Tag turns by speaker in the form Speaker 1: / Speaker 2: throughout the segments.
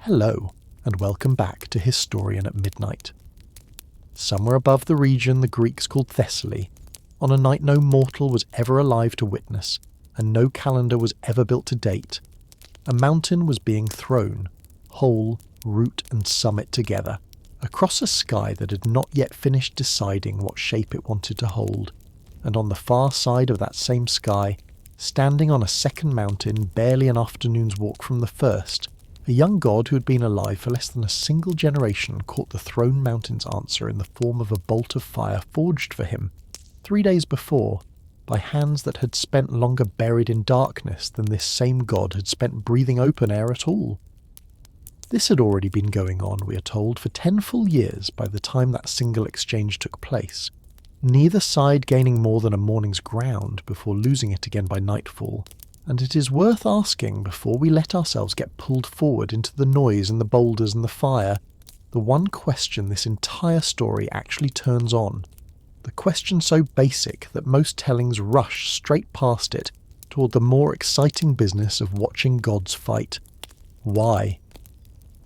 Speaker 1: Hello, and welcome back to Historian at Midnight. Somewhere above the region the Greeks called Thessaly, on a night no mortal was ever alive to witness, and no calendar was ever built to date, a mountain was being thrown, whole, root and summit together, across a sky that had not yet finished deciding what shape it wanted to hold, and on the far side of that same sky, standing on a second mountain barely an afternoon's walk from the first, a young god who had been alive for less than a single generation caught the thrown mountain's answer in the form of a bolt of fire forged for him, 3 days before, by hands that had spent longer buried in darkness than this same god had spent breathing open air at all. This had already been going on, we are told, for 10 full years by the time that single exchange took place, neither side gaining more than a morning's ground before losing it again by nightfall. And it is worth asking, before we let ourselves get pulled forward into the noise and the boulders and the fire, the one question this entire story actually turns on. The question so basic that most tellings rush straight past it toward the more exciting business of watching gods fight. Why?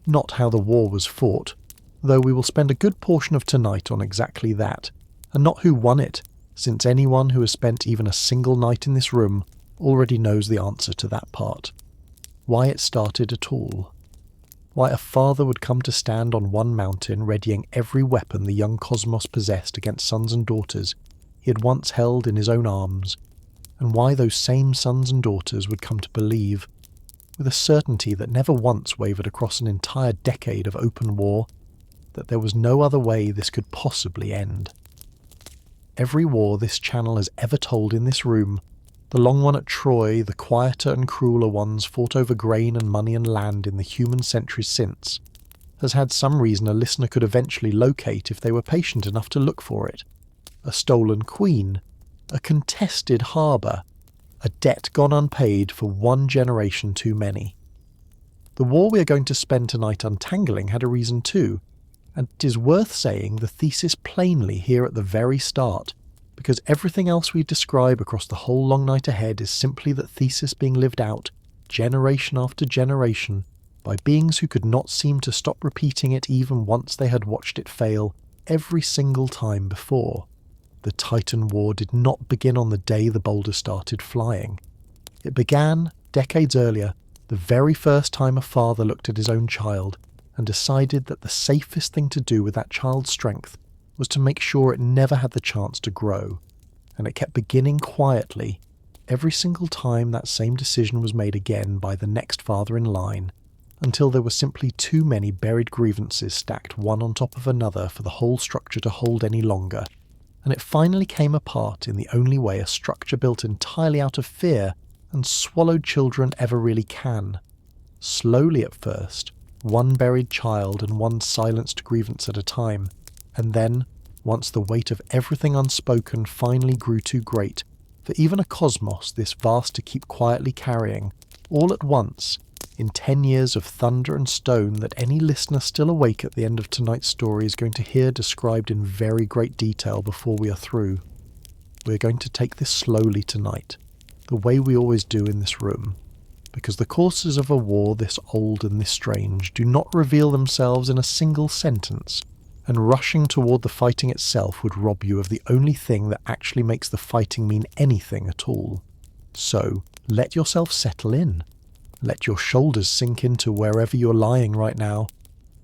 Speaker 1: Not how the war was fought, though we will spend a good portion of tonight on exactly that, and not who won it, since anyone who has spent even a single night in this room already knows the answer to that part. Why it started at all. Why a father would come to stand on one mountain readying every weapon the young cosmos possessed against sons and daughters he had once held in his own arms, and why those same sons and daughters would come to believe, with a certainty that never once wavered across an entire decade of open war, that there was no other way this could possibly end. Every war this channel has ever told in this room, the long one at Troy, the quieter and crueler ones fought over grain and money and land in the human centuries since, has had some reason a listener could eventually locate if they were patient enough to look for it. A stolen queen, a contested harbour, a debt gone unpaid for one generation too many. The war we are going to spend tonight untangling had a reason too, and it is worth saying the thesis plainly here at the very start, because everything else we describe across the whole long night ahead is simply that thesis being lived out, generation after generation, by beings who could not seem to stop repeating it even once they had watched it fail every single time before. The Titan War did not begin on the day the boulder started flying. It began, decades earlier, the very first time a father looked at his own child and decided that the safest thing to do with that child's strength was to make sure it never had the chance to grow, and it kept beginning quietly every single time that same decision was made again by the next father in line, until there were simply too many buried grievances stacked one on top of another for the whole structure to hold any longer, and it finally came apart in the only way a structure built entirely out of fear and swallowed children ever really can. Slowly at first, one buried child and one silenced grievance at a time, and then, once the weight of everything unspoken finally grew too great for even a cosmos this vast to keep quietly carrying, all at once, in 10 years of thunder and stone that any listener still awake at the end of tonight's story is going to hear described in very great detail before we are through. We are going to take this slowly tonight, the way we always do in this room, because the courses of a war this old and this strange do not reveal themselves in a single sentence, and rushing toward the fighting itself would rob you of the only thing that actually makes the fighting mean anything at all. So, let yourself settle in. Let your shoulders sink into wherever you're lying right now.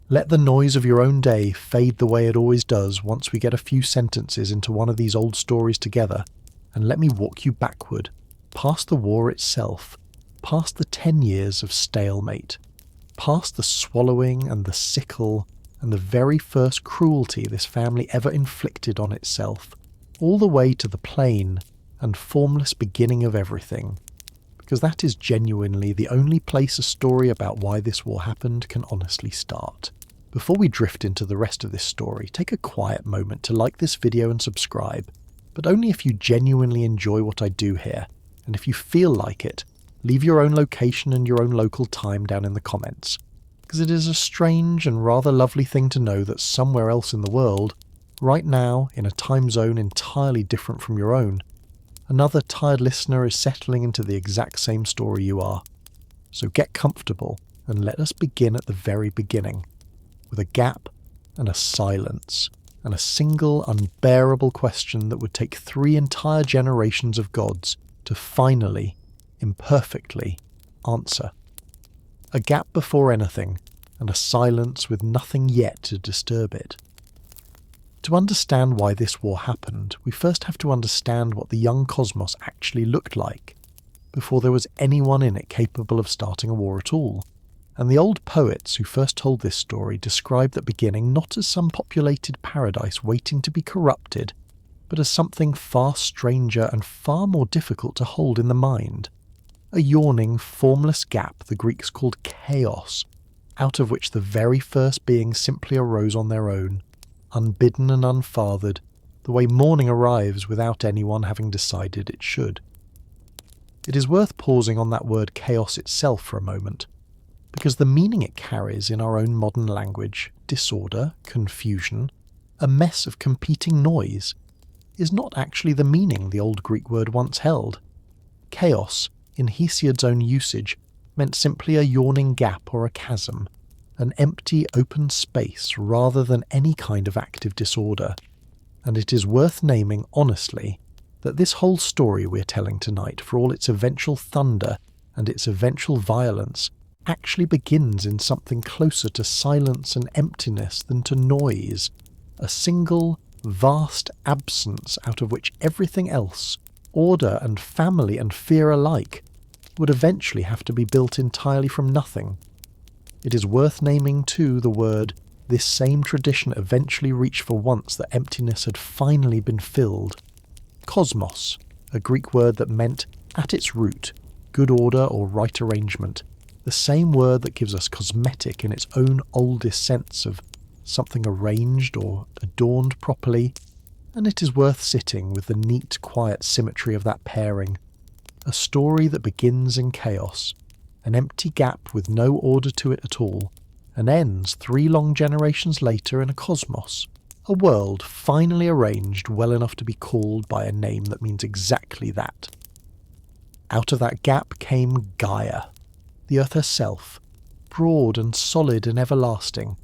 Speaker 1: Let the noise of your own day fade the way it always does once we get a few sentences into one of these old stories together, and let me walk you backward, past the war itself, past the 10 years of stalemate, past the swallowing and the sickle, and the very first cruelty this family ever inflicted on itself, all the way to the plain and formless beginning of everything, because that is genuinely the only place a story about why this war happened can honestly start. Before we drift into the rest of this story, take a quiet moment to like this video and subscribe, but only if you genuinely enjoy what I do here, and if you feel like it, leave your own location and your own local time down in the comments, because it is a strange and rather lovely thing to know that somewhere else in the world, right now in a time zone entirely different from your own, another tired listener is settling into the exact same story you are. So get comfortable, and let us begin at the very beginning, with a gap and a silence, and a single unbearable question that would take 3 entire generations of gods to finally, imperfectly, answer. A gap before anything, and a silence with nothing yet to disturb it. To understand why this war happened, we first have to understand what the young cosmos actually looked like, before there was anyone in it capable of starting a war at all. And the old poets who first told this story described that beginning not as some populated paradise waiting to be corrupted, but as something far stranger and far more difficult to hold in the mind. A yawning, formless gap the Greeks called chaos, out of which the very first beings simply arose on their own, unbidden and unfathered, the way morning arrives without anyone having decided it should. It is worth pausing on that word chaos itself for a moment, because the meaning it carries in our own modern language, disorder, confusion, a mess of competing noise, is not actually the meaning the old Greek word once held. Chaos, in Hesiod's own usage, meant simply a yawning gap or a chasm, an empty open space rather than any kind of active disorder. And it is worth naming honestly that this whole story we're telling tonight, for all its eventual thunder and its eventual violence, actually begins in something closer to silence and emptiness than to noise, a single, vast absence out of which everything else, order and family and fear alike, would eventually have to be built entirely from nothing. It is worth naming too the word this same tradition eventually reached for once that emptiness had finally been filled. Cosmos, a Greek word that meant, at its root, good order or right arrangement, the same word that gives us cosmetic in its own oldest sense of something arranged or adorned properly, and it is worth sitting with the neat, quiet symmetry of that pairing. A story that begins in chaos, an empty gap with no order to it at all, and ends 3 long generations later in a cosmos, a world finally arranged well enough to be called by a name that means exactly that. Out of that gap came Gaia, the earth herself, broad and solid and everlasting,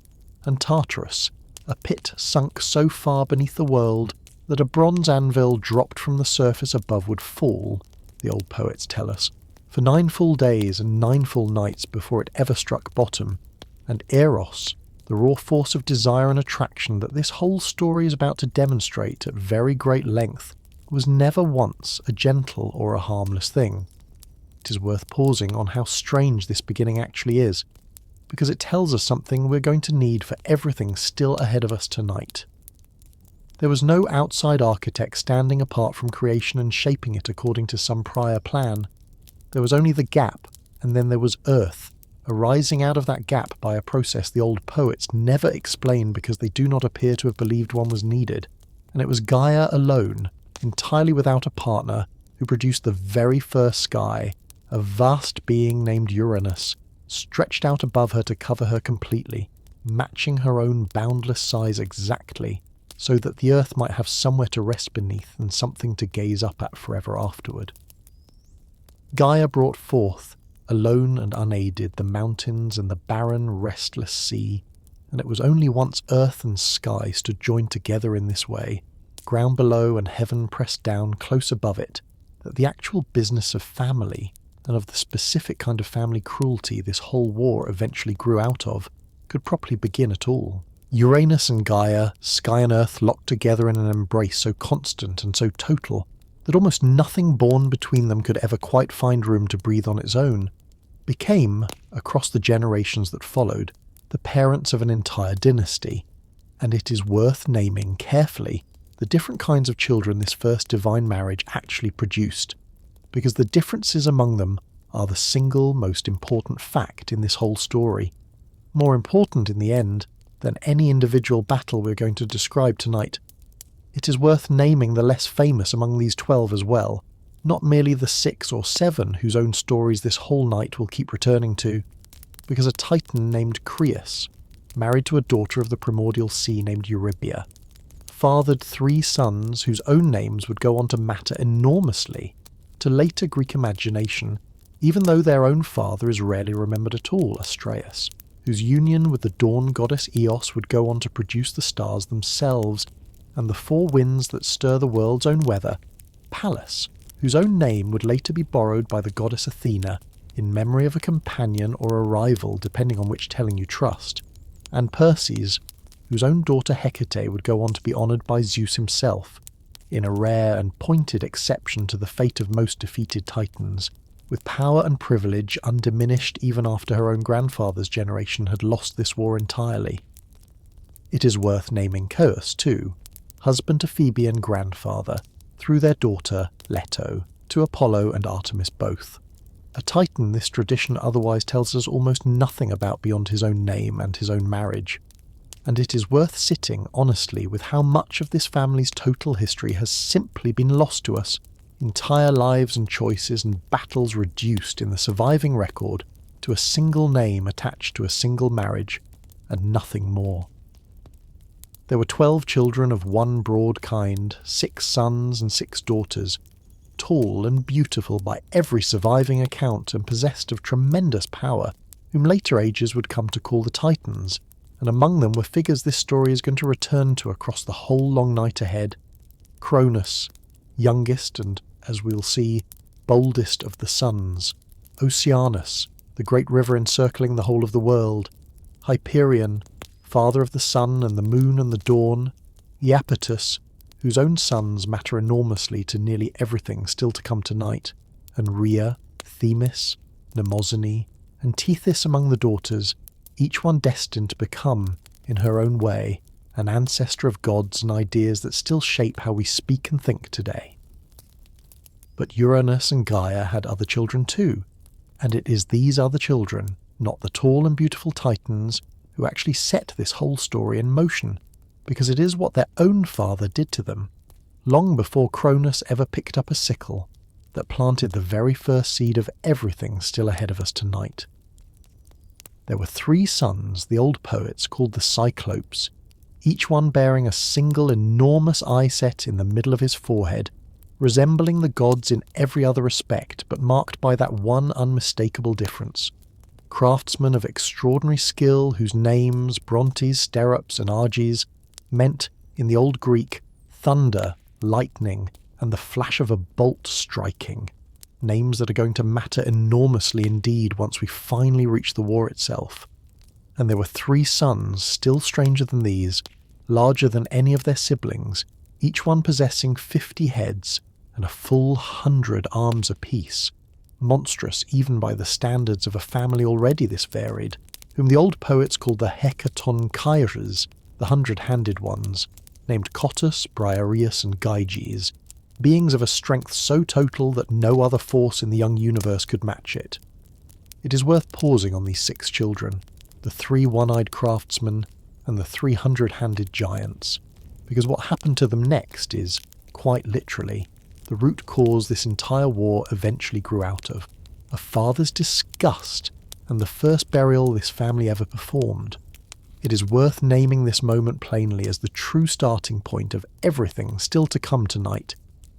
Speaker 1: and Tartarus, a pit sunk so far beneath the world that a bronze anvil dropped from the surface above would fall, the old poets tell us, for 9 full days and 9 full nights before it ever struck bottom, and Eros, the raw force of desire and attraction that this whole story is about to demonstrate at very great length, was never once a gentle or a harmless thing. It is worth pausing on how strange this beginning actually is, because it tells us something we're going to need for everything still ahead of us tonight. There was no outside architect standing apart from creation and shaping it according to some prior plan. There was only the gap, and then there was Earth, arising out of that gap by a process the old poets never explain because they do not appear to have believed one was needed, and it was Gaia alone, entirely without a partner, who produced the very first sky, a vast being named Uranus, stretched out above her to cover her completely, matching her own boundless size exactly, so that the earth might have somewhere to rest beneath and something to gaze up at forever afterward. Gaia brought forth, alone and unaided, the mountains and the barren, restless sea, and it was only once earth and sky stood joined together in this way, ground below and heaven pressed down close above it, that the actual business of family, and of the specific kind of family cruelty this whole war eventually grew out of, could properly begin at all. Uranus and Gaia, sky and earth locked together in an embrace so constant and so total that almost nothing born between them could ever quite find room to breathe on its own, became, across the generations that followed, the parents of an entire dynasty, and it is worth naming carefully the different kinds of children this first divine marriage actually produced, because the differences among them are the single most important fact in this whole story, more important in the end than any individual battle we're going to describe tonight. It is worth naming the less famous among these 12 as well, not merely the 6 or 7 whose own stories this whole night will keep returning to, because a titan named Creus, married to a daughter of the primordial sea named Eurybia, fathered 3 sons whose own names would go on to matter enormously to later Greek imagination even though their own father is rarely remembered at all, Astraeus, whose union with the dawn goddess Eos would go on to produce the stars themselves, and the four winds that stir the world's own weather, Pallas, whose own name would later be borrowed by the goddess Athena in memory of a companion or a rival depending on which telling you trust, and Perses, whose own daughter Hecate would go on to be honoured by Zeus himself, in a rare and pointed exception to the fate of most defeated titans, with power and privilege undiminished even after her own grandfather's generation had lost this war entirely. It is worth naming Coeus too, husband to Phoebe and grandfather, through their daughter Leto, to Apollo and Artemis both. A titan this tradition otherwise tells us almost nothing about beyond his own name and his own marriage, and it is worth sitting honestly with how much of this family's total history has simply been lost to us, entire lives and choices and battles reduced in the surviving record to a single name attached to a single marriage, and nothing more. There were 12 children of one broad kind, 6 sons and 6 daughters, tall and beautiful by every surviving account and possessed of tremendous power, whom later ages would come to call the Titans, and among them were figures this story is going to return to across the whole long night ahead. Cronus, youngest and, as we'll see, boldest of the sons, Oceanus, the great river encircling the whole of the world, Hyperion, father of the sun and the moon and the dawn, Iapetus, whose own sons matter enormously to nearly everything still to come tonight, and Rhea, Themis, Mnemosyne, and Tethys among the daughters, each one destined to become, in her own way, an ancestor of gods and ideas that still shape how we speak and think today. But Uranus and Gaia had other children too, and it is these other children, not the tall and beautiful Titans, who actually set this whole story in motion, because it is what their own father did to them, long before Cronus ever picked up a sickle, that planted the very first seed of everything still ahead of us tonight. There were 3 sons, the old poets called the Cyclopes, each one bearing a single enormous eye set in the middle of his forehead, resembling the gods in every other respect, but marked by that one unmistakable difference. Craftsmen of extraordinary skill whose names, Brontes, Sterops and Arges, meant, in the old Greek, thunder, lightning, and the flash of a bolt striking, names that are going to matter enormously indeed once we finally reach the war itself. And there were 3 sons, still stranger than these, larger than any of their siblings, each one possessing 50 heads and a full 100 arms apiece, monstrous even by the standards of a family already this varied, whom the old poets called the Hekatonchires, the 100-handed ones, named Cottus, Briareus and Gyges, beings of a strength so total that no other force in the young universe could match it. It is worth pausing on these 6 children, the 3 one-eyed craftsmen and the 300-handed giants, because what happened to them next is, quite literally, the root cause this entire war eventually grew out of, a father's disgust and the first burial this family ever performed. It is worth naming this moment plainly as the true starting point of everything still to come tonight,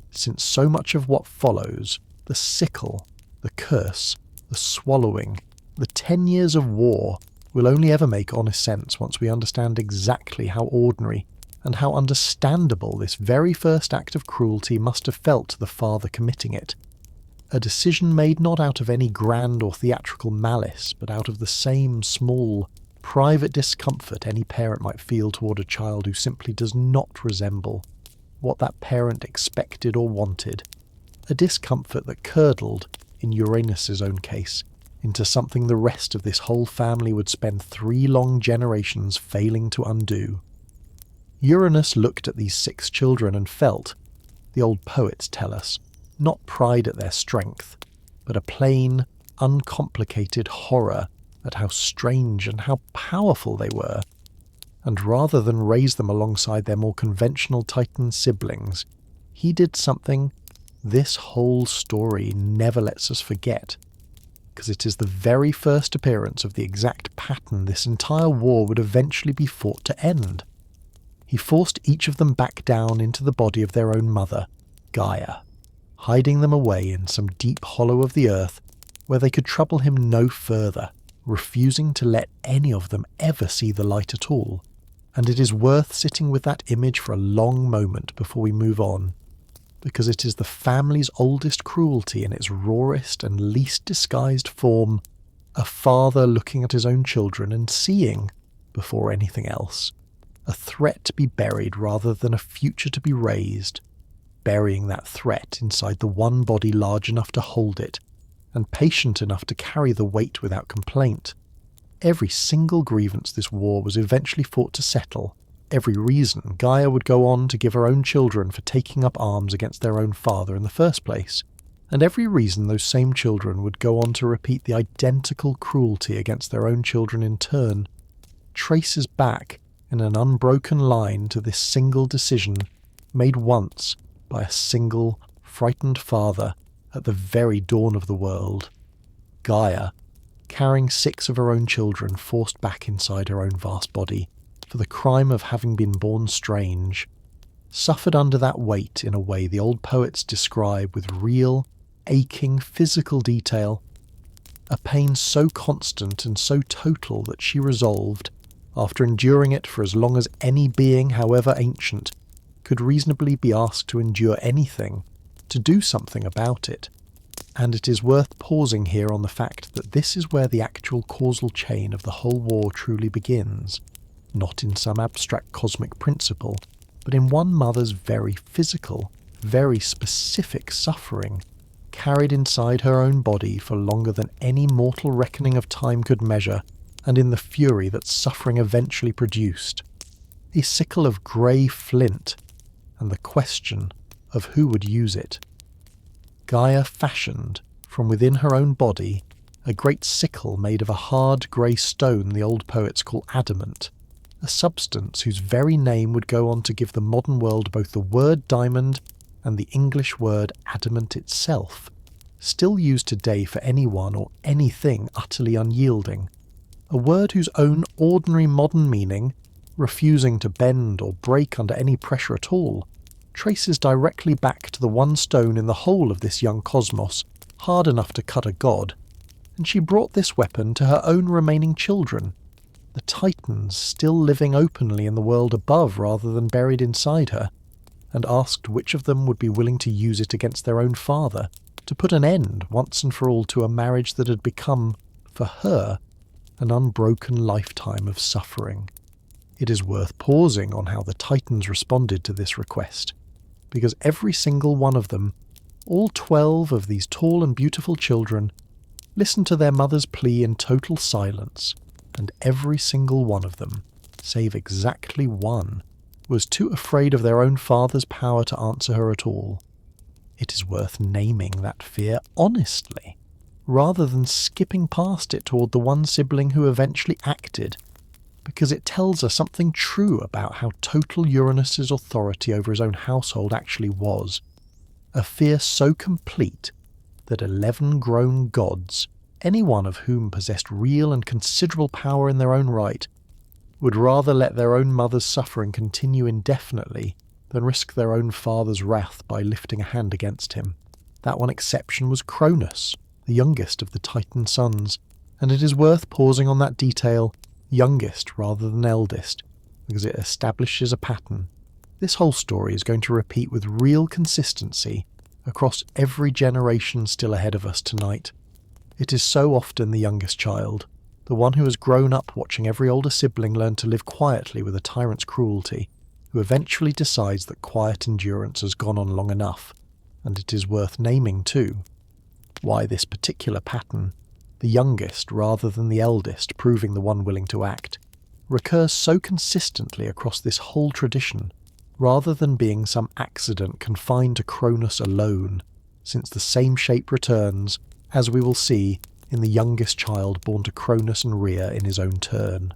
Speaker 1: since so much of what follows, the sickle, the curse, the swallowing, the 10 years of war, will only ever make honest sense once we understand exactly how ordinary and how understandable this very first act of cruelty must have felt to the father committing it. A decision made not out of any grand or theatrical malice, but out of the same small, private discomfort any parent might feel toward a child who simply does not resemble what that parent expected or wanted. A discomfort that curdled, in Uranus's own case, into something the rest of this whole family would spend 3 long generations failing to undo. Uranus looked at these 6 children and felt, the old poets tell us, not pride at their strength, but a plain, uncomplicated horror at how strange and how powerful they were. And rather than raise them alongside their more conventional Titan siblings, he did something this whole story never lets us forget, because it is the very first appearance of the exact pattern this entire war would eventually be fought to end. He forced each of them back down into the body of their own mother, Gaia, hiding them away in some deep hollow of the earth where they could trouble him no further, refusing to let any of them ever see the light at all. And it is worth sitting with that image for a long moment before we move on, because it is the family's oldest cruelty in its rawest and least disguised form, a father looking at his own children and seeing, before anything else, a threat to be buried rather than a future to be raised, burying that threat inside the one body large enough to hold it, and patient enough to carry the weight without complaint. Every single grievance this war was eventually fought to settle, every reason Gaia would go on to give her own children for taking up arms against their own father in the first place, and every reason those same children would go on to repeat the identical cruelty against their own children in turn, traces back in an unbroken line to this single decision made once by a single, frightened father at the very dawn of the world. Gaia, carrying 6 of her own children forced back inside her own vast body for the crime of having been born strange, suffered under that weight in a way the old poets describe with real, aching physical detail, a pain so constant and so total that she resolved, after enduring it for as long as any being, however ancient, could reasonably be asked to endure anything, to do something about it. And it is worth pausing here on the fact that this is where the actual causal chain of the whole war truly begins, not in some abstract cosmic principle, but in one mother's very physical, very specific suffering, carried inside her own body for longer than any mortal reckoning of time could measure, and in the fury that suffering eventually produced. A sickle of grey flint, and the question of who would use it. Gaia fashioned, from within her own body, a great sickle made of a hard grey stone the old poets call adamant, a substance whose very name would go on to give the modern world both the word diamond and the English word adamant itself, still used today for anyone or anything utterly unyielding, a word whose own ordinary modern meaning, refusing to bend or break under any pressure at all, traces directly back to the one stone in the whole of this young cosmos, hard enough to cut a god, and she brought this weapon to her own remaining children, the Titans still living openly in the world above rather than buried inside her, and asked which of them would be willing to use it against their own father, to put an end once and for all to a marriage that had become, for her, an unbroken lifetime of suffering. It is worth pausing on how the Titans responded to this request, because every single one of them, all 12 of these tall and beautiful children, listened to their mother's plea in total silence, and every single one of them, save exactly one, was too afraid of their own father's power to answer her at all. It is worth naming that fear honestly, rather than skipping past it toward the one sibling who eventually acted, because it tells us something true about how total Uranus's authority over his own household actually was. A fear so complete that 11 grown gods, any one of whom possessed real and considerable power in their own right, would rather let their own mother's suffering continue indefinitely than risk their own father's wrath by lifting a hand against him. That one exception was Cronus, the youngest of the Titan sons, and it is worth pausing on that detail, youngest rather than eldest, because it establishes a pattern. This whole story is going to repeat with real consistency across every generation still ahead of us tonight. It is so often the youngest child, the one who has grown up watching every older sibling learn to live quietly with a tyrant's cruelty, who eventually decides that quiet endurance has gone on long enough, and it is worth naming too. Why this particular pattern, the youngest rather than the eldest proving the one willing to act, recurs so consistently across this whole tradition, rather than being some accident confined to Cronus alone, since the same shape returns, as we will see, in the youngest child born to Cronus and Rhea in his own turn.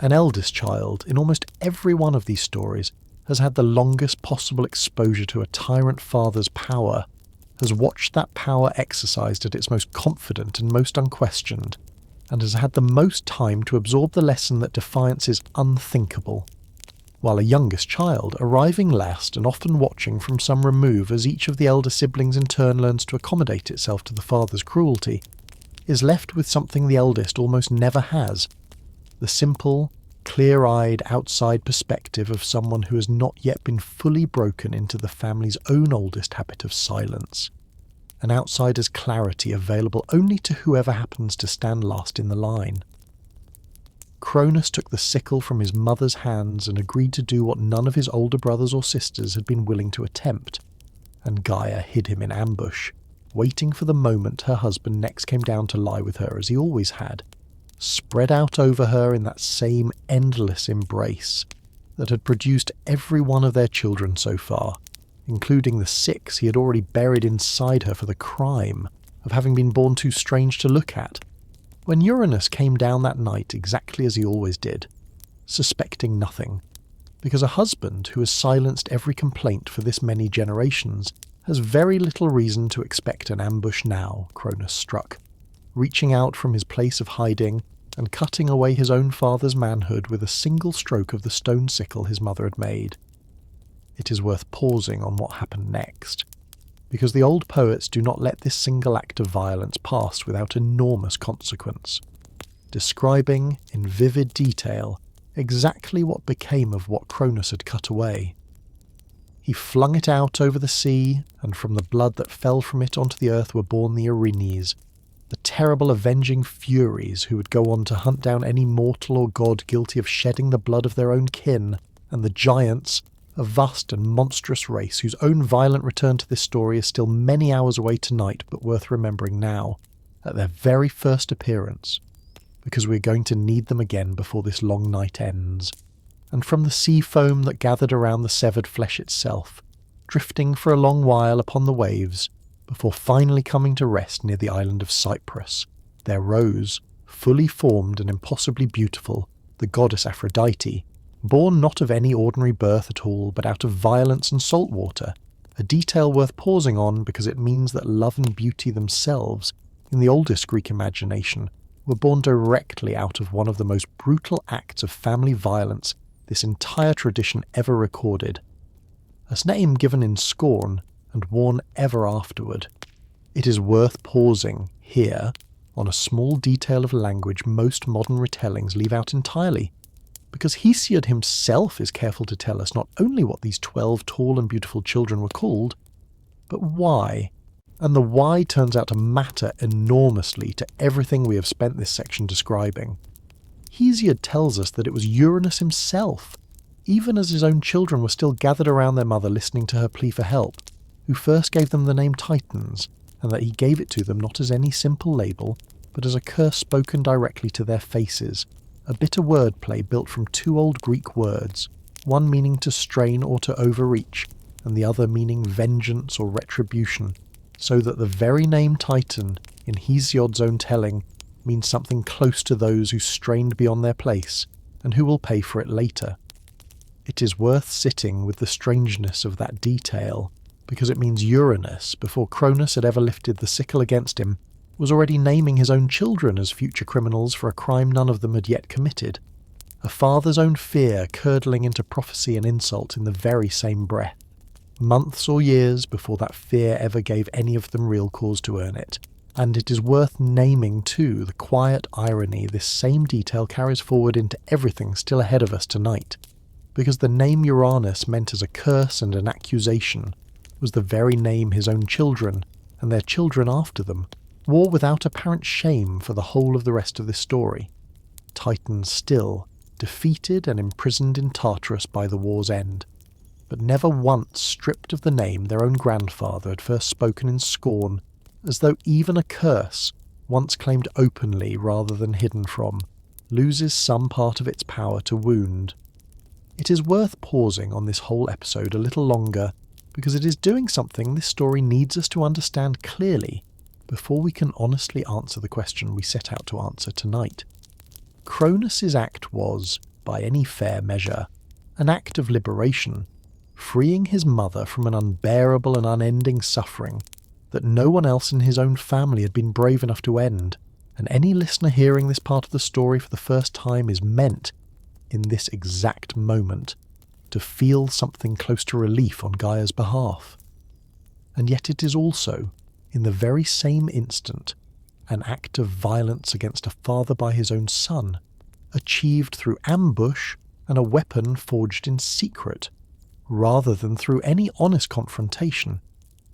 Speaker 1: An eldest child, in almost every one of these stories, has had the longest possible exposure to a tyrant father's power, has watched that power exercised at its most confident and most unquestioned, and has had the most time to absorb the lesson that defiance is unthinkable. while a youngest child, arriving last and often watching from some remove as each of the elder siblings in turn learns to accommodate itself to the father's cruelty, is left with something the eldest almost never has: the simple, clear-eyed outside perspective of someone who has not yet been fully broken into the family's own oldest habit of silence, an outsider's clarity available only to whoever happens to stand last in the line. Cronus took the sickle from his mother's hands and agreed to do what none of his older brothers or sisters had been willing to attempt, and Gaia hid him in ambush, waiting for the moment her husband next came down to lie with her as he always had, spread out over her in that same endless embrace that had produced every one of their children so far, including the 6 he had already buried inside her for the crime of having been born too strange to look at, when Uranus came down that night exactly as he always did, suspecting nothing, because a husband who has silenced every complaint for this many generations has very little reason to expect an ambush now. Cronus struck, reaching out from his place of hiding and cutting away his own father's manhood with a single stroke of the stone sickle his mother had made. It is worth pausing on what happened next, because the old poets do not let this single act of violence pass without enormous consequence, describing in vivid detail exactly what became of what Cronus had cut away. He flung it out over the sea, and from the blood that fell from it onto the earth were born the Erinyes, the terrible avenging furies who would go on to hunt down any mortal or god guilty of shedding the blood of their own kin, and the giants, a vast and monstrous race whose own violent return to this story is still many hours away tonight, but worth remembering now, at their very first appearance, because we're going to need them again before this long night ends. And from the sea foam that gathered around the severed flesh itself, drifting for a long while upon the waves, before finally coming to rest near the island of Cyprus, there rose, fully formed and impossibly beautiful, the goddess Aphrodite, born not of any ordinary birth at all, but out of violence and salt water, a detail worth pausing on because it means that love and beauty themselves, in the oldest Greek imagination, were born directly out of one of the most brutal acts of family violence this entire tradition ever recorded, a name given in scorn and worn ever afterward. It is worth pausing here on a small detail of language most modern retellings leave out entirely, because Hesiod himself is careful to tell us not only what these 12 tall and beautiful children were called, but why. And the why turns out to matter enormously to everything we have spent this section describing. Hesiod tells us that it was Uranus himself, even as his own children were still gathered around their mother listening to her plea for help, who first gave them the name Titans, and that he gave it to them not as any simple label, but as a curse spoken directly to their faces, a bitter wordplay built from 2 old Greek words, one meaning to strain or to overreach, and the other meaning vengeance or retribution, so that the very name Titan, in Hesiod's own telling, means something close to those who strained beyond their place, and who will pay for it later. It is worth sitting with the strangeness of that detail, because it means Uranus, before Cronus had ever lifted the sickle against him, was already naming his own children as future criminals for a crime none of them had yet committed, a father's own fear curdling into prophecy and insult in the very same breath, months or years before that fear ever gave any of them real cause to earn it. And it is worth naming, too, the quiet irony this same detail carries forward into everything still ahead of us tonight, because the name Uranus meant as a curse and an accusation was the very name his own children, and their children after them, wore without apparent shame for the whole of the rest of this story. Titans still, defeated and imprisoned in Tartarus by the war's end, but never once stripped of the name their own grandfather had first spoken in scorn, as though even a curse, once claimed openly rather than hidden from, loses some part of its power to wound. It is worth pausing on this whole episode a little longer, because it is doing something this story needs us to understand clearly before we can honestly answer the question we set out to answer tonight. Cronus's act was, by any fair measure, an act of liberation, freeing his mother from an unbearable and unending suffering that no one else in his own family had been brave enough to end, and any listener hearing this part of the story for the first time is meant, in this exact moment, to feel something close to relief on Gaia's behalf. And yet it is also, in the very same instant, an act of violence against a father by his own son, achieved through ambush and a weapon forged in secret, rather than through any honest confrontation.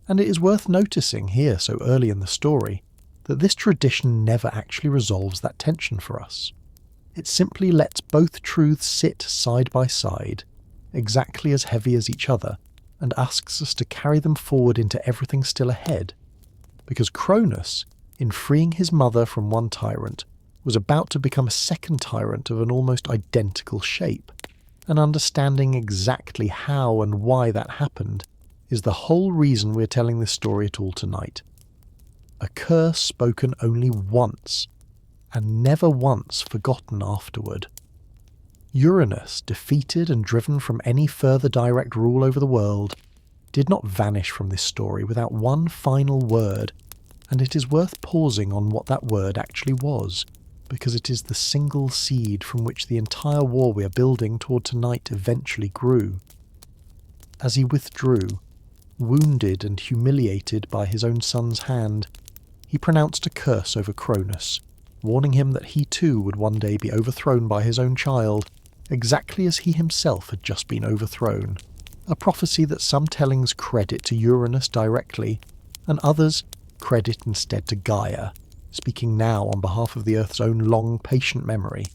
Speaker 1: And it is worth noticing here so early in the story that this tradition never actually resolves that tension for us. It simply lets both truths sit side by side, exactly as heavy as each other, and asks us to carry them forward into everything still ahead. Because Cronus, in freeing his mother from one tyrant, was about to become a second tyrant of an almost identical shape, and understanding exactly how and why that happened is the whole reason we're telling this story at all tonight. A curse spoken only once, and never once forgotten afterward. Uranus, defeated and driven from any further direct rule over the world, did not vanish from this story without one final word, and it is worth pausing on what that word actually was, because it is the single seed from which the entire war we are building toward tonight eventually grew. As he withdrew, wounded and humiliated by his own son's hand, he pronounced a curse over Cronus, warning him that he too would one day be overthrown by his own child, exactly as he himself had just been overthrown, a prophecy that some tellings credit to Uranus directly, and others credit instead to Gaia, speaking now on behalf of the Earth's own long, patient memory,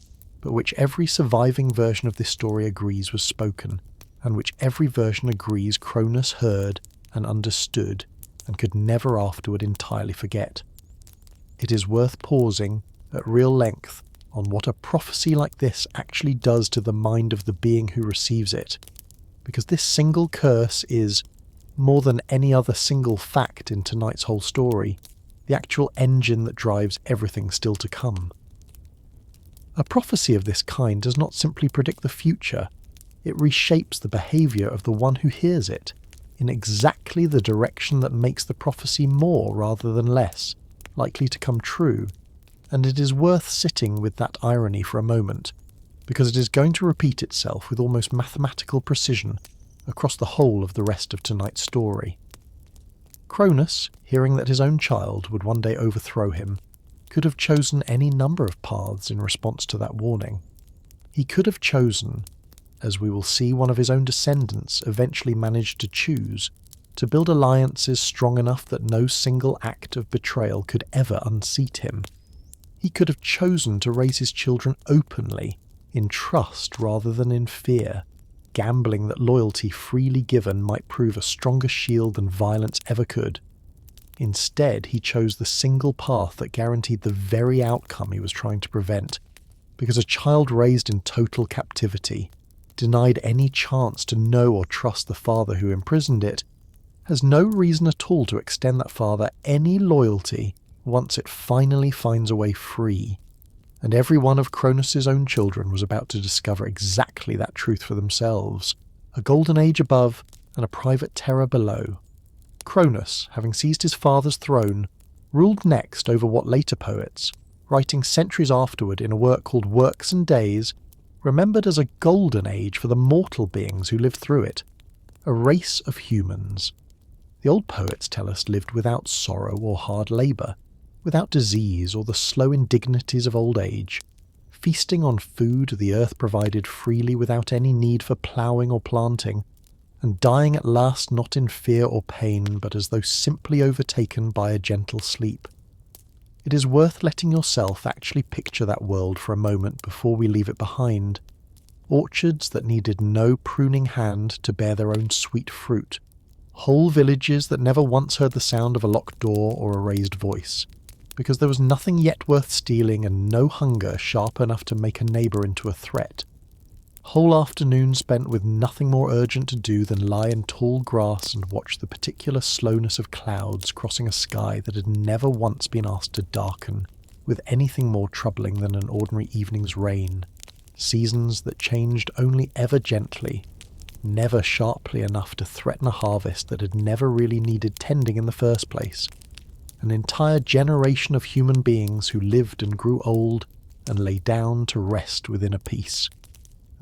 Speaker 1: but which every surviving version of this story agrees was spoken, and which every version agrees Cronus heard and understood, and could never afterward entirely forget. It is worth pausing at real length on what a prophecy like this actually does to the mind of the being who receives it, because this single curse is, more than any other single fact in tonight's whole story, the actual engine that drives everything still to come. A prophecy of this kind does not simply predict the future, it reshapes the behaviour of the one who hears it, in exactly the direction that makes the prophecy more rather than less likely to come true, and it is worth sitting with that irony for a moment, because it is going to repeat itself with almost mathematical precision across the whole of the rest of tonight's story. Cronus, hearing that his own child would one day overthrow him, could have chosen any number of paths in response to that warning. He could have chosen, as we will see one of his own descendants eventually managed to choose, to build alliances strong enough that no single act of betrayal could ever unseat him. He could have chosen to raise his children openly, in trust rather than in fear, gambling that loyalty freely given might prove a stronger shield than violence ever could. Instead, he chose the single path that guaranteed the very outcome he was trying to prevent, because a child raised in total captivity, denied any chance to know or trust the father who imprisoned it, has no reason at all to extend that father any loyalty once it finally finds a way free. And every one of Cronus's own children was about to discover exactly that truth for themselves, a golden age above and a private terror below. Cronus, having seized his father's throne, ruled next over what later poets, writing centuries afterward in a work called Works and Days, remembered as a golden age for the mortal beings who lived through it, a race of humans. The old poets tell us lived without sorrow or hard labour, without disease or the slow indignities of old age, feasting on food the earth provided freely without any need for ploughing or planting, and dying at last not in fear or pain, but as though simply overtaken by a gentle sleep. It is worth letting yourself actually picture that world for a moment before we leave it behind. Orchards that needed no pruning hand to bear their own sweet fruit. Whole villages that never once heard the sound of a locked door or a raised voice, because there was nothing yet worth stealing and no hunger sharp enough to make a neighbour into a threat. Whole afternoons spent with nothing more urgent to do than lie in tall grass and watch the particular slowness of clouds crossing a sky that had never once been asked to darken with anything more troubling than an ordinary evening's rain. Seasons that changed only ever gently, never sharply enough to threaten a harvest that had never really needed tending in the first place. An entire generation of human beings who lived and grew old and lay down to rest within a peace.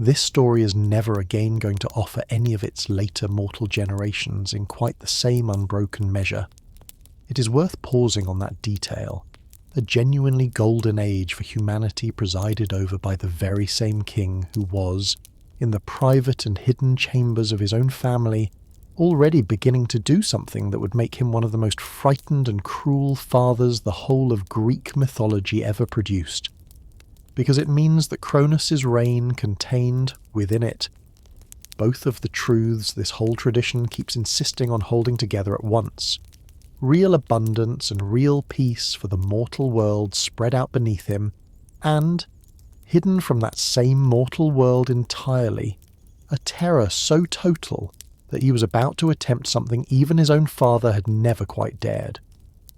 Speaker 1: this story is never again going to offer any of its later mortal generations in quite the same unbroken measure. It is worth pausing on that detail. A genuinely golden age for humanity presided over by the very same king who was, in the private and hidden chambers of his own family, already beginning to do something that would make him one of the most frightened and cruel fathers the whole of Greek mythology ever produced. Because it means that Cronus's reign contained, within it, both of the truths this whole tradition keeps insisting on holding together at once. Real abundance and real peace for the mortal world spread out beneath him, and, hidden from that same mortal world entirely, a terror so total that he was about to attempt something even his own father had never quite dared.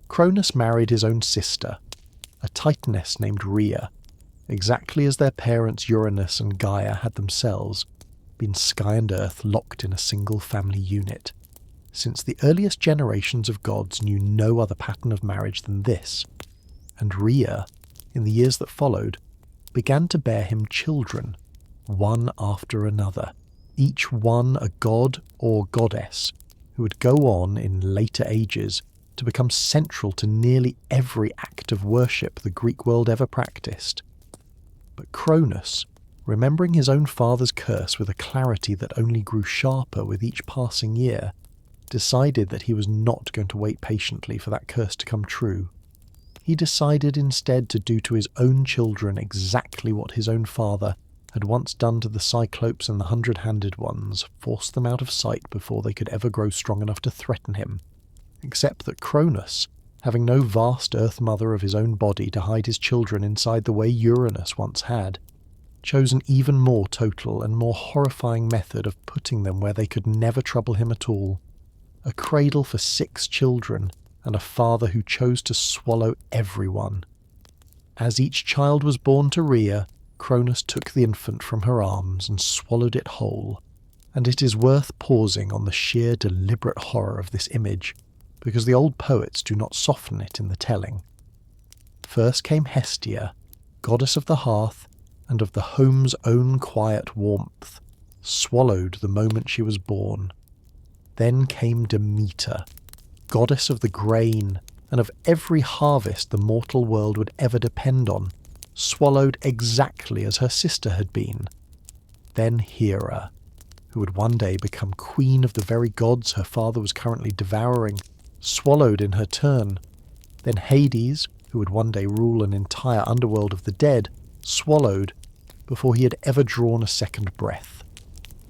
Speaker 1: Cronus married his own sister, a titaness named Rhea, exactly as their parents Uranus and Gaia had themselves been sky and earth locked in a single family unit. Since the earliest generations of gods knew no other pattern of marriage than this, and Rhea, in the years that followed, began to bear him children, one after another, each one a god or goddess, who would go on in later ages to become central to nearly every act of worship the Greek world ever practiced. But Cronus, remembering his own father's curse with a clarity that only grew sharper with each passing year, decided that he was not going to wait patiently for that curse to come true. He decided instead to do to his own children exactly what his own father had once done to the Cyclopes and the 100-handed ones, force them out of sight before they could ever grow strong enough to threaten him. Except that Cronus, having no vast earth mother of his own body to hide his children inside the way Uranus once had, chose an even more total and more horrifying method of putting them where they could never trouble him at all. A cradle for 6 children, and a father who chose to swallow everyone. As each child was born to Rhea, Cronus took the infant from her arms and swallowed it whole, and it is worth pausing on the sheer deliberate horror of this image, because the old poets do not soften it in the telling. First came Hestia, goddess of the hearth and of the home's own quiet warmth, swallowed the moment she was born. Then came Demeter, goddess of the grain and of every harvest the mortal world would ever depend on, swallowed exactly as her sister had been. Then Hera, who would one day become queen of the very gods her father was currently devouring, swallowed in her turn. Then Hades, who would one day rule an entire underworld of the dead, swallowed before he had ever drawn a second breath.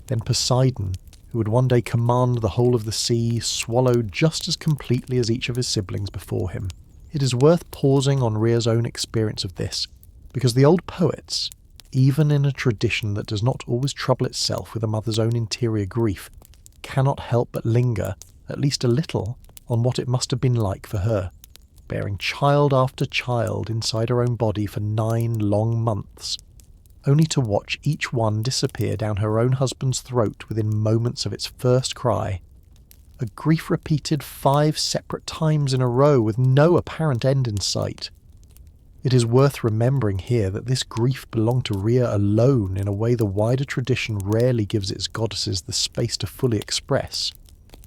Speaker 1: Then Poseidon, who would one day command the whole of the sea, swallowed just as completely as each of his siblings before him. It is worth pausing on Rhea's own experience of this, because the old poets, even in a tradition that does not always trouble itself with a mother's own interior grief, cannot help but linger, at least a little, on what it must have been like for her, bearing child after child inside her own body for 9 long months, only to watch each one disappear down her own husband's throat within moments of its first cry. A grief repeated 5 separate times in a row with no apparent end in sight. It is worth remembering here that this grief belonged to Rhea alone in a way the wider tradition rarely gives its goddesses the space to fully express,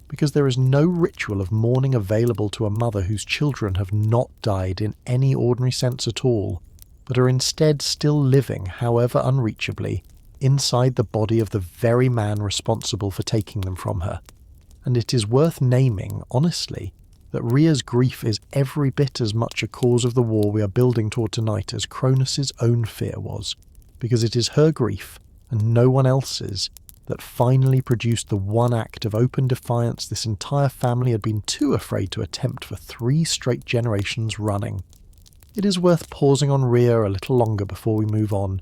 Speaker 1: because there is no ritual of mourning available to a mother whose children have not died in any ordinary sense at all, but are instead still living, however unreachably, inside the body of the very man responsible for taking them from her. And it is worth naming, honestly, that Rhea's grief is every bit as much a cause of the war we are building toward tonight as Cronus's own fear was, because it is her grief, and no one else's, that finally produced the one act of open defiance this entire family had been too afraid to attempt for 3 straight generations running. It is worth pausing on Rhea a little longer before we move on,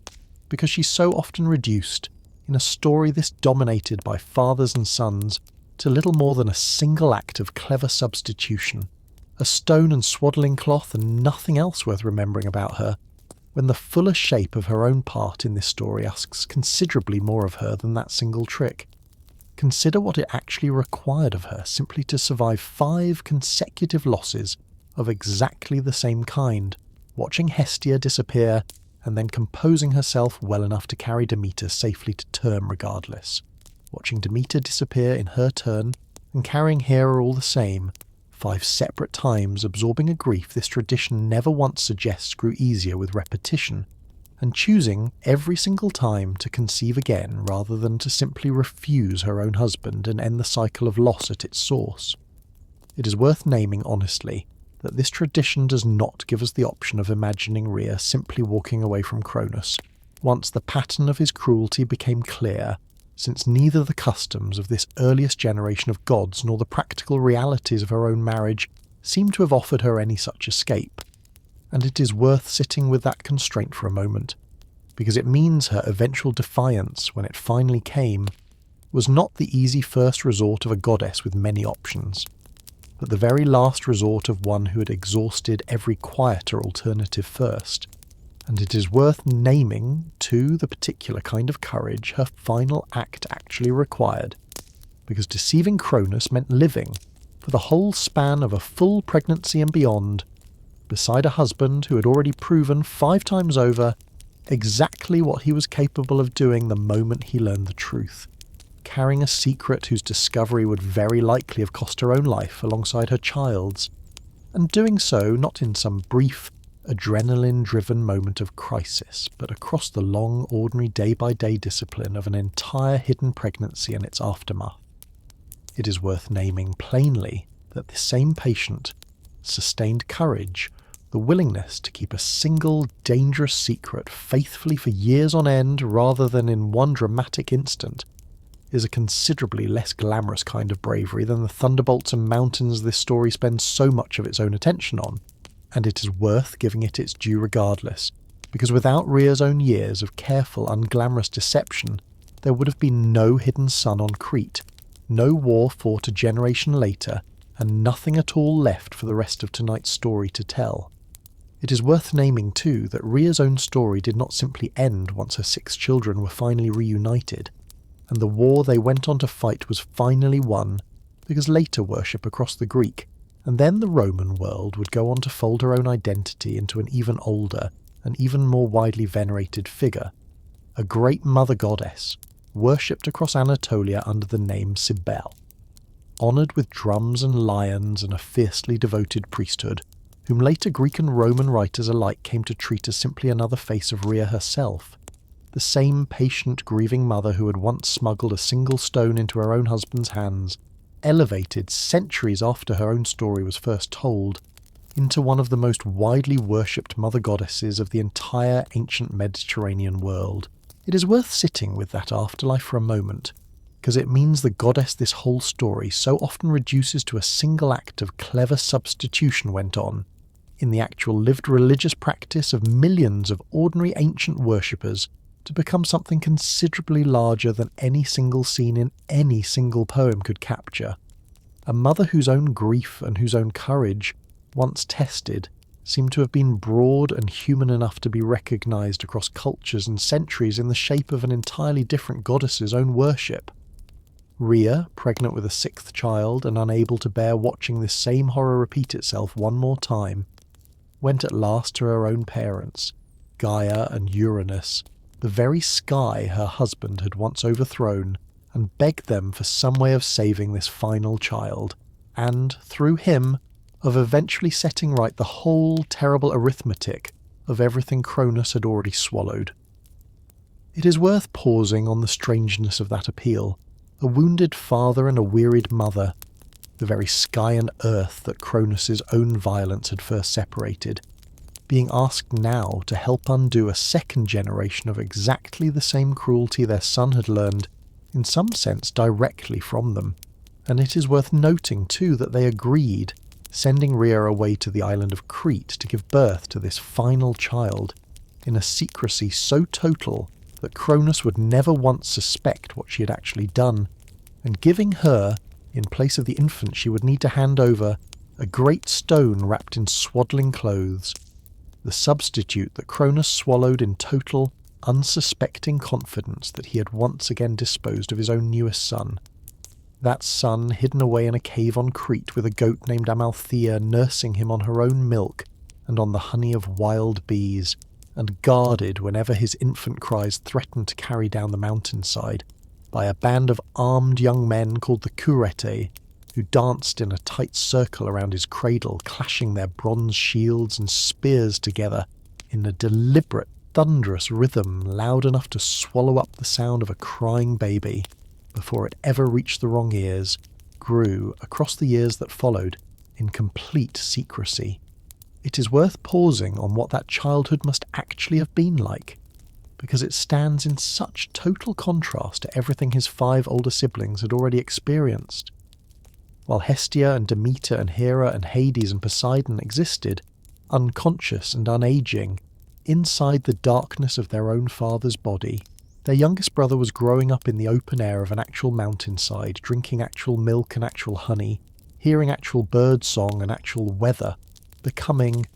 Speaker 1: because she's so often reduced, in a story this dominated by fathers and sons, to little more than a single act of clever substitution, a stone and swaddling cloth and nothing else worth remembering about her, when the fuller shape of her own part in this story asks considerably more of her than that single trick. Consider what it actually required of her simply to survive 5 consecutive losses of exactly the same kind, watching Hestia disappear and then composing herself well enough to carry Demeter safely to term regardless, watching Demeter disappear in her turn, and carrying Hera all the same, 5 separate times, absorbing a grief this tradition never once suggests grew easier with repetition, and choosing every single time to conceive again rather than to simply refuse her own husband and end the cycle of loss at its source. It is worth naming honestly that this tradition does not give us the option of imagining Rhea simply walking away from Cronus once the pattern of his cruelty became clear, since neither the customs of this earliest generation of gods nor the practical realities of her own marriage seem to have offered her any such escape. And it is worth sitting with that constraint for a moment, because it means her eventual defiance, when it finally came, was not the easy first resort of a goddess with many options, but the very last resort of one who had exhausted every quieter alternative first. And it is worth naming, too, the particular kind of courage her final act actually required, because deceiving Cronus meant living, for the whole span of a full pregnancy and beyond, beside a husband who had already proven 5 times over exactly what he was capable of doing the moment he learned the truth, carrying a secret whose discovery would very likely have cost her own life alongside her child's, and doing so not in some brief, adrenaline-driven moment of crisis, but across the long, ordinary day-by-day discipline of an entire hidden pregnancy and its aftermath. It is worth naming plainly that this same patient, sustained courage, the willingness to keep a single dangerous secret faithfully for years on end rather than in one dramatic instant, is a considerably less glamorous kind of bravery than the thunderbolts and mountains this story spends so much of its own attention on, and it is worth giving it its due regardless, because without Rhea's own years of careful, unglamorous deception, there would have been no hidden sun on Crete, no war fought a generation later, and nothing at all left for the rest of tonight's story to tell. It is worth naming, too, that Rhea's own story did not simply end once her 6 children were finally reunited, and the war they went on to fight was finally won, because later worship across the Greek, and then the Roman world would go on to fold her own identity into an even older and even more widely venerated figure, a great mother goddess, worshipped across Anatolia under the name Cybele, honoured with drums and lions and a fiercely devoted priesthood, whom later Greek and Roman writers alike came to treat as simply another face of Rhea herself, the same patient, grieving mother who had once smuggled a single stone into her own husband's hands, elevated centuries after her own story was first told, into one of the most widely worshipped mother goddesses of the entire ancient Mediterranean world. It is worth sitting with that afterlife for a moment, because it means the goddess this whole story so often reduces to a single act of clever substitution went on, in the actual lived religious practice of millions of ordinary ancient worshippers, to become something considerably larger than any single scene in any single poem could capture. A mother whose own grief and whose own courage, once tested, seemed to have been broad and human enough to be recognised across cultures and centuries in the shape of an entirely different goddess's own worship. Rhea, pregnant with a 6th child and unable to bear watching this same horror repeat itself one more time, went at last to her own parents, Gaia and Uranus, the very sky her husband had once overthrown, and begged them for some way of saving this final child, and, through him, of eventually setting right the whole terrible arithmetic of everything Cronus had already swallowed. It is worth pausing on the strangeness of that appeal, a wounded father and a wearied mother, the very sky and earth that Cronus's own violence had first separated, being asked now to help undo a second generation of exactly the same cruelty their son had learned, in some sense directly from them. And it is worth noting too that they agreed, sending Rhea away to the island of Crete to give birth to this final child, in a secrecy so total that Cronus would never once suspect what she had actually done, and giving her, in place of the infant she would need to hand over, a great stone wrapped in swaddling clothes, the substitute that Cronus swallowed in total, unsuspecting confidence that he had once again disposed of his own newest son. That son hidden away in a cave on Crete with a goat named Amalthea nursing him on her own milk and on the honey of wild bees, and guarded whenever his infant cries threatened to carry down the mountainside by a band of armed young men called the Curetae, who danced in a tight circle around his cradle, clashing their bronze shields and spears together in a deliberate, thunderous rhythm loud enough to swallow up the sound of a crying baby before it ever reached the wrong ears, grew, across the years that followed, in complete secrecy. It is worth pausing on what that childhood must actually have been like, because it stands in such total contrast to everything his 5 older siblings had already experienced. While Hestia and Demeter and Hera and Hades and Poseidon existed, unconscious and unaging, inside the darkness of their own father's body, their youngest brother was growing up in the open air of an actual mountainside, drinking actual milk and actual honey, hearing actual bird song and actual weather, becoming,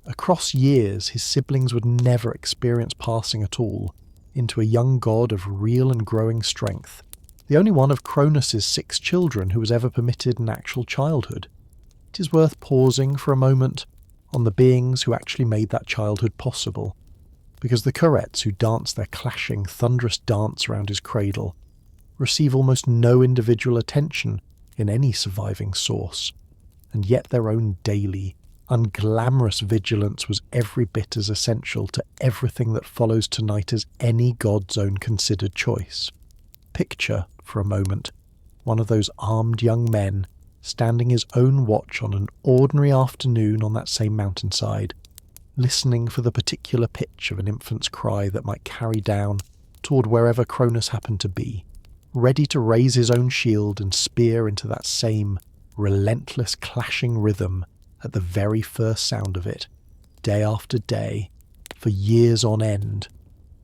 Speaker 1: across years his siblings would never experience passing at all, into a young god of real and growing strength, the only one of Cronus's 6 children who was ever permitted an actual childhood. It is worth pausing for a moment on the beings who actually made that childhood possible, because the Curetes who dance their clashing, thunderous dance around his cradle receive almost no individual attention in any surviving source, and yet their own daily, unglamorous vigilance was every bit as essential to everything that follows tonight as any god's own considered choice. Picture, for a moment, one of those armed young men standing his own watch on an ordinary afternoon on that same mountainside, listening for the particular pitch of an infant's cry that might carry down toward wherever Cronus happened to be, ready to raise his own shield and spear into that same relentless clashing rhythm at the very first sound of it, day after day, for years on end,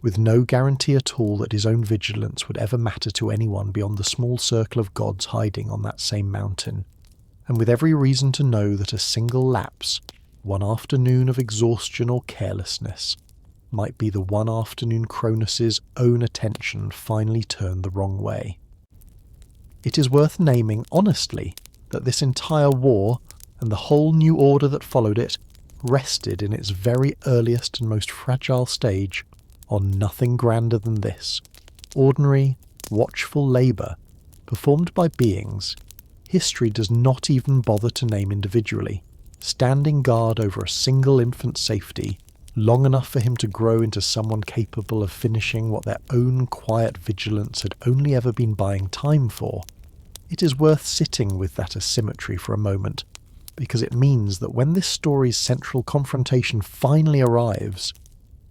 Speaker 1: with no guarantee at all that his own vigilance would ever matter to anyone beyond the small circle of gods hiding on that same mountain, and with every reason to know that a single lapse, one afternoon of exhaustion or carelessness, might be the one afternoon Cronus's own attention finally turned the wrong way. It is worth naming honestly that this entire war, and the whole new order that followed it, rested in its very earliest and most fragile stage on nothing grander than this: ordinary, watchful labour, performed by beings history does not even bother to name individually, standing guard over a single infant's safety, long enough for him to grow into someone capable of finishing what their own quiet vigilance had only ever been buying time for. It is worth sitting with that asymmetry for a moment, because it means that when this story's central confrontation finally arrives,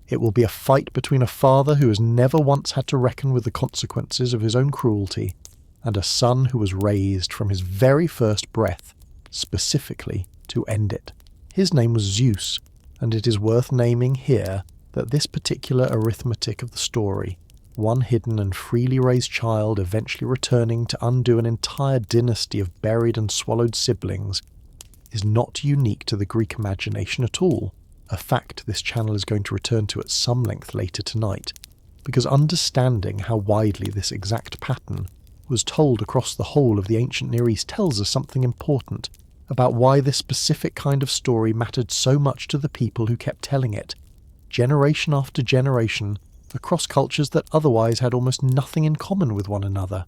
Speaker 1: it will be a fight between a father who has never once had to reckon with the consequences of his own cruelty, and a son who was raised from his very first breath, specifically to end it. His name was Zeus, and it is worth naming here that this particular arithmetic of the story, one hidden and freely raised child eventually returning to undo an entire dynasty of buried and swallowed siblings, is not unique to the Greek imagination at all, a fact this channel is going to return to at some length later tonight, because understanding how widely this exact pattern was told across the whole of the ancient Near East tells us something important about why this specific kind of story mattered so much to the people who kept telling it, generation after generation, across cultures that otherwise had almost nothing in common with one another.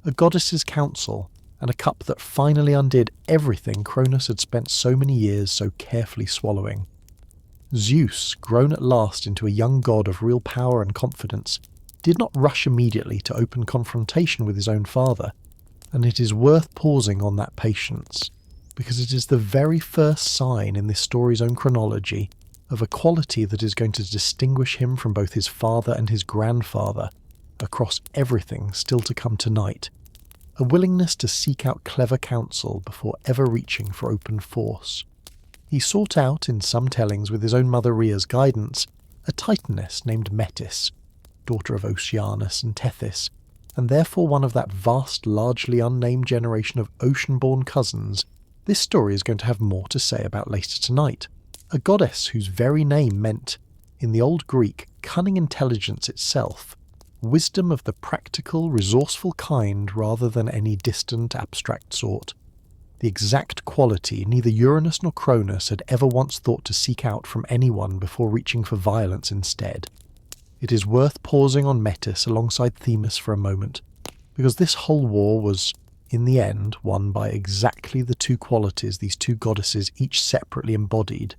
Speaker 1: A goddess's counsel, and a cup that finally undid everything Cronus had spent so many years so carefully swallowing. Zeus, grown at last into a young god of real power and confidence, did not rush immediately to open confrontation with his own father, and it is worth pausing on that patience, because it is the very first sign in this story's own chronology of a quality that is going to distinguish him from both his father and his grandfather across everything still to come tonight: a willingness to seek out clever counsel before ever reaching for open force. He sought out, in some tellings with his own mother Rhea's guidance, a Titaness named Metis, daughter of Oceanus and Tethys, and therefore one of that vast, largely unnamed generation of ocean-born cousins this story is going to have more to say about later tonight. A goddess whose very name meant, in the old Greek, cunning intelligence itself, wisdom of the practical, resourceful kind rather than any distant, abstract sort. the exact quality neither Uranus nor Cronus had ever once thought to seek out from anyone before reaching for violence instead. It is worth pausing on Metis alongside Themis for a moment, because this whole war was, in the end, won by exactly the two qualities these two goddesses each separately embodied.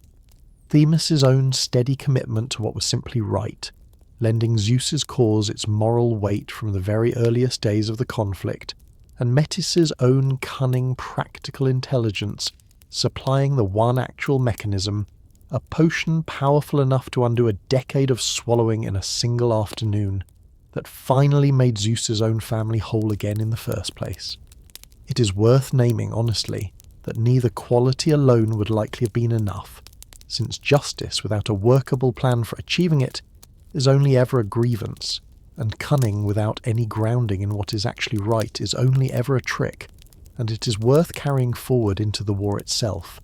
Speaker 1: Themis' own steady commitment to what was simply right, lending Zeus's cause its moral weight from the very earliest days of the conflict, and Metis' own cunning practical intelligence supplying the one actual mechanism, a potion powerful enough to undo a decade of swallowing in a single afternoon, that finally made Zeus's own family whole again in the first place. It is worth naming, honestly, that neither quality alone would likely have been enough, since justice without a workable plan for achieving it is only ever a grievance, and cunning without any grounding in what is actually right is only ever a trick, and it is worth carrying forward into the war itself.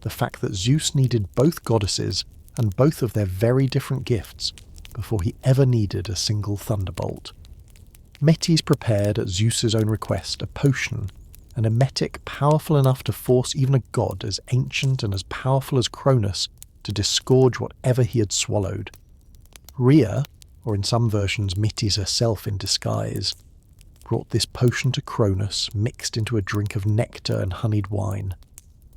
Speaker 1: The fact that Zeus needed both goddesses and both of their very different gifts before he ever needed a single thunderbolt. Metis prepared at Zeus's own request a potion, an emetic powerful enough to force even a god as ancient and as powerful as Cronus to disgorge whatever he had swallowed. Rhea, or in some versions Metis herself in disguise, brought this potion to Cronus mixed into a drink of nectar and honeyed wine.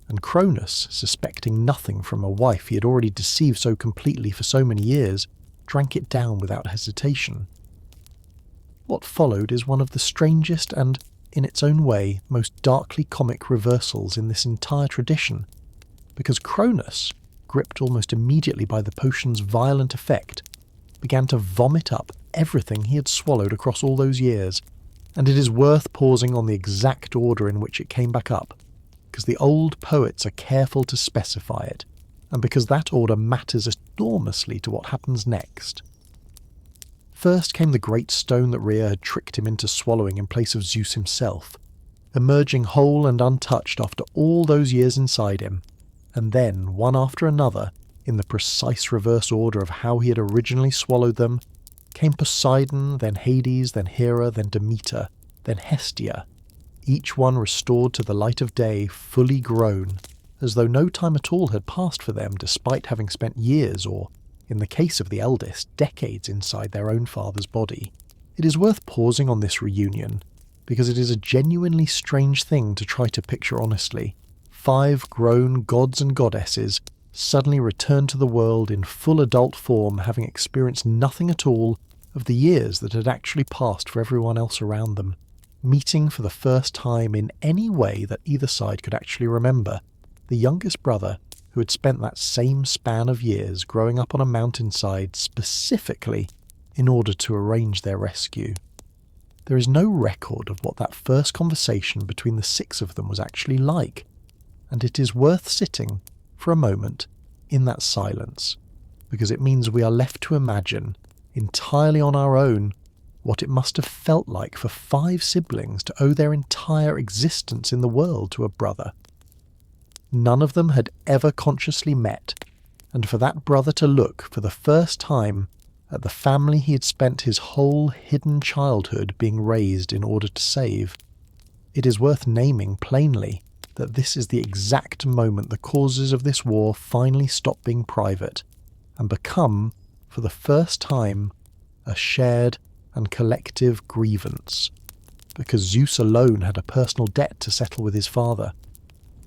Speaker 1: And Cronus, suspecting nothing from a wife he had already deceived so completely for so many years, drank it down without hesitation. What followed is one of the strangest and, in its own way, most darkly comic reversals in this entire tradition, because Cronus, gripped almost immediately by the potion's violent effect, began to vomit up everything he had swallowed across all those years, and it is worth pausing on the exact order in which it came back up, because the old poets are careful to specify it, and because that order matters enormously to what happens next. First came the great stone that Rhea had tricked him into swallowing in place of Zeus himself, emerging whole and untouched after all those years inside him, and then, one after another, in the precise reverse order of how he had originally swallowed them, came Poseidon, then Hades, then Hera, then Demeter, then Hestia, each one restored to the light of day, fully grown, as though no time at all had passed for them despite having spent years or, in the case of the eldest, decades inside their own father's body. It is worth pausing on this reunion, because it is a genuinely strange thing to try to picture honestly. 5 grown gods and goddesses suddenly returned to the world in full adult form, having experienced nothing at all of the years that had actually passed for everyone else around them, meeting for the first time in any way that either side could actually remember, the youngest brother who had spent that same span of years growing up on a mountainside specifically in order to arrange their rescue. There is no record of what that first conversation between the 6 of them was actually like, and it is worth sitting, for a moment, in that silence, because it means we are left to imagine, entirely on our own, what it must have felt like for 5 siblings to owe their entire existence in the world to a brother. None of them had ever consciously met, and for that brother to look, for the first time, at the family he had spent his whole hidden childhood being raised in order to save, it is worth naming plainly that this is the exact moment the causes of this war finally stop being private, and become, for the first time, a shared and collective grievance, because Zeus alone had a personal debt to settle with his father.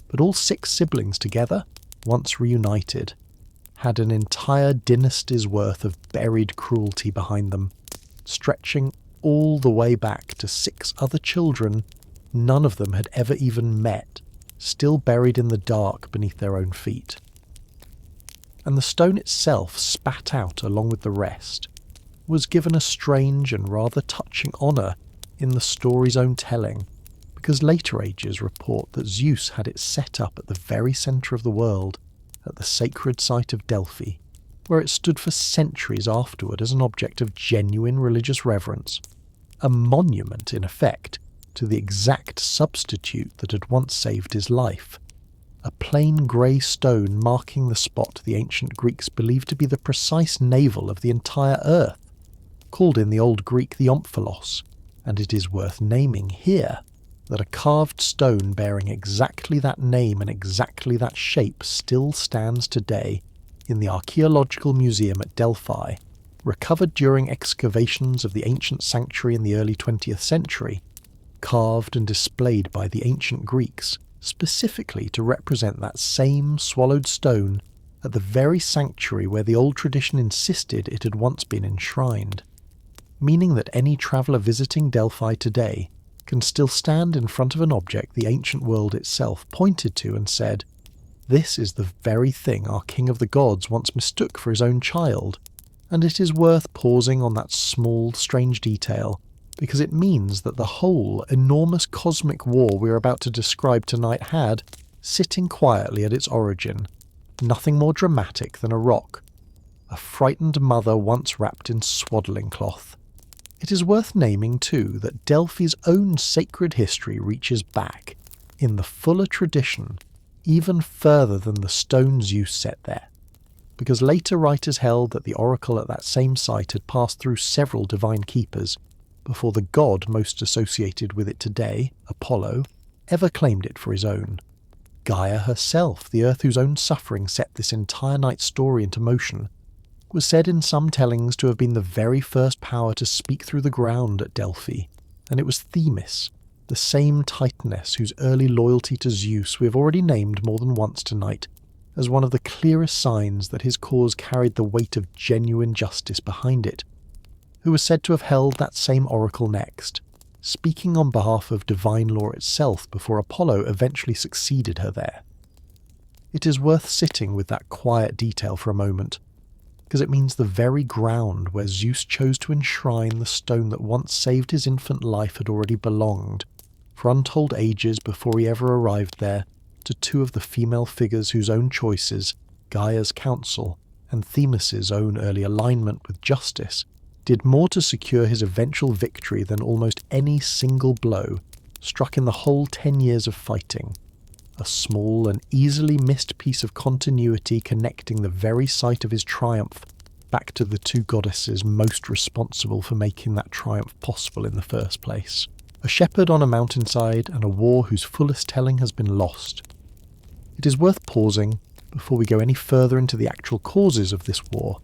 Speaker 1: But all 6 siblings together, once reunited, had an entire dynasty's worth of buried cruelty behind them, stretching all the way back to 6 other children none of them had ever even met, still buried in the dark beneath their own feet. And the stone itself, spat out along with the rest, was given a strange and rather touching honour in the story's own telling, because later ages report that Zeus had it set up at the very centre of the world, at the sacred site of Delphi, where it stood for centuries afterward as an object of genuine religious reverence, a monument in effect to the exact substitute that had once saved his life, a plain grey stone marking the spot the ancient Greeks believed to be the precise navel of the entire earth, called in the Old Greek the omphalos, and it is worth naming here, that a carved stone bearing exactly that name and exactly that shape still stands today in the Archaeological Museum at Delphi, recovered during excavations of the ancient sanctuary in the early 20th century, carved and displayed by the ancient Greeks specifically to represent that same swallowed stone at the very sanctuary where the old tradition insisted it had once been enshrined, meaning that any traveller visiting Delphi today can still stand in front of an object the ancient world itself pointed to and said, "This is the very thing our king of the gods once mistook for his own child," and it is worth pausing on that small, strange detail, because it means that the whole enormous cosmic war we're about to describe tonight had, sitting quietly at its origin, nothing more dramatic than a rock, a frightened mother once wrapped in swaddling cloth. It is worth naming, too, that Delphi's own sacred history reaches back, in the fuller tradition, even further than the stone Zeus set there, because later writers held that the oracle at that same site had passed through several divine keepers before the god most associated with it today, Apollo, ever claimed it for his own. Gaia herself, the earth whose own suffering set this entire night's story into motion, was said in some tellings to have been the very first power to speak through the ground at Delphi, and it was Themis, the same Titaness whose early loyalty to Zeus we have already named more than once tonight, as one of the clearest signs that his cause carried the weight of genuine justice behind it, who was said to have held that same oracle next, speaking on behalf of divine law itself before Apollo eventually succeeded her there. It is worth sitting with that quiet detail for a moment, because it means the very ground where Zeus chose to enshrine the stone that once saved his infant life had already belonged, for untold ages before he ever arrived there, to two of the female figures whose own choices, Gaia's counsel and Themis's own early alignment with justice, did more to secure his eventual victory than almost any single blow struck in the whole 10 years of fighting. A small and easily missed piece of continuity connecting the very site of his triumph back to the two goddesses most responsible for making that triumph possible in the first place. A shepherd on a mountainside and a war whose fullest telling has been lost. It is worth pausing, before we go any further into the actual causes of this war,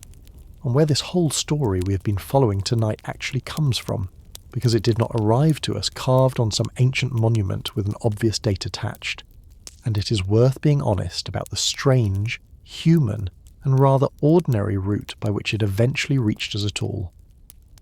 Speaker 1: on where this whole story we have been following tonight actually comes from, because it did not arrive to us carved on some ancient monument with an obvious date attached. And it is worth being honest about the strange, human, and rather ordinary route by which it eventually reached us at all.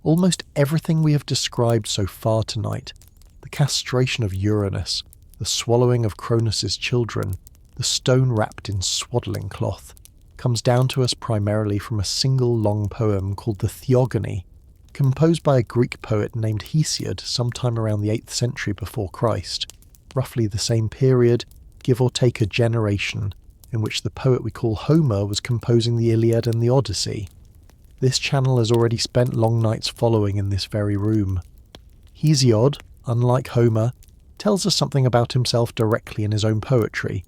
Speaker 1: Almost everything we have described so far tonight, the castration of Uranus, the swallowing of Cronus's children, the stone wrapped in swaddling cloth, comes down to us primarily from a single long poem called the Theogony, composed by a Greek poet named Hesiod sometime around the 8th century before Christ, roughly the same period, give or take a generation, in which the poet we call Homer was composing the Iliad and the Odyssey. This channel has already spent long nights following in this very room. Hesiod, unlike Homer, tells us something about himself directly in his own poetry,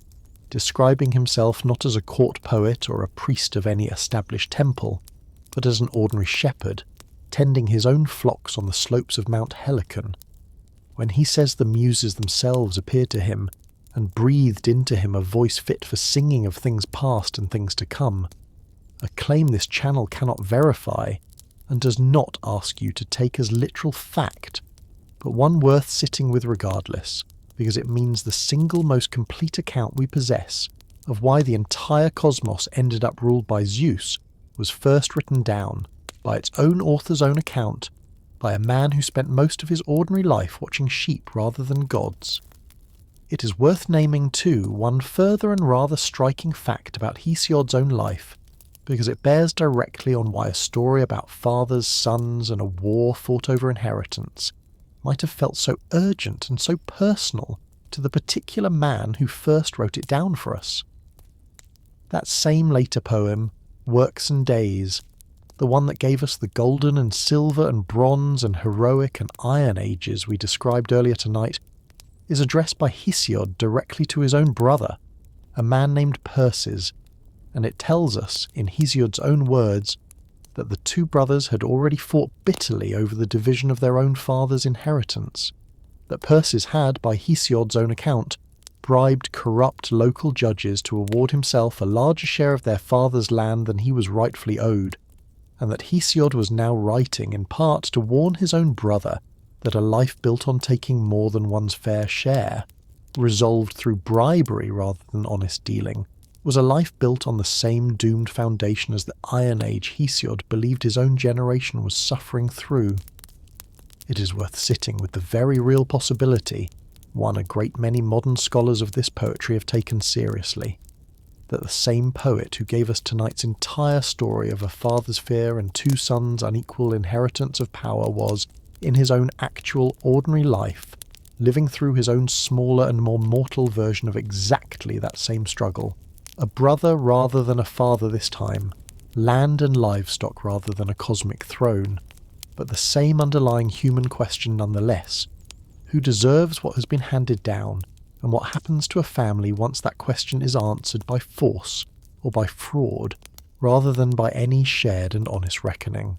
Speaker 1: describing himself not as a court poet or a priest of any established temple, but as an ordinary shepherd, tending his own flocks on the slopes of Mount Helicon. When he says the muses themselves appeared to him, and breathed into him a voice fit for singing of things past and things to come, a claim this channel cannot verify, and does not ask you to take as literal fact, but one worth sitting with regardless, because it means the single most complete account we possess of why the entire cosmos ended up ruled by Zeus was first written down, by its own author's own account, by a man who spent most of his ordinary life watching sheep rather than gods. It is worth naming, too, one further and rather striking fact about Hesiod's own life, because it bears directly on why a story about fathers, sons, and a war fought over inheritance might have felt so urgent and so personal to the particular man who first wrote it down for us. That same later poem, Works and Days, the one that gave us the golden and silver and bronze and heroic and iron ages we described earlier tonight, is addressed by Hesiod directly to his own brother, a man named Perses, and it tells us, in Hesiod's own words, that the two brothers had already fought bitterly over the division of their own father's inheritance, that Perses had, by Hesiod's own account, bribed corrupt local judges to award himself a larger share of their father's land than he was rightfully owed, and that Hesiod was now writing in part to warn his own brother that a life built on taking more than one's fair share, resolved through bribery rather than honest dealing, was a life built on the same doomed foundation as the Iron Age Hesiod believed his own generation was suffering through. It is worth sitting with the very real possibility, one a great many modern scholars of this poetry have taken seriously, that the same poet who gave us tonight's entire story of a father's fear and two sons' unequal inheritance of power was, in his own actual ordinary life, living through his own smaller and more mortal version of exactly that same struggle. A brother rather than a father this time, land and livestock rather than a cosmic throne, but the same underlying human question nonetheless: who deserves what has been handed down, and what happens to a family once that question is answered by force or by fraud, rather than by any shared and honest reckoning.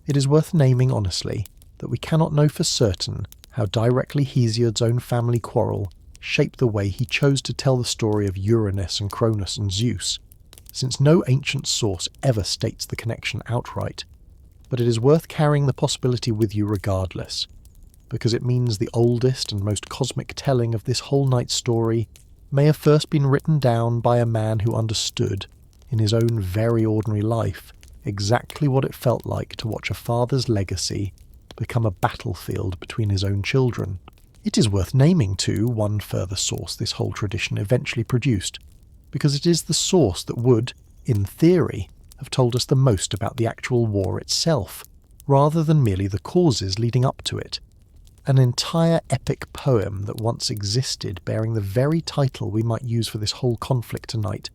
Speaker 1: It is worth naming honestly that we cannot know for certain how directly Hesiod's own family quarrel shaped the way he chose to tell the story of Uranus and Cronus and Zeus, since no ancient source ever states the connection outright, but it is worth carrying the possibility with you regardless, because it means the oldest and most cosmic telling of this whole night's story may have first been written down by a man who understood, in his own very ordinary life, exactly what it felt like to watch a father's legacy become a battlefield between his own children. It is worth naming, too, one further source this whole tradition eventually produced, because it is the source that would, in theory, have told us the most about the actual war itself, rather than merely the causes leading up to it. An entire epic poem that once existed bearing the very title we might use for this whole conflict tonight,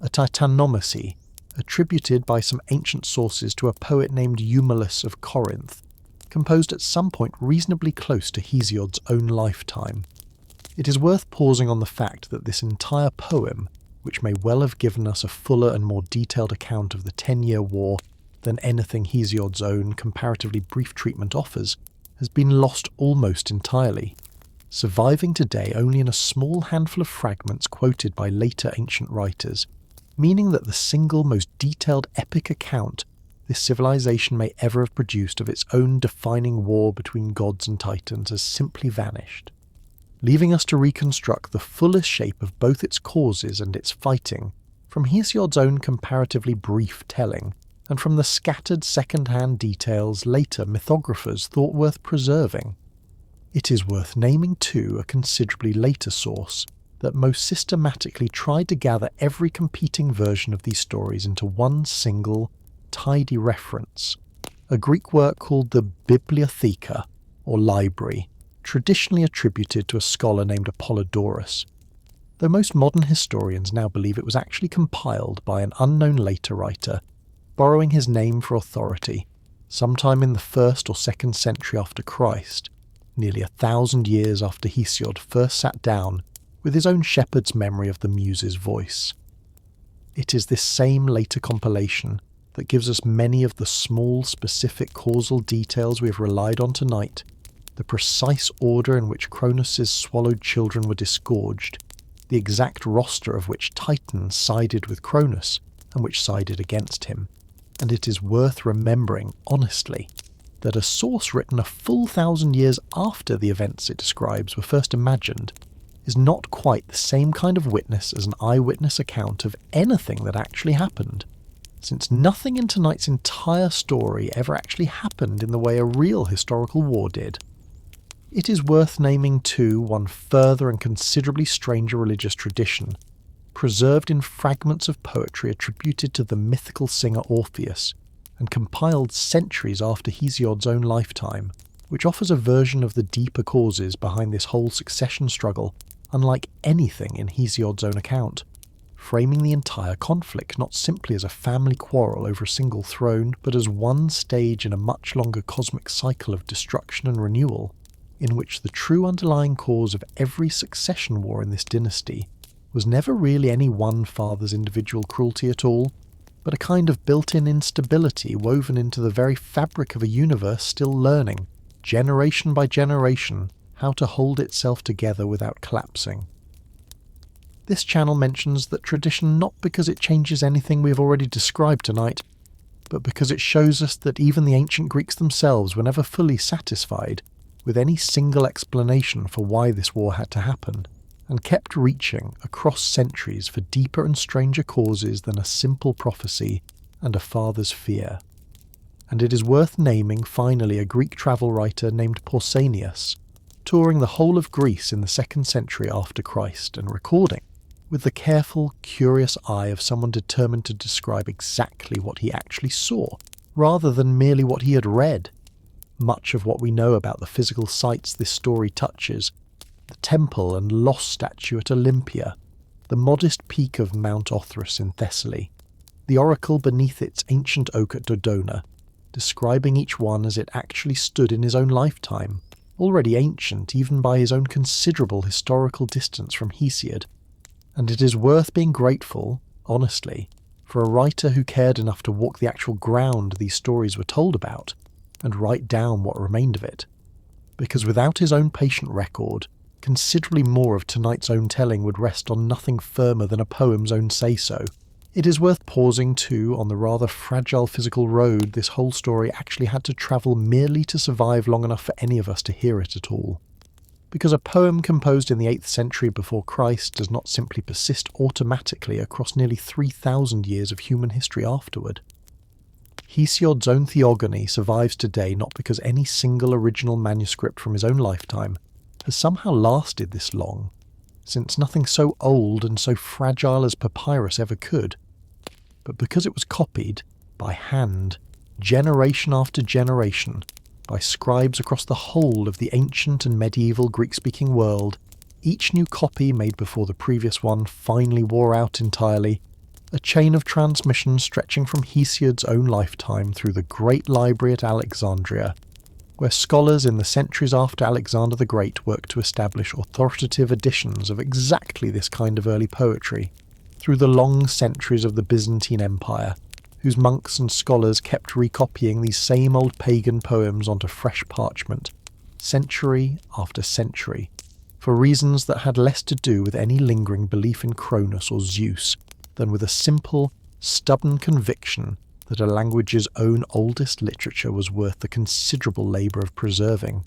Speaker 1: a Titanomachy, attributed by some ancient sources to a poet named Eumelus of Corinth, composed at some point reasonably close to Hesiod's own lifetime. It is worth pausing on the fact that this entire poem, which may well have given us a fuller and more detailed account of the 10-year war than anything Hesiod's own comparatively brief treatment offers, has been lost almost entirely, surviving today only in a small handful of fragments quoted by later ancient writers, meaning that the single most detailed epic account this civilization may ever have produced of its own defining war between gods and titans has simply vanished, leaving us to reconstruct the fullest shape of both its causes and its fighting from Hesiod's own comparatively brief telling, and from the scattered second-hand details later mythographers thought worth preserving. It is worth naming too a considerably later source that most systematically tried to gather every competing version of these stories into one single, tidy reference, a Greek work called the Bibliotheca, or library, traditionally attributed to a scholar named Apollodorus, though most modern historians now believe it was actually compiled by an unknown later writer, borrowing his name for authority, sometime in the 1st or 2nd century after Christ, nearly 1,000 years after Hesiod first sat down with his own shepherd's memory of the Muse's voice. It is this same later compilation that gives us many of the small, specific causal details we have relied on tonight, the precise order in which Cronus's swallowed children were disgorged, the exact roster of which Titans sided with Cronus and which sided against him. And it is worth remembering, honestly, that a source written a full 1,000 years after the events it describes were first imagined is not quite the same kind of witness as an eyewitness account of anything that actually happened, since nothing in tonight's entire story ever actually happened in the way a real historical war did. It is worth naming too one further and considerably stranger religious tradition, preserved in fragments of poetry attributed to the mythical singer Orpheus, and compiled centuries after Hesiod's own lifetime, which offers a version of the deeper causes behind this whole succession struggle unlike anything in Hesiod's own account, framing the entire conflict not simply as a family quarrel over a single throne, but as one stage in a much longer cosmic cycle of destruction and renewal, in which the true underlying cause of every succession war in this dynasty was never really any one father's individual cruelty at all, but a kind of built-in instability woven into the very fabric of a universe still learning, generation by generation, how to hold itself together without collapsing. This channel mentions that tradition not because it changes anything we have already described tonight, but because it shows us that even the ancient Greeks themselves were never fully satisfied with any single explanation for why this war had to happen, and kept reaching across centuries for deeper and stranger causes than a simple prophecy and a father's fear. And it is worth naming finally a Greek travel writer named Pausanias, touring the whole of Greece in the 2nd century after Christ and recording, with the careful, curious eye of someone determined to describe exactly what he actually saw, rather than merely what he had read. Much of what we know about the physical sites this story touches, the temple and lost statue at Olympia, the modest peak of Mount Olympus in Thessaly, the oracle beneath its ancient oak at Dodona, describing each one as it actually stood in his own lifetime, already ancient even by his own considerable historical distance from Hesiod. And it is worth being grateful, honestly, for a writer who cared enough to walk the actual ground these stories were told about, and write down what remained of it. Because without his own patient record, considerably more of tonight's own telling would rest on nothing firmer than a poem's own say-so. It is worth pausing too on the rather fragile physical road this whole story actually had to travel merely to survive long enough for any of us to hear it at all. Because a poem composed in the 8th century before Christ does not simply persist automatically across nearly 3,000 years of human history afterward. Hesiod's own Theogony survives today not because any single original manuscript from his own lifetime has somehow lasted this long, since nothing so old and so fragile as papyrus ever could, but because it was copied, by hand, generation after generation, by scribes across the whole of the ancient and medieval Greek-speaking world, each new copy made before the previous one finally wore out entirely, a chain of transmission stretching from Hesiod's own lifetime through the great library at Alexandria, where scholars in the centuries after Alexander the Great worked to establish authoritative editions of exactly this kind of early poetry, through the long centuries of the Byzantine Empire, whose monks and scholars kept recopying these same old pagan poems onto fresh parchment, century after century, for reasons that had less to do with any lingering belief in Cronus or Zeus than with a simple, stubborn conviction that a language's own oldest literature was worth the considerable labour of preserving.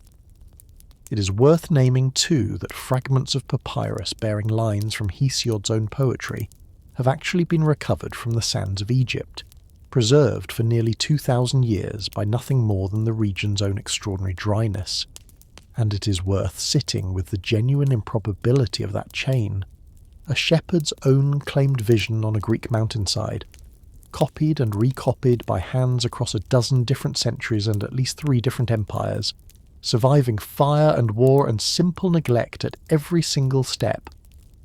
Speaker 1: It is worth naming too that fragments of papyrus bearing lines from Hesiod's own poetry have actually been recovered from the sands of Egypt, preserved for nearly 2,000 years by nothing more than the region's own extraordinary dryness. And it is worth sitting with the genuine improbability of that chain, a shepherd's own claimed vision on a Greek mountainside, copied and recopied by hands across a dozen different centuries and at least 3 different empires, surviving fire and war and simple neglect at every single step,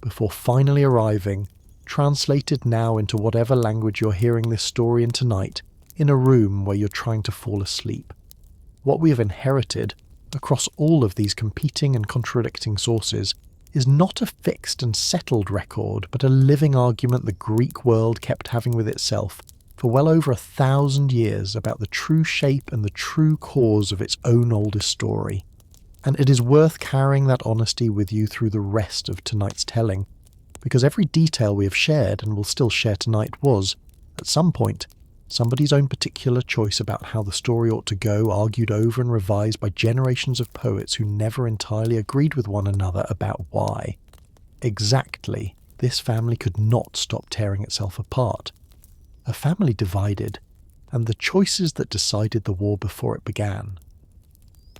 Speaker 1: before finally arriving, translated now into whatever language you're hearing this story in tonight, in a room where you're trying to fall asleep. What we have inherited, across all of these competing and contradicting sources, is not a fixed and settled record, but a living argument the Greek world kept having with itself for well over 1,000 years about the true shape and the true cause of its own oldest story. And it is worth carrying that honesty with you through the rest of tonight's telling, because every detail we have shared and will still share tonight was, at some point, somebody's own particular choice about how the story ought to go, argued over and revised by generations of poets who never entirely agreed with one another about why. Exactly, this family could not stop tearing itself apart. A family divided, and the choices that decided the war before it began.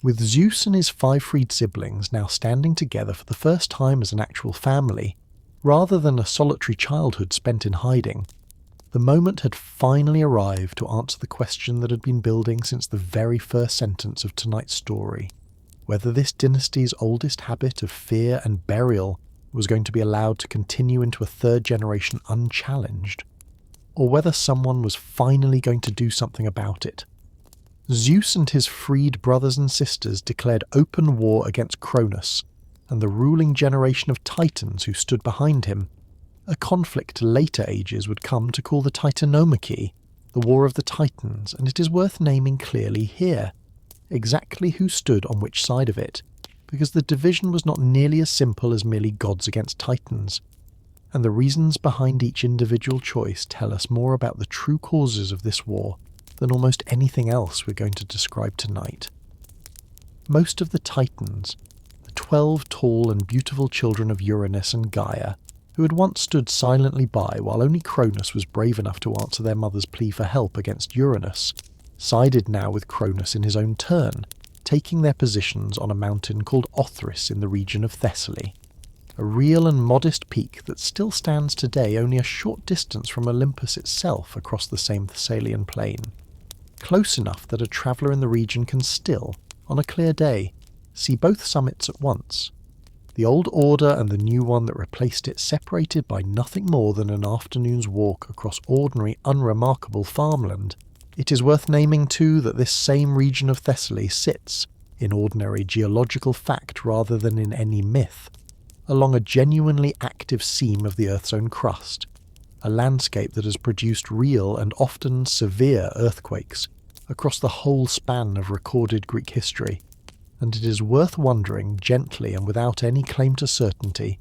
Speaker 1: With Zeus and his 5 freed siblings now standing together for the first time as an actual family, rather than a solitary childhood spent in hiding, the moment had finally arrived to answer the question that had been building since the very first sentence of tonight's story, whether this dynasty's oldest habit of fear and burial was going to be allowed to continue into a 3rd generation unchallenged, or whether someone was finally going to do something about it. Zeus and his freed brothers and sisters declared open war against Cronus and the ruling generation of Titans who stood behind him, a conflict later ages would come to call the Titanomachy, the War of the Titans, and it is worth naming clearly here exactly who stood on which side of it, because the division was not nearly as simple as merely gods against titans, and the reasons behind each individual choice tell us more about the true causes of this war than almost anything else we're going to describe tonight. Most of the Titans, the 12 tall and beautiful children of Uranus and Gaia, who had once stood silently by while only Cronus was brave enough to answer their mother's plea for help against Uranus, sided now with Cronus in his own turn, taking their positions on a mountain called Othrys in the region of Thessaly, a real and modest peak that still stands today only a short distance from Olympus itself across the same Thessalian plain, close enough that a traveller in the region can still, on a clear day, see both summits at once. The old order and the new one that replaced it separated by nothing more than an afternoon's walk across ordinary, unremarkable farmland. It is worth naming, too, that this same region of Thessaly sits, in ordinary geological fact rather than in any myth, along a genuinely active seam of the Earth's own crust, a landscape that has produced real and often severe earthquakes across the whole span of recorded Greek history, and it is worth wondering gently and without any claim to certainty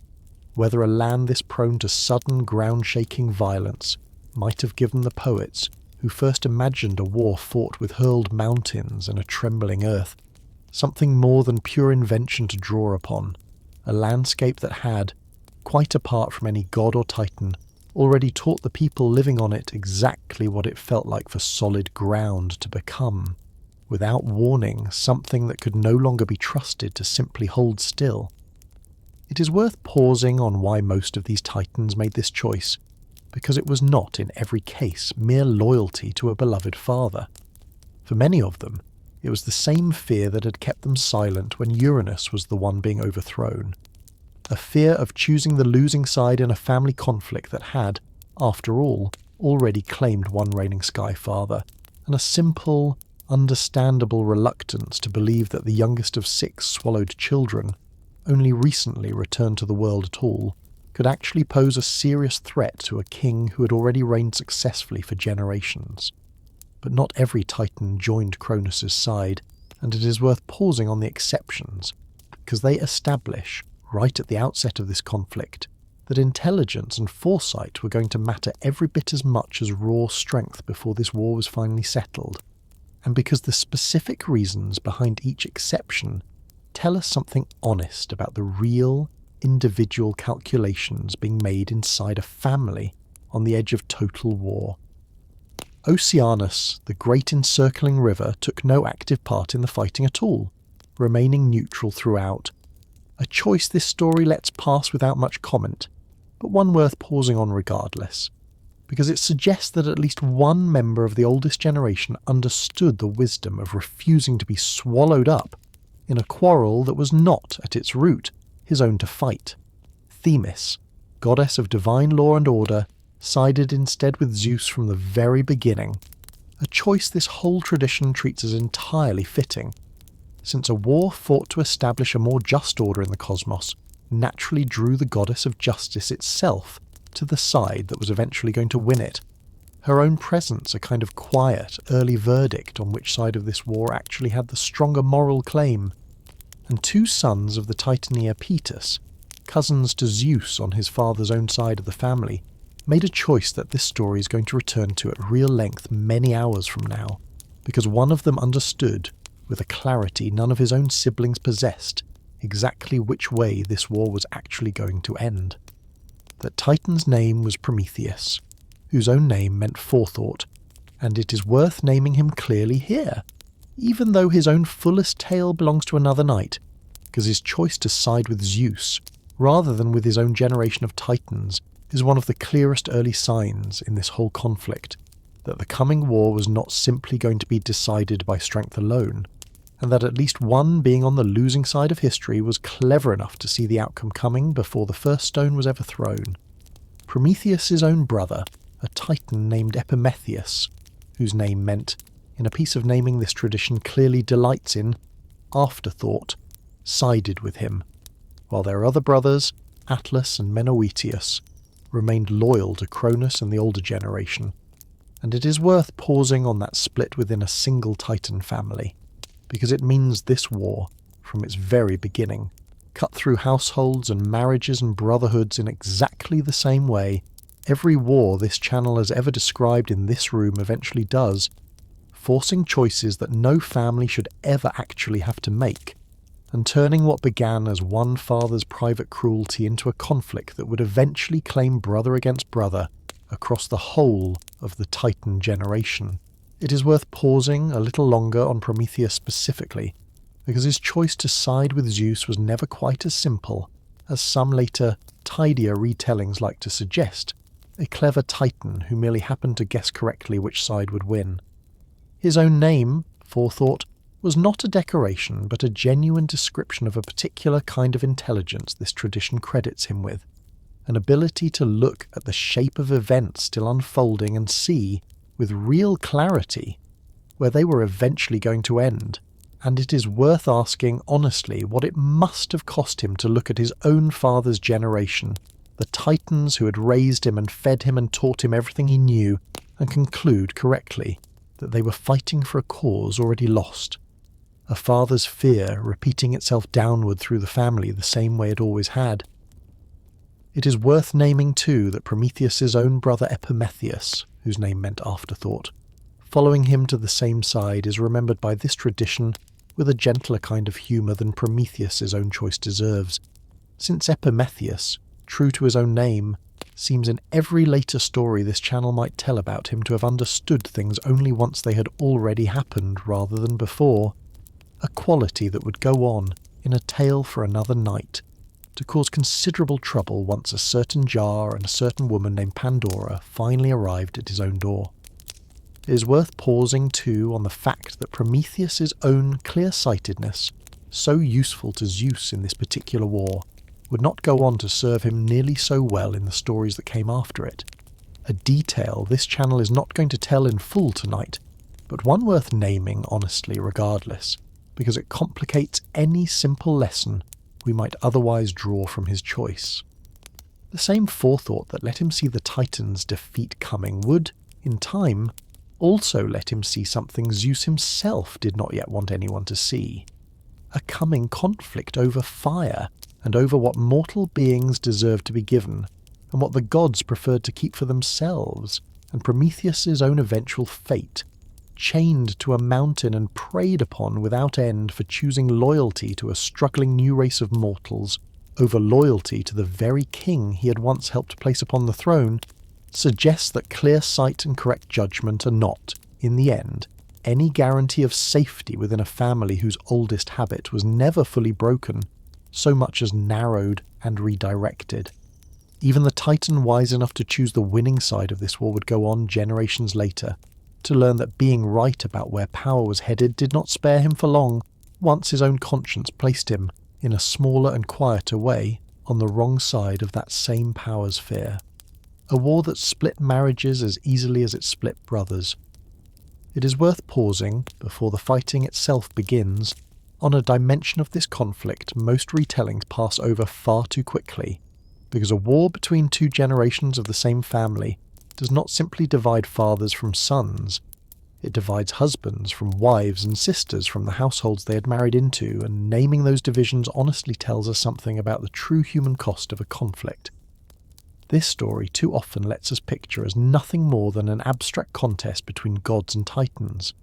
Speaker 1: whether a land this prone to sudden ground-shaking violence might have given the poets who first imagined a war fought with hurled mountains and a trembling earth something more than pure invention to draw upon, a landscape that had, quite apart from any god or titan, already taught the people living on it exactly what it felt like for solid ground to become, without warning, something that could no longer be trusted to simply hold still. It is worth pausing on why most of these titans made this choice, because it was not in every case mere loyalty to a beloved father. For many of them, it was the same fear that had kept them silent when Uranus was the one being overthrown, a fear of choosing the losing side in a family conflict that had, after all, already claimed one reigning sky father, and a simple, understandable reluctance to believe that the youngest of 6 swallowed children, only recently returned to the world at all, could actually pose a serious threat to a king who had already reigned successfully for generations. But not every titan joined Cronus's side, and it is worth pausing on the exceptions, because they establish, right at the outset of this conflict, that intelligence and foresight were going to matter every bit as much as raw strength before this war was finally settled, and because the specific reasons behind each exception tell us something honest about the real, individual calculations being made inside a family on the edge of total war. Oceanus, the great encircling river, took no active part in the fighting at all, remaining neutral throughout, a choice this story lets pass without much comment, but one worth pausing on regardless, because it suggests that at least one member of the oldest generation understood the wisdom of refusing to be swallowed up in a quarrel that was not, at its root, his own to fight. Themis, goddess of divine law and order, sided instead with Zeus from the very beginning, a choice this whole tradition treats as entirely fitting, since a war fought to establish a more just order in the cosmos naturally drew the goddess of justice itself to the side that was eventually going to win it, her own presence a kind of quiet, early verdict on which side of this war actually had the stronger moral claim, and 2 sons of the Titania Petus, cousins to Zeus on his father's own side of the family, made a choice that this story is going to return to at real length many hours from now, because one of them understood, with a clarity none of his own siblings possessed, exactly which way this war was actually going to end. That Titan's name was Prometheus, whose own name meant forethought, and it is worth naming him clearly here, even though his own fullest tale belongs to another night, because his choice to side with Zeus, rather than with his own generation of Titans, is one of the clearest early signs in this whole conflict, that the coming war was not simply going to be decided by strength alone, and that at least one being on the losing side of history was clever enough to see the outcome coming before the first stone was ever thrown. Prometheus' own brother, a Titan named Epimetheus, whose name meant, in a piece of naming this tradition clearly delights in, afterthought, sided with him, while their other brothers, Atlas and Menoetius, remained loyal to Cronus and the older generation, and it is worth pausing on that split within a single Titan family, because it means this war, from its very beginning, cut through households and marriages and brotherhoods in exactly the same way every war this channel has ever described in this room eventually does, forcing choices that no family should ever actually have to make, and turning what began as one father's private cruelty into a conflict that would eventually claim brother against brother across the whole of the Titan generation. It is worth pausing a little longer on Prometheus specifically, because his choice to side with Zeus was never quite as simple as some later, tidier retellings like to suggest, a clever Titan who merely happened to guess correctly which side would win. His own name, forethought, was not a decoration but a genuine description of a particular kind of intelligence this tradition credits him with, an ability to look at the shape of events still unfolding and see, with real clarity, where they were eventually going to end. And it is worth asking honestly what it must have cost him to look at his own father's generation, the Titans who had raised him and fed him and taught him everything he knew, and conclude correctly that they were fighting for a cause already lost. A father's fear repeating itself downward through the family the same way it always had. It is worth naming too that Prometheus's own brother Epimetheus, whose name meant afterthought, following him to the same side, is remembered by this tradition with a gentler kind of humour than Prometheus's own choice deserves, since Epimetheus, true to his own name, seems in every later story this channel might tell about him to have understood things only once they had already happened rather than before, a quality that would go on, in a tale for another night, to cause considerable trouble once a certain jar and a certain woman named Pandora finally arrived at his own door. It is worth pausing too on the fact that Prometheus's own clear-sightedness, so useful to Zeus in this particular war, would not go on to serve him nearly so well in the stories that came after it. A detail this channel is not going to tell in full tonight, but one worth naming honestly regardless, because it complicates any simple lesson we might otherwise draw from his choice. The same forethought that let him see the Titans' defeat coming would, in time, also let him see something Zeus himself did not yet want anyone to see. A coming conflict over fire, and over what mortal beings deserved to be given, and what the gods preferred to keep for themselves, and Prometheus's own eventual fate, chained to a mountain and preyed upon without end for choosing loyalty to a struggling new race of mortals over loyalty to the very king he had once helped place upon the throne, suggests that clear sight and correct judgment are not, in the end, any guarantee of safety within a family whose oldest habit was never fully broken, so much as narrowed and redirected. Even the Titan wise enough to choose the winning side of this war would go on generations later, to learn that being right about where power was headed did not spare him for long, once his own conscience placed him, in a smaller and quieter way, on the wrong side of that same power sphere. A war that split marriages as easily as it split brothers. It is worth pausing, before the fighting itself begins, on a dimension of this conflict most retellings pass over far too quickly, because a war between two generations of the same family does not simply divide fathers from sons, it divides husbands from wives and sisters from the households they had married into, and naming those divisions honestly tells us something about the true human cost of a conflict. This story too often lets us picture as nothing more than an abstract contest between gods and titans.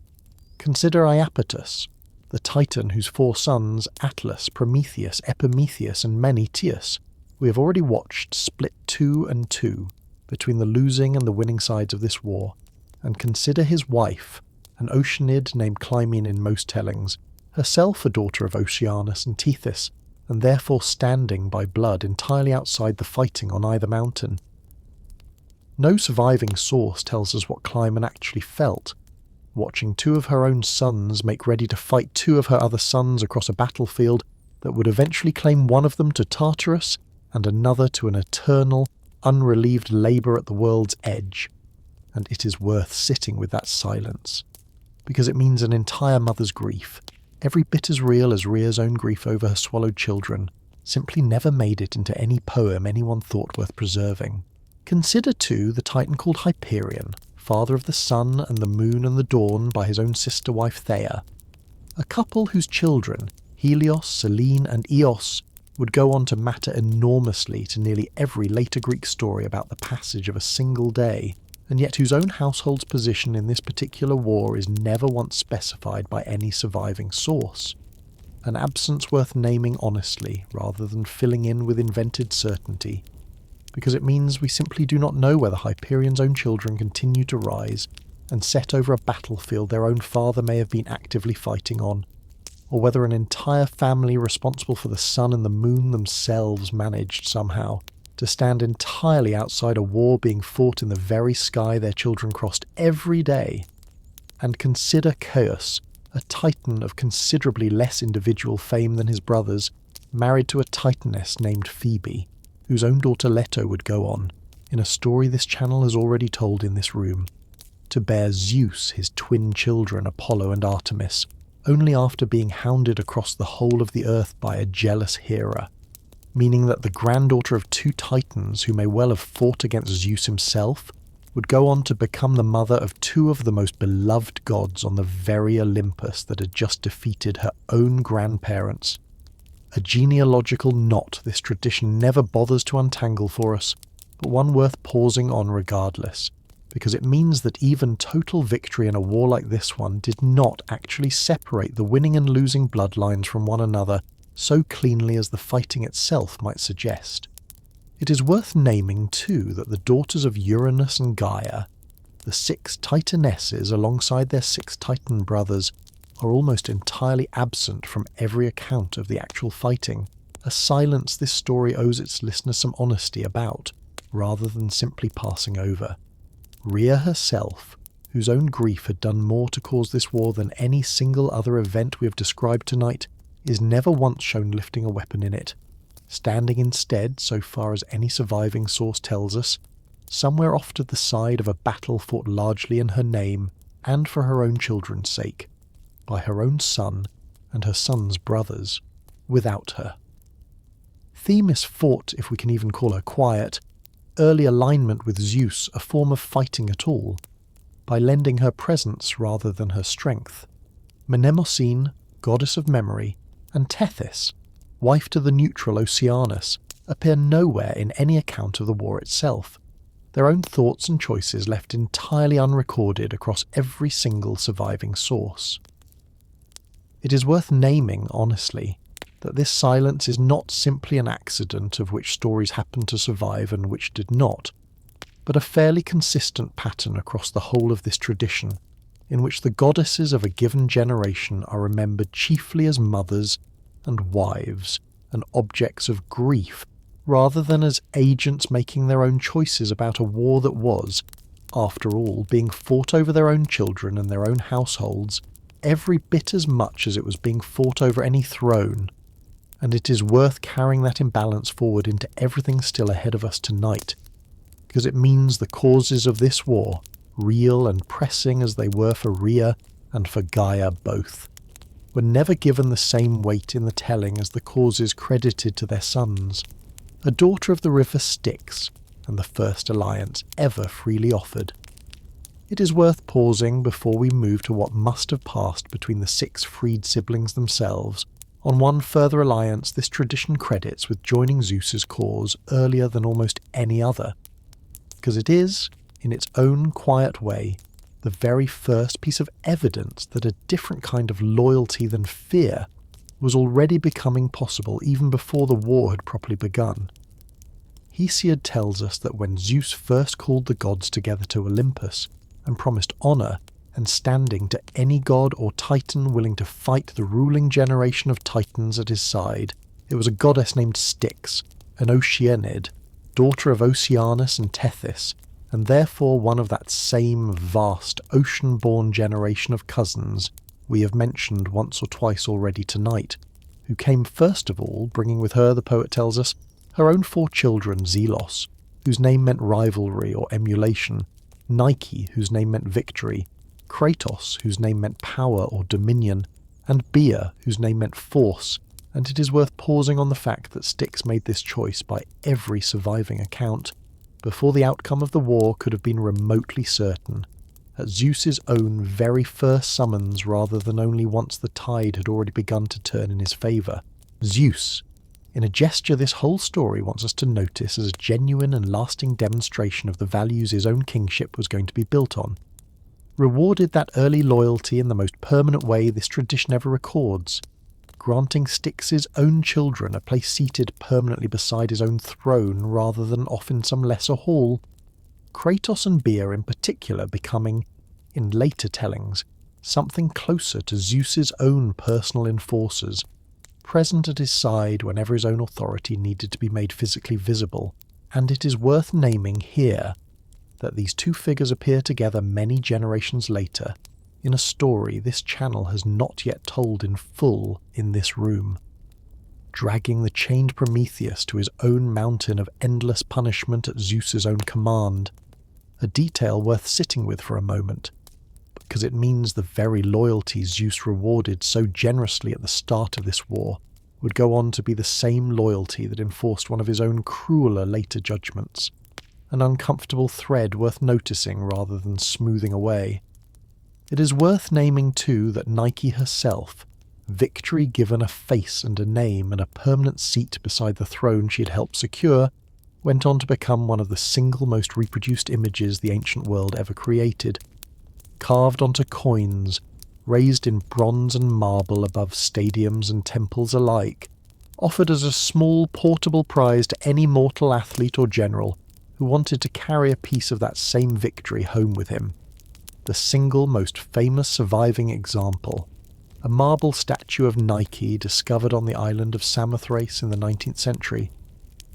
Speaker 1: Consider Iapetus, the titan whose 4 sons, Atlas, Prometheus, Epimetheus and Menetius, we have already watched split 2 and 2 between the losing and the winning sides of this war, and consider his wife, an Oceanid named Clymene in most tellings, herself a daughter of Oceanus and Tethys, and therefore standing by blood entirely outside the fighting on either mountain. No surviving source tells us what Clymene actually felt, watching 2 of her own sons make ready to fight 2 of her other sons across a battlefield that would eventually claim one of them to Tartarus and another to an eternal, unrelieved labour at the world's edge. And it is worth sitting with that silence, because it means an entire mother's grief, every bit as real as Rhea's own grief over her swallowed children, simply never made it into any poem anyone thought worth preserving. Consider too the titan called Hyperion, father of the sun and the moon and the dawn by his own sister wife Thea, a couple whose children Helios, Selene, and Eos would go on to matter enormously to nearly every later Greek story about the passage of a single day, and yet whose own household's position in this particular war is never once specified by any surviving source. An absence worth naming honestly rather than filling in with invented certainty, because it means we simply do not know whether Hyperion's own children continue to rise and set over a battlefield their own father may have been actively fighting on, or whether an entire family responsible for the sun and the moon themselves managed somehow to stand entirely outside a war being fought in the very sky their children crossed every day. And consider Chaos, a titan of considerably less individual fame than his brothers, married to a titaness named Phoebe, whose own daughter Leto would go on, in a story this channel has already told in this room, to bear Zeus his twin children Apollo and Artemis, only after being hounded across the whole of the earth by a jealous Hera, meaning that the granddaughter of two titans who may well have fought against Zeus himself would go on to become the mother of two of the most beloved gods on the very Olympus that had just defeated her own grandparents. A genealogical knot this tradition never bothers to untangle for us, but one worth pausing on regardless, because it means that even total victory in a war like this one did not actually separate the winning and losing bloodlines from one another so cleanly as the fighting itself might suggest. It is worth naming, too, that the daughters of Uranus and Gaia, the 6 titanesses alongside their 6 titan brothers, are almost entirely absent from every account of the actual fighting, a silence this story owes its listeners some honesty about, rather than simply passing over. Rhea herself, whose own grief had done more to cause this war than any single other event we have described tonight, is never once shown lifting a weapon in it, standing instead, so far as any surviving source tells us, somewhere off to the side of a battle fought largely in her name and for her own children's sake, by her own son and her son's brothers, without her. Themis fought, if we can even call her quiet, early alignment with Zeus a form of fighting at all, by lending her presence rather than her strength. Mnemosyne, goddess of memory, and Tethys, wife to the neutral Oceanus, appear nowhere in any account of the war itself, their own thoughts and choices left entirely unrecorded across every single surviving source. It is worth naming, honestly, that this silence is not simply an accident of which stories happen to survive and which did not, but a fairly consistent pattern across the whole of this tradition, in which the goddesses of a given generation are remembered chiefly as mothers and wives and objects of grief, rather than as agents making their own choices about a war that was, after all, being fought over their own children and their own households every bit as much as it was being fought over any throne. And it is worth carrying that imbalance forward into everything still ahead of us tonight, because it means the causes of this war, real and pressing as they were for Rhea and for Gaia both, were never given the same weight in the telling as the causes credited to their sons, a daughter of the river Styx, and the first alliance ever freely offered. It is worth pausing before we move to what must have passed between the 6 freed siblings themselves, on one further alliance this tradition credits with joining Zeus's cause earlier than almost any other, because it is, in its own quiet way, the very first piece of evidence that a different kind of loyalty than fear was already becoming possible even before the war had properly begun. Hesiod tells us that when Zeus first called the gods together to Olympus and promised honour and standing to any god or titan willing to fight the ruling generation of titans at his side, it was a goddess named Styx, an Oceanid, daughter of Oceanus and Tethys, and therefore one of that same vast ocean-born generation of cousins we have mentioned once or twice already tonight, who came first of all, bringing with her, the poet tells us, her own 4 children, Zelos, whose name meant rivalry or emulation, Nike, whose name meant victory, Kratos, whose name meant power or dominion, and Bia, whose name meant force, and it is worth pausing on the fact that Styx made this choice by every surviving account, before the outcome of the war could have been remotely certain, at Zeus's own very first summons rather than only once the tide had already begun to turn in his favour. Zeus, in a gesture this whole story wants us to notice as a genuine and lasting demonstration of the values his own kingship was going to be built on, rewarded that early loyalty in the most permanent way this tradition ever records, granting Styx's own children a place seated permanently beside his own throne rather than off in some lesser hall, Kratos and Bia in particular becoming, in later tellings, something closer to Zeus's own personal enforcers, present at his side whenever his own authority needed to be made physically visible. And it is worth naming here that these two figures appear together many generations later in a story this channel has not yet told in full in this room, dragging the chained Prometheus to his own mountain of endless punishment at Zeus's own command, a detail worth sitting with for a moment, because it means the very loyalty Zeus rewarded so generously at the start of this war would go on to be the same loyalty that enforced one of his own crueler later judgments, an uncomfortable thread worth noticing rather than smoothing away. It is worth naming too that Nike herself, victory given a face and a name and a permanent seat beside the throne she had helped secure, went on to become one of the single most reproduced images the ancient world ever created, carved onto coins, raised in bronze and marble above stadiums and temples alike, offered as a small portable prize to any mortal athlete or general who wanted to carry a piece of that same victory home with him. The single most famous surviving example, a marble statue of Nike discovered on the island of Samothrace in the 19th century,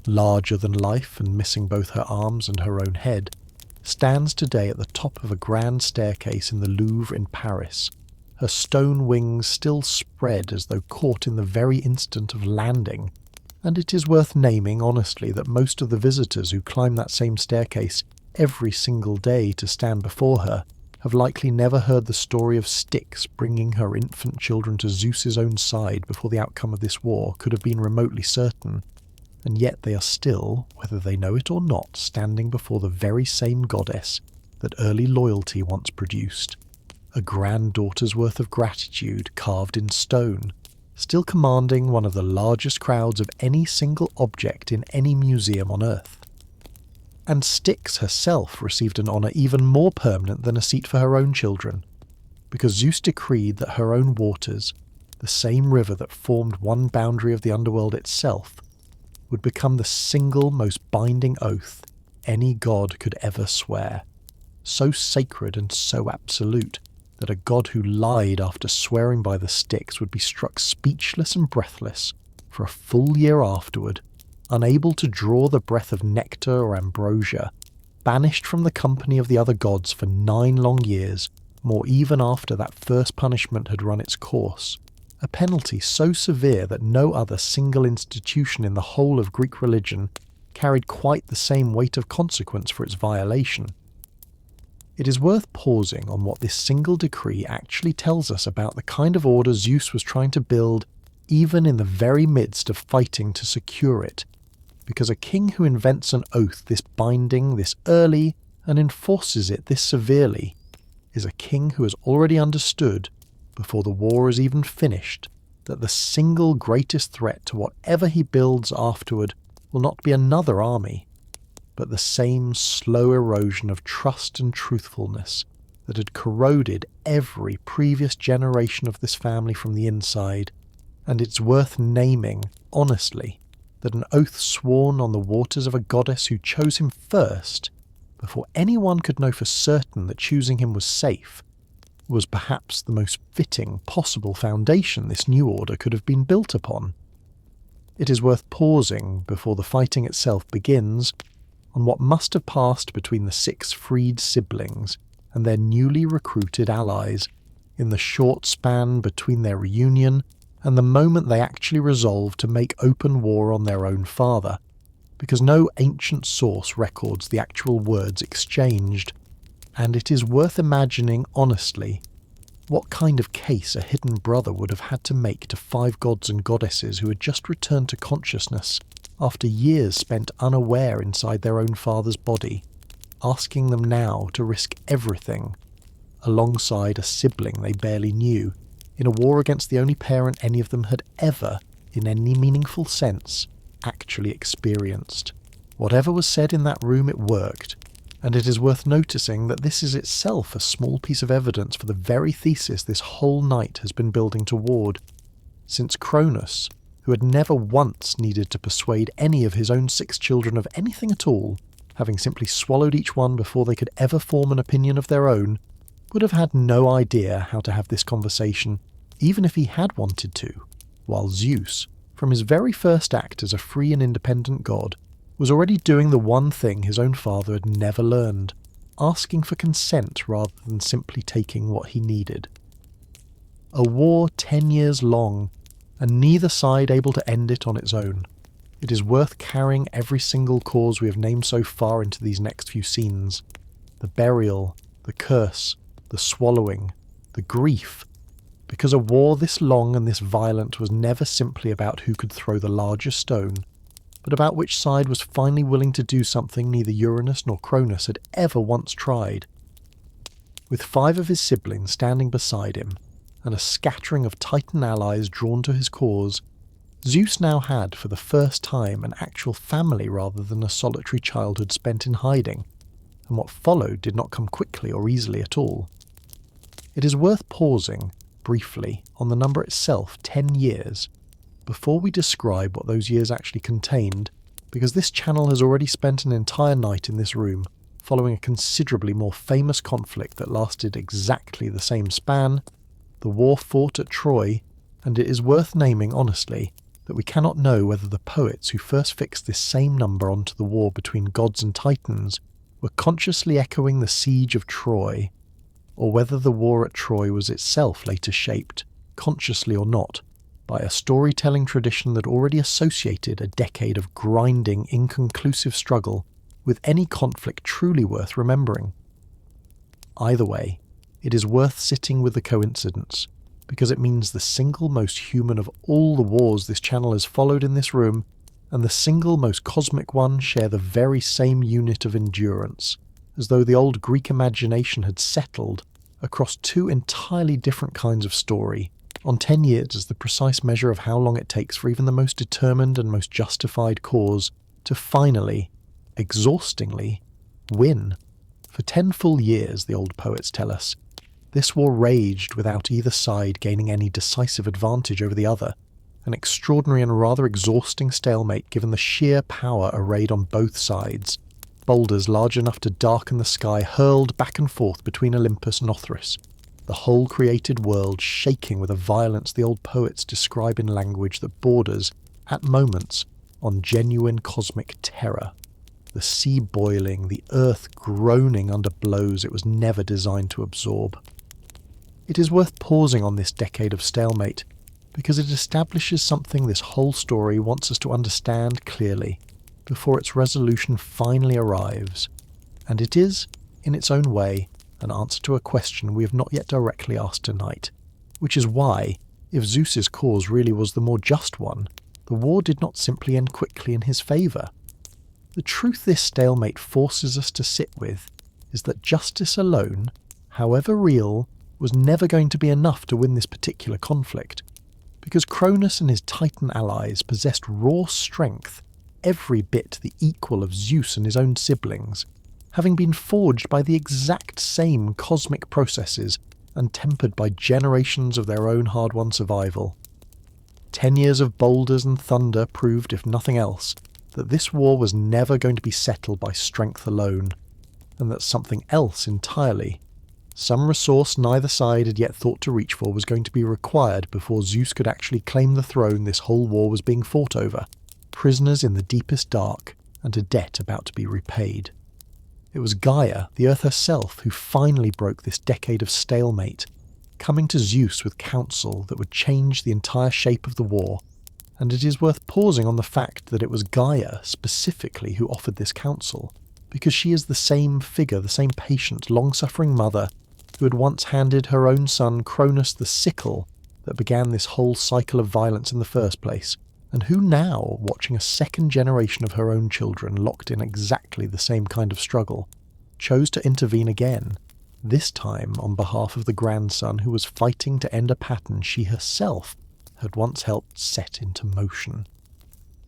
Speaker 1: larger than life and missing both her arms and her own head, stands today at the top of a grand staircase in the Louvre in Paris, her stone wings still spread as though caught in the very instant of landing. And it is worth naming honestly that most of the visitors who climb that same staircase every single day to stand before her have likely never heard the story of Styx bringing her infant children to Zeus's own side before the outcome of this war could have been remotely certain, and yet they are still, whether they know it or not, standing before the very same goddess that early loyalty once produced, a granddaughter's worth of gratitude carved in stone, still commanding one of the largest crowds of any single object in any museum on Earth. And Styx herself received an honour even more permanent than a seat for her own children, because Zeus decreed that her own waters, the same river that formed one boundary of the underworld itself, would become the single most binding oath any god could ever swear, so sacred and so absolute that a god who lied after swearing by the Styx would be struck speechless and breathless for a full year afterward, unable to draw the breath of nectar or ambrosia, banished from the company of the other gods for 9 long years, more even after that first punishment had run its course, a penalty so severe that no other single institution in the whole of Greek religion carried quite the same weight of consequence for its violation. It is worth pausing on what this single decree actually tells us about the kind of order Zeus was trying to build even in the very midst of fighting to secure it, because a king who invents an oath this binding, this early, and enforces it this severely, is a king who has already understood, before the war is even finished, that the single greatest threat to whatever he builds afterward will not be another army, but the same slow erosion of trust and truthfulness that had corroded every previous generation of this family from the inside. And it's worth naming, honestly, that an oath sworn on the waters of a goddess who chose him first, before anyone could know for certain that choosing him was safe, was perhaps the most fitting possible foundation this new order could have been built upon. It is worth pausing, before the fighting itself begins, on what must have passed between the 6 freed siblings and their newly recruited allies, in the short span between their reunion and the moment they actually resolved to make open war on their own father, because no ancient source records the actual words exchanged, and it is worth imagining honestly what kind of case a hidden brother would have had to make to 5 gods and goddesses who had just returned to consciousness after years spent unaware inside their own father's body, asking them now to risk everything, alongside a sibling they barely knew, in a war against the only parent any of them had ever, in any meaningful sense, actually experienced. Whatever was said in that room, it worked, and it is worth noticing that this is itself a small piece of evidence for the very thesis this whole night has been building toward, since Cronus, who had never once needed to persuade any of his own 6 children of anything at all, having simply swallowed each one before they could ever form an opinion of their own, would have had no idea how to have this conversation, even if he had wanted to, while Zeus, from his very first act as a free and independent god, was already doing the one thing his own father had never learned, asking for consent rather than simply taking what he needed. A war 10 years long, and neither side able to end it on its own. It is worth carrying every single cause we have named so far into these next few scenes. The burial, the curse, the swallowing, the grief, because a war this long and this violent was never simply about who could throw the larger stone, but about which side was finally willing to do something neither Uranus nor Cronus had ever once tried. With 5 of his siblings standing beside him, and a scattering of Titan allies drawn to his cause, Zeus now had, for the first time, an actual family rather than a solitary childhood spent in hiding, and what followed did not come quickly or easily at all. It is worth pausing, briefly, on the number itself, 10 years, before we describe what those years actually contained, because this channel has already spent an entire night in this room, following a considerably more famous conflict that lasted exactly the same span, the war fought at Troy, and it is worth naming honestly that we cannot know whether the poets who first fixed this same number onto the war between gods and titans were consciously echoing the siege of Troy, or whether the war at Troy was itself later shaped, consciously or not, by a storytelling tradition that already associated a decade of grinding, inconclusive struggle with any conflict truly worth remembering. Either way, it is worth sitting with the coincidence, because it means the single most human of all the wars this channel has followed in this room, and the single most cosmic one share the very same unit of endurance, as though the old Greek imagination had settled across 2 entirely different kinds of story, on 10 years as the precise measure of how long it takes for even the most determined and most justified cause to finally, exhaustingly, win. For 10 full years, the old poets tell us, this war raged without either side gaining any decisive advantage over the other, an extraordinary and rather exhausting stalemate given the sheer power arrayed on both sides, boulders large enough to darken the sky hurled back and forth between Olympus and Othrys, the whole created world shaking with a violence the old poets describe in language that borders, at moments, on genuine cosmic terror. The sea boiling, the earth groaning under blows it was never designed to absorb. It is worth pausing on this decade of stalemate, because it establishes something this whole story wants us to understand clearly, before its resolution finally arrives, and it is, in its own way, an answer to a question we have not yet directly asked tonight, which is why, if Zeus's cause really was the more just one, the war did not simply end quickly in his favour. The truth this stalemate forces us to sit with is that justice alone, however real, was never going to be enough to win this particular conflict, because Cronus and his Titan allies possessed raw strength, every bit the equal of Zeus and his own siblings, having been forged by the exact same cosmic processes and tempered by generations of their own hard-won survival. 10 years of boulders and thunder proved, if nothing else, that this war was never going to be settled by strength alone, and that something else entirely, some resource neither side had yet thought to reach for, was going to be required before Zeus could actually claim the throne this whole war was being fought over, prisoners in the deepest dark, and a debt about to be repaid. It was Gaia, the Earth herself, who finally broke this decade of stalemate, coming to Zeus with counsel that would change the entire shape of the war, and it is worth pausing on the fact that it was Gaia specifically who offered this counsel, because she is the same figure, the same patient, long-suffering mother who had once handed her own son Cronus the sickle that began this whole cycle of violence in the first place, and who now, watching a second generation of her own children locked in exactly the same kind of struggle, chose to intervene again, this time on behalf of the grandson who was fighting to end a pattern she herself had once helped set into motion.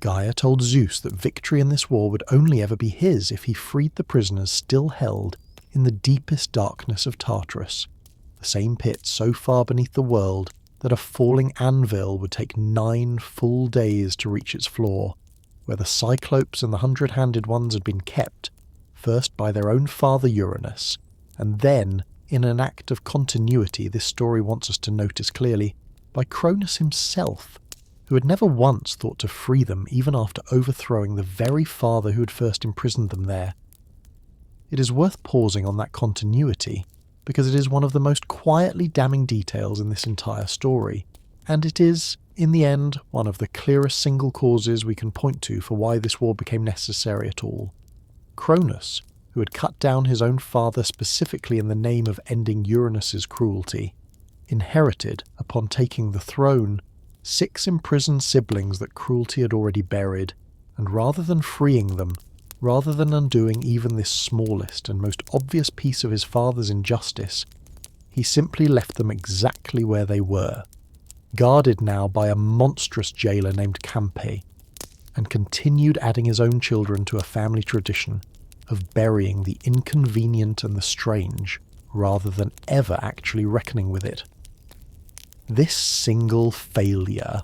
Speaker 1: Gaia told Zeus that victory in this war would only ever be his if he freed the prisoners still held in the deepest darkness of Tartarus, the same pit so far beneath the world that a falling anvil would take 9 full days to reach its floor, where the Cyclopes and the 100-handed ones had been kept, first by their own father Uranus, and then, in an act of continuity this story wants us to notice clearly, by Cronus himself, who had never once thought to free them even after overthrowing the very father who had first imprisoned them there. It is worth pausing on that continuity, because it is one of the most quietly damning details in this entire story, and it is, in the end, one of the clearest single causes we can point to for why this war became necessary at all. Cronus, who had cut down his own father specifically in the name of ending Uranus's cruelty, inherited, upon taking the throne, 6 imprisoned siblings that cruelty had already buried, and rather than freeing them, rather than undoing even this smallest and most obvious piece of his father's injustice, he simply left them exactly where they were, guarded now by a monstrous jailer named Campe, and continued adding his own children to a family tradition of burying the inconvenient and the strange, rather than ever actually reckoning with it. This single failure,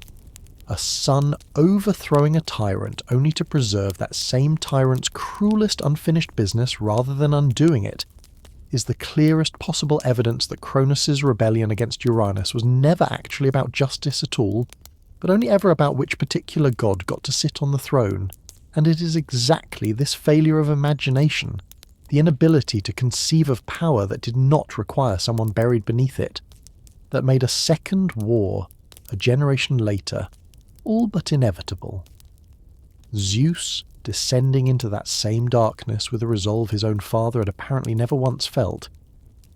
Speaker 1: a son overthrowing a tyrant only to preserve that same tyrant's cruelest unfinished business rather than undoing it, is the clearest possible evidence that Cronus's rebellion against Uranus was never actually about justice at all, but only ever about which particular god got to sit on the throne, and it is exactly this failure of imagination, the inability to conceive of power that did not require someone buried beneath it, that made a second war, a generation later, all but inevitable. Zeus, descending into that same darkness with a resolve his own father had apparently never once felt,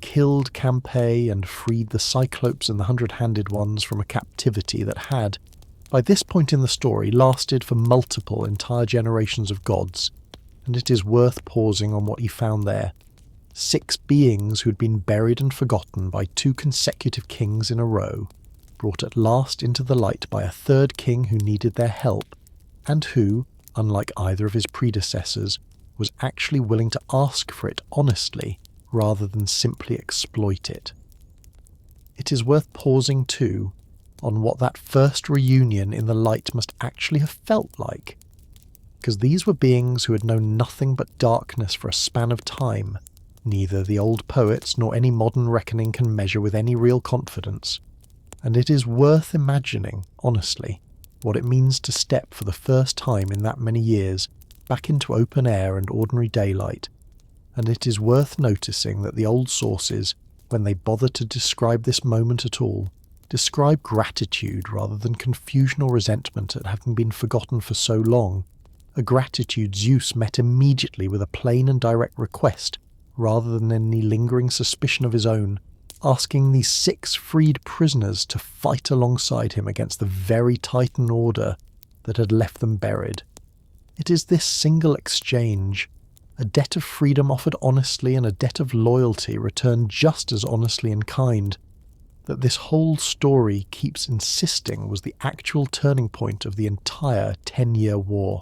Speaker 1: killed Campe and freed the Cyclopes and the 100-handed ones from a captivity that had, by this point in the story, lasted for multiple entire generations of gods, and it is worth pausing on what he found there. 6 beings who had been buried and forgotten by 2 consecutive kings in a row, brought at last into the light by a 3rd king who needed their help, and who, unlike either of his predecessors, was actually willing to ask for it honestly, rather than simply exploit it. It is worth pausing too, on what that first reunion in the light must actually have felt like, because these were beings who had known nothing but darkness for a span of time. Neither the old poets nor any modern reckoning can measure with any real confidence, and it is worth imagining, honestly, what it means to step for the first time in that many years back into open air and ordinary daylight, and it is worth noticing that the old sources, when they bother to describe this moment at all, describe gratitude rather than confusion or resentment at having been forgotten for so long, a gratitude Zeus met immediately with a plain and direct request, rather than any lingering suspicion of his own, asking these 6 freed prisoners to fight alongside him against the very Titan order that had left them buried. It is this single exchange, a debt of freedom offered honestly and a debt of loyalty returned just as honestly and kind, that this whole story keeps insisting was the actual turning point of the entire 10-year war,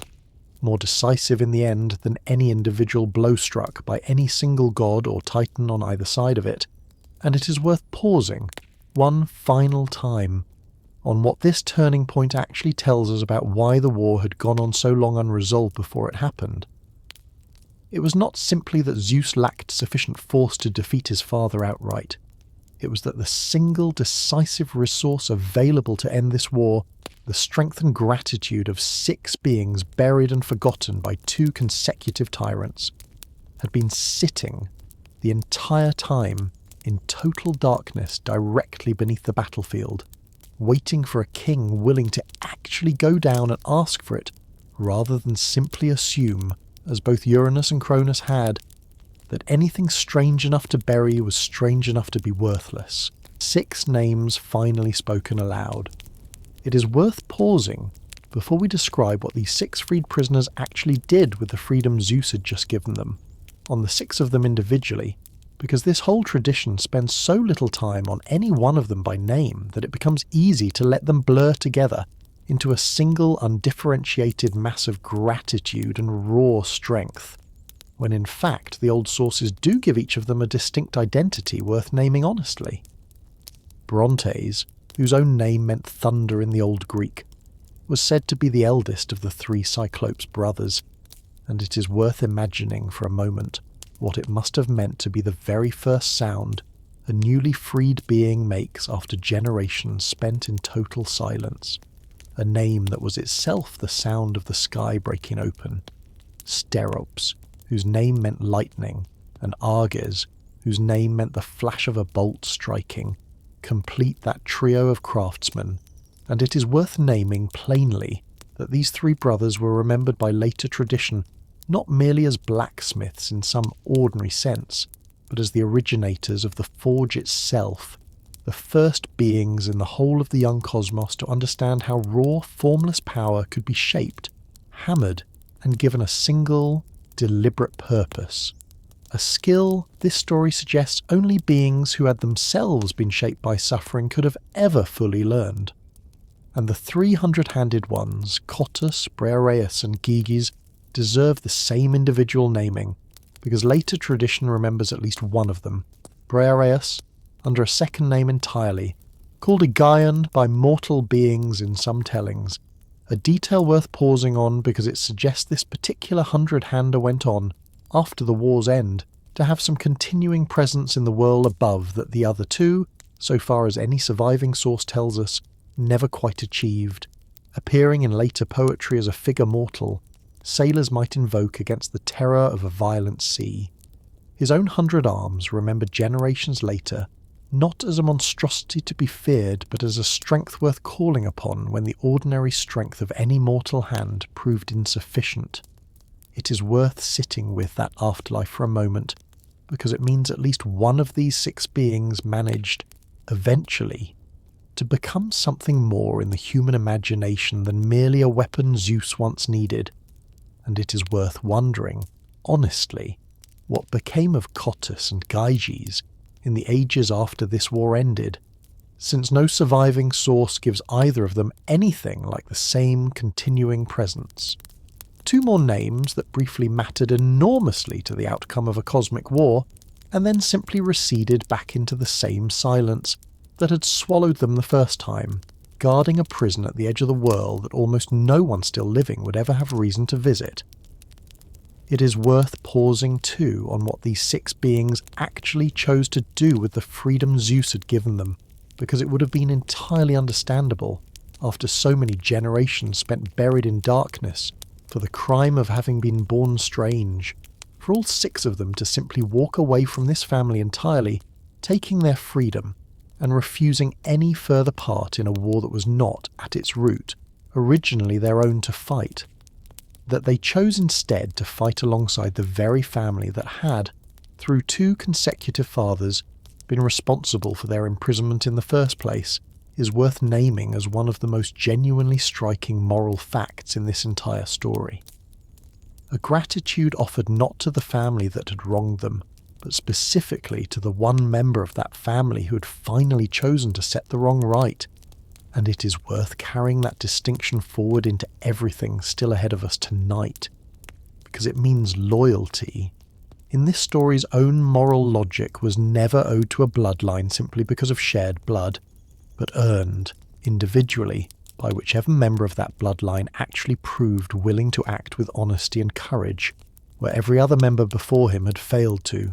Speaker 1: more decisive in the end than any individual blow struck by any single god or titan on either side of it, and it is worth pausing, one final time, on what this turning point actually tells us about why the war had gone on so long unresolved before it happened. It was not simply that Zeus lacked sufficient force to defeat his father outright. It was that the single decisive resource available to end this war, the strength and gratitude of 6 beings buried and forgotten by 2 consecutive tyrants, had been sitting the entire time in total darkness directly beneath the battlefield, waiting for a king willing to actually go down and ask for it, rather than simply assume, as both Uranus and Cronus had, that anything strange enough to bury was strange enough to be worthless. 6 names finally spoken aloud. It is worth pausing before we describe what these 6 freed prisoners actually did with the freedom Zeus had just given them, on the 6 of them individually, because this whole tradition spends so little time on any one of them by name that it becomes easy to let them blur together into a single undifferentiated mass of gratitude and raw strength, when in fact the old sources do give each of them a distinct identity worth naming honestly. Brontes, whose own name meant thunder in the Old Greek, was said to be the eldest of the three Cyclopes brothers, and it is worth imagining for a moment what it must have meant to be the very first sound a newly freed being makes after generations spent in total silence, a name that was itself the sound of the sky breaking open. Steropes, whose name meant lightning, and Arges, whose name meant the flash of a bolt striking, complete that trio of craftsmen, and it is worth naming plainly that these three brothers were remembered by later tradition not merely as blacksmiths in some ordinary sense, but as the originators of the forge itself, the first beings in the whole of the young cosmos to understand how raw, formless power could be shaped, hammered, and given a single, deliberate purpose. A skill, this story suggests, only beings who had themselves been shaped by suffering could have ever fully learned. And the 300-handed ones, Cottus, Briareus, and Gyges, deserve the same individual naming, because later tradition remembers at least one of them, Briareus, under a second name entirely, called Aegaeon by mortal beings in some tellings, a detail worth pausing on because it suggests this particular 100-hander went on, after the war's end, to have some continuing presence in the world above that the other two, so far as any surviving source tells us, never quite achieved, appearing in later poetry as a figure mortal sailors might invoke against the terror of a violent sea. His own 100 arms remembered generations later, not as a monstrosity to be feared, but as a strength worth calling upon when the ordinary strength of any mortal hand proved insufficient. It is worth sitting with that afterlife for a moment, because it means at least one of these 6 beings managed, eventually, to become something more in the human imagination than merely a weapon Zeus once needed. And it is worth wondering, honestly, what became of Cottus and Gyges in the ages after this war ended, since no surviving source gives either of them anything like the same continuing presence. 2 more names that briefly mattered enormously to the outcome of a cosmic war, and then simply receded back into the same silence that had swallowed them the first time, guarding a prison at the edge of the world that almost no one still living would ever have reason to visit. It is worth pausing too on what these 6 beings actually chose to do with the freedom Zeus had given them, because it would have been entirely understandable, after so many generations spent buried in darkness, for the crime of having been born strange, for all 6 of them to simply walk away from this family entirely, taking their freedom, and refusing any further part in a war that was not, at its root, originally their own to fight. That they chose instead to fight alongside the very family that had, through 2 consecutive fathers, been responsible for their imprisonment in the first place, is worth naming as one of the most genuinely striking moral facts in this entire story. A gratitude offered not to the family that had wronged them, but specifically to the one member of that family who had finally chosen to set the wrong right, and it is worth carrying that distinction forward into everything still ahead of us tonight, because it means loyalty. In this story's own moral logic was never owed to a bloodline simply because of shared blood, but earned, individually, by whichever member of that bloodline actually proved willing to act with honesty and courage, where every other member before him had failed to.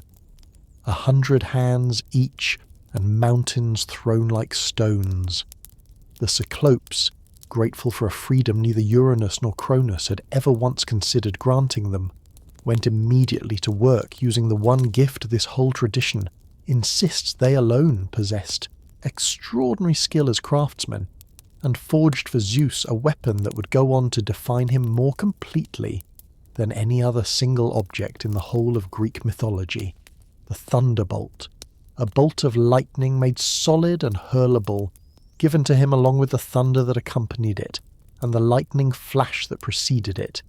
Speaker 1: 100 hands each, and mountains thrown like stones. The Cyclopes, grateful for a freedom neither Uranus nor Cronus had ever once considered granting them, went immediately to work using the one gift this whole tradition insists they alone possessed, extraordinary skill as craftsmen, and forged for Zeus a weapon that would go on to define him more completely than any other single object in the whole of Greek mythology, the thunderbolt, a bolt of lightning made solid and hurlable, given to him along with the thunder that accompanied it, and the lightning flash that preceded it,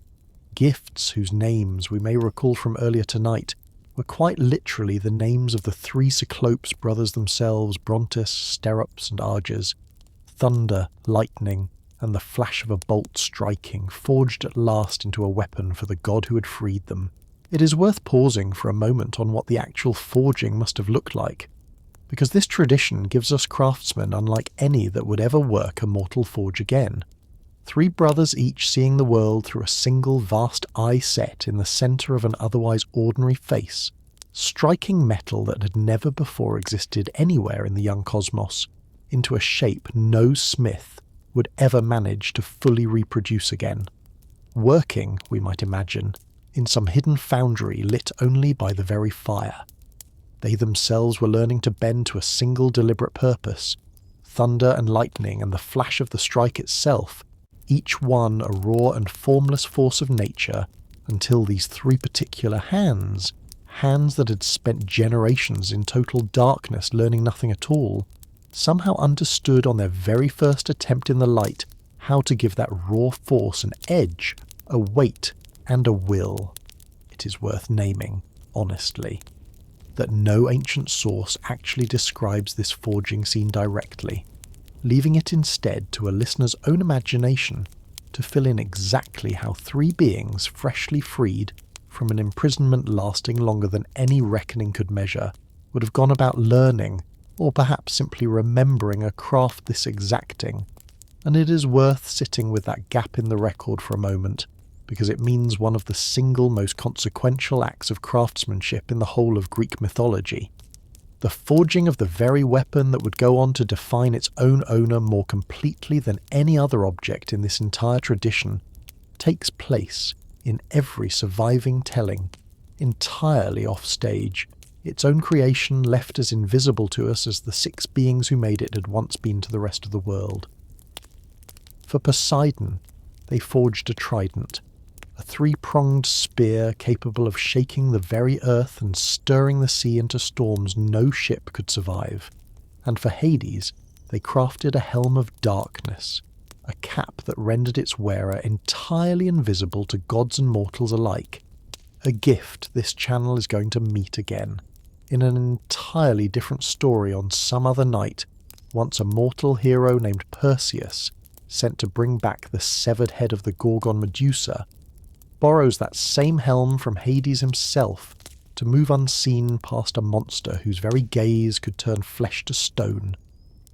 Speaker 1: gifts whose names we may recall from earlier tonight were quite literally the names of the three Cyclopes brothers themselves, Brontes, Sterops and Arges. Thunder, lightning, and the flash of a bolt striking, forged at last into a weapon for the god who had freed them. It is worth pausing for a moment on what the actual forging must have looked like, because this tradition gives us craftsmen unlike any that would ever work a mortal forge again. Three brothers each seeing the world through a single vast eye set in the centre of an otherwise ordinary face, striking metal that had never before existed anywhere in the young cosmos into a shape no smith would ever manage to fully reproduce again. Working, we might imagine, in some hidden foundry lit only by the very fire. They themselves were learning to bend to a single deliberate purpose. Thunder and lightning and the flash of the strike itself, each one a raw and formless force of nature, until these three particular hands that had spent generations in total darkness learning nothing at all, somehow understood on their very first attempt in the light how to give that raw force an edge, a weight, and a will. It is worth naming, honestly, that no ancient source actually describes this forging scene directly, leaving it instead to a listener's own imagination to fill in exactly how three beings freshly freed from an imprisonment lasting longer than any reckoning could measure would have gone about learning, or perhaps simply remembering, a craft this exacting. And it is worth sitting with that gap in the record for a moment, because it means one of the single most consequential acts of craftsmanship in the whole of Greek mythology. The forging of the very weapon that would go on to define its own owner more completely than any other object in this entire tradition takes place in every surviving telling, entirely off stage, its own creation left as invisible to us as the six beings who made it had once been to the rest of the world. For Poseidon, they forged a trident, a three-pronged spear capable of shaking the very earth and stirring the sea into storms no ship could survive. And for Hades, they crafted a helm of darkness, a cap that rendered its wearer entirely invisible to gods and mortals alike. A gift this channel is going to meet again, in an entirely different story on some other night, once a mortal hero named Perseus, sent to bring back the severed head of the Gorgon Medusa, borrows that same helm from Hades himself to move unseen past a monster whose very gaze could turn flesh to stone,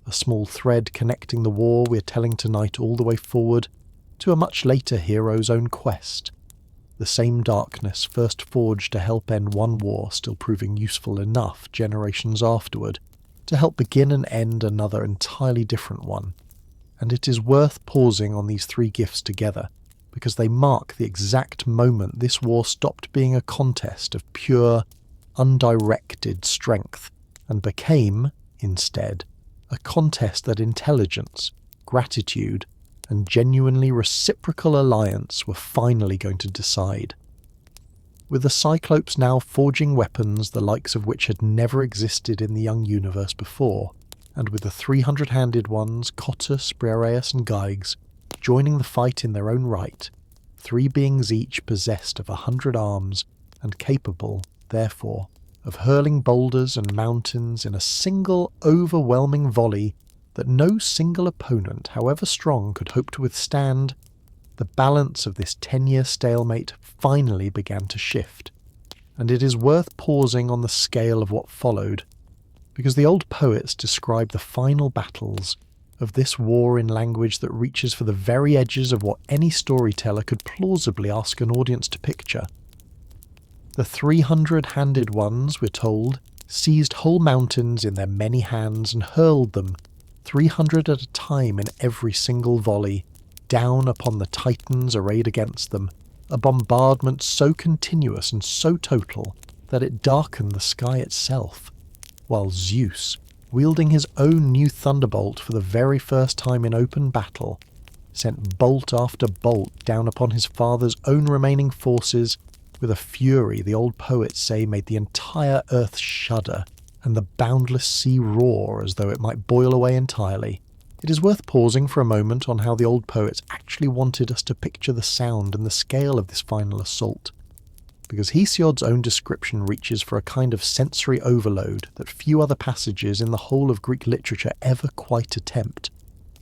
Speaker 1: a small thread connecting the war we're telling tonight all the way forward to a much later hero's own quest. The same darkness first forged to help end one war still proving useful enough generations afterward to help begin and end another entirely different one. And it is worth pausing on these three gifts together, because they mark the exact moment this war stopped being a contest of pure, undirected strength and became, instead, a contest that intelligence, gratitude, and genuinely reciprocal alliance were finally going to decide. With the Cyclopes now forging weapons the likes of which had never existed in the young universe before, and with the 300-handed ones, Cottus, Briareus and Gyges, joining the fight in their own right, three beings each possessed of 100 arms and capable, therefore, of hurling boulders and mountains in a single overwhelming volley that no single opponent, however strong, could hope to withstand, the balance of this 10-year stalemate finally began to shift. And it is worth pausing on the scale of what followed, because the old poets describe the final battles of this war in language that reaches for the very edges of what any storyteller could plausibly ask an audience to picture. The 300-handed ones, we're told, seized whole mountains in their many hands and hurled them, 300 at a time in every single volley, down upon the Titans arrayed against them, a bombardment so continuous and so total that it darkened the sky itself, while Zeus, wielding his own new thunderbolt for the very first time in open battle, sent bolt after bolt down upon his father's own remaining forces with a fury the old poets say made the entire earth shudder and the boundless sea roar as though it might boil away entirely. It is worth pausing for a moment on how the old poets actually wanted us to picture the sound and the scale of this final assault. because Hesiod's own description reaches for a kind of sensory overload that few other passages in the whole of Greek literature ever quite attempt.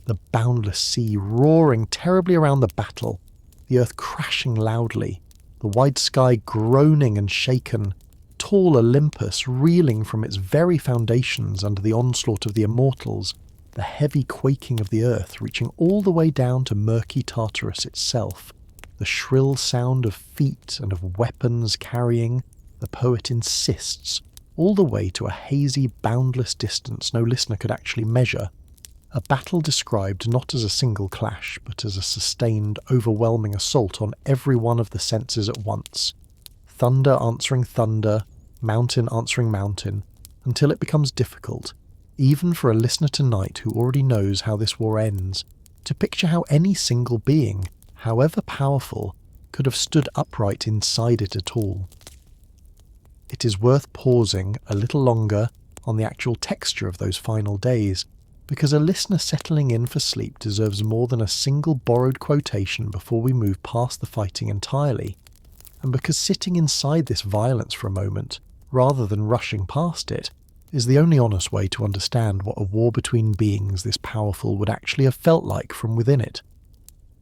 Speaker 1: The boundless sea roaring terribly around the battle, the earth crashing loudly, the wide sky groaning and shaken, tall Olympus reeling from its very foundations under the onslaught of the immortals, the heavy quaking of the earth reaching all the way down to murky Tartarus itself, the shrill sound of feet and of weapons carrying, the poet insists, all the way to a hazy, boundless distance no listener could actually measure. A battle described not as a single clash, but as a sustained, overwhelming assault on every one of the senses at once. Thunder answering thunder, mountain answering mountain, until it becomes difficult, even for a listener tonight who already knows how this war ends, to picture how any single being, however powerful, could have stood upright inside it at all. It is worth pausing a little longer on the actual texture of those final days, because a listener settling in for sleep deserves more than a single borrowed quotation before we move past the fighting entirely, and because sitting inside this violence for a moment, rather than rushing past it, is the only honest way to understand what a war between beings this powerful would actually have felt like from within it.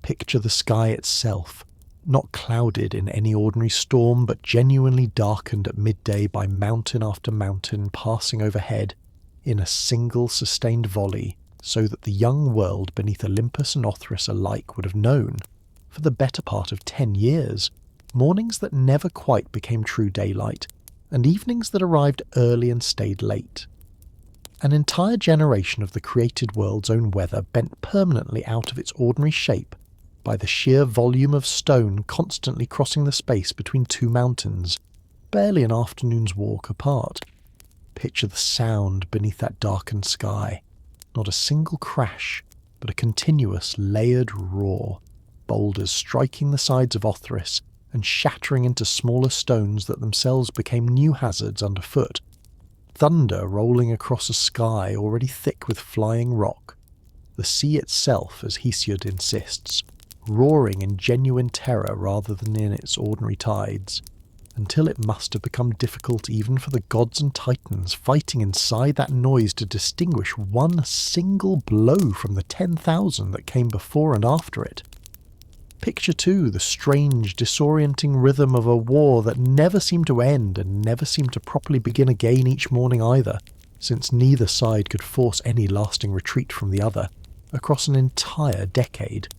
Speaker 1: Picture the sky itself, not clouded in any ordinary storm, but genuinely darkened at midday by mountain after mountain passing overhead in a single sustained volley, so that the young world beneath Olympus and Othrys alike would have known, for the better part of 10 years, mornings that never quite became true daylight, and evenings that arrived early and stayed late. An entire generation of the created world's own weather bent permanently out of its ordinary shape by the sheer volume of stone constantly crossing the space between two mountains, barely an afternoon's walk apart. Picture the sound beneath that darkened sky. Not a single crash, but a continuous layered roar, boulders striking the sides of Othrys and shattering into smaller stones that themselves became new hazards underfoot. Thunder rolling across a sky already thick with flying rock. The sea itself, as Hesiod insists, roaring in genuine terror rather than in its ordinary tides, until it must have become difficult even for the gods and titans fighting inside that noise to distinguish one single blow from the 10,000 that came before and after it. Picture too the strange, disorienting rhythm of a war that never seemed to end and never seemed to properly begin again each morning either, since neither side could force any lasting retreat from the other, across an entire decade.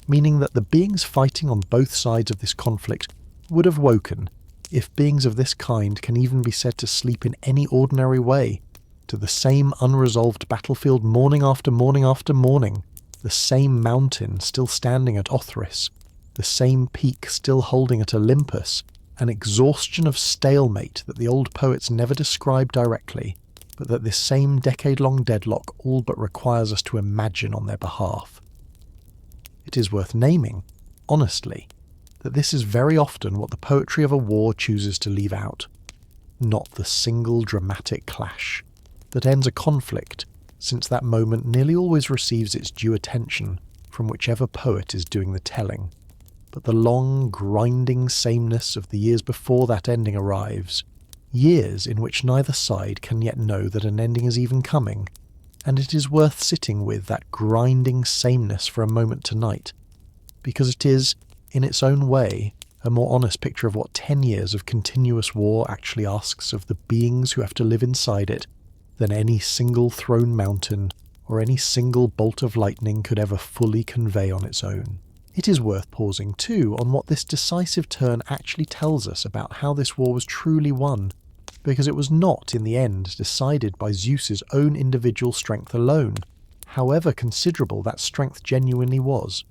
Speaker 1: Meaning that the beings fighting on both sides of this conflict would have woken, if beings of this kind can even be said to sleep in any ordinary way, to the same unresolved battlefield morning after morning after morning, the same mountain still standing at Othrys, the same peak still holding at Olympus, an exhaustion of stalemate that the old poets never describe directly, but that this same decade-long deadlock all but requires us to imagine on their behalf. It is worth naming, honestly, that this is very often what the poetry of a war chooses to leave out. Not the single dramatic clash that ends a conflict, since that moment nearly always receives its due attention from whichever poet is doing the telling, but the long, grinding sameness of the years before that ending arrives, years in which neither side can yet know that an ending is even coming, and it is worth sitting with that grinding sameness for a moment tonight, because it is, in its own way, a more honest picture of what 10 years of continuous war actually asks of the beings who have to live inside it than any single thrown mountain or any single bolt of lightning could ever fully convey on its own. It is worth pausing too on what this decisive turn actually tells us about how this war was truly won, because it was not in the end decided by Zeus's own individual strength alone, however considerable that strength genuinely was.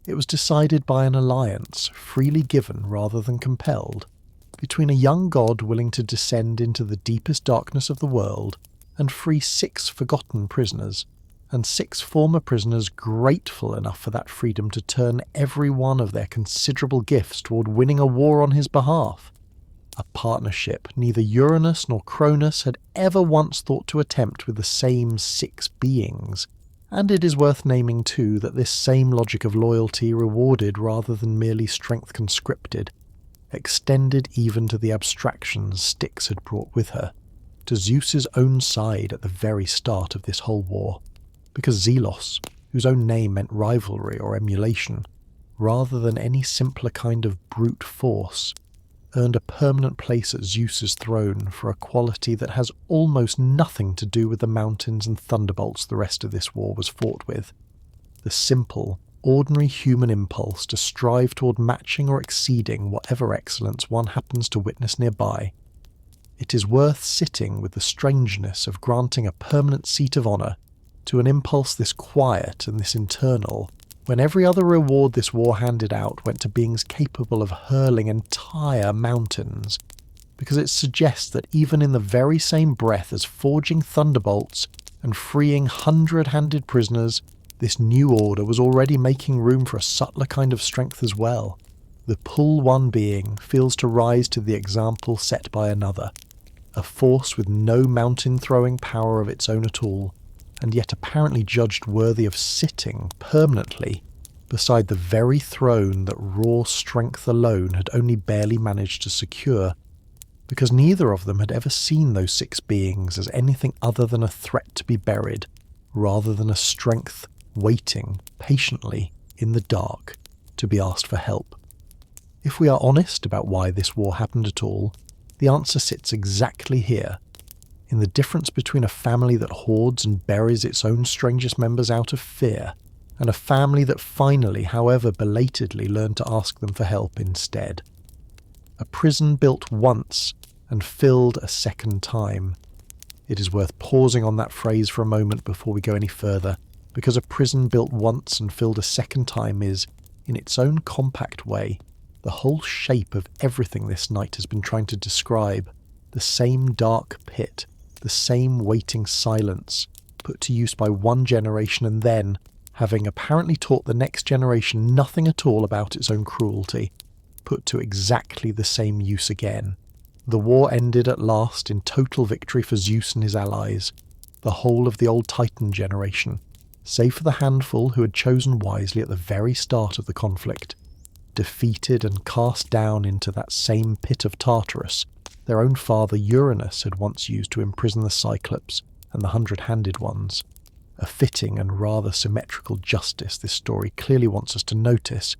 Speaker 1: It was decided by an alliance, freely given rather than compelled, between a young god willing to descend into the deepest darkness of the world and free 6 forgotten prisoners, and 6 former prisoners grateful enough for that freedom to turn every one of their considerable gifts toward winning a war on his behalf. A partnership neither Uranus nor Cronus had ever once thought to attempt with the same 6 beings. And it is worth naming too that this same logic of loyalty rewarded rather than merely strength conscripted, extended even to the abstractions Styx had brought with her, to Zeus's own side at the very start of this whole war, because Zelos, whose own name meant rivalry or emulation, rather than any simpler kind of brute force, earned a permanent place at Zeus's throne for a quality that has almost nothing to do with the mountains and thunderbolts the rest of this war was fought with. The simple, ordinary human impulse to strive toward matching or exceeding whatever excellence one happens to witness nearby. It is worth sitting with the strangeness of granting a permanent seat of honour to an impulse this quiet and this internal, when every other reward this war handed out went to beings capable of hurling entire mountains, because it suggests that even in the very same breath as forging thunderbolts and freeing hundred-handed prisoners, this new order was already making room for a subtler kind of strength as well. The pull one being feels to rise to the example set by another, a force with no mountain-throwing power of its own at all, and yet apparently judged worthy of sitting permanently beside the very throne that raw strength alone had only barely managed to secure, because neither of them had ever seen those six beings as anything other than a threat to be buried, rather than a strength waiting patiently in the dark to be asked for help. If we are honest about why this war happened at all, the answer sits exactly here, in the difference between a family that hoards and buries its own strangest members out of fear, and a family that finally, however belatedly, learned to ask them for help instead. A prison built once and filled a second time. It is worth pausing on that phrase for a moment before we go any further, because a prison built once and filled a second time is, in its own compact way, the whole shape of everything this night has been trying to describe, the same dark pit, the same waiting silence, put to use by one generation and then, having apparently taught the next generation nothing at all about its own cruelty, put to exactly the same use again. The war ended at last in total victory for Zeus and his allies, the whole of the old Titan generation, save for the handful who had chosen wisely at the very start of the conflict, defeated and cast down into that same pit of Tartarus their own father Uranus had once used to imprison the Cyclopes and the hundred-handed ones. A fitting and rather symmetrical justice this story clearly wants us to notice,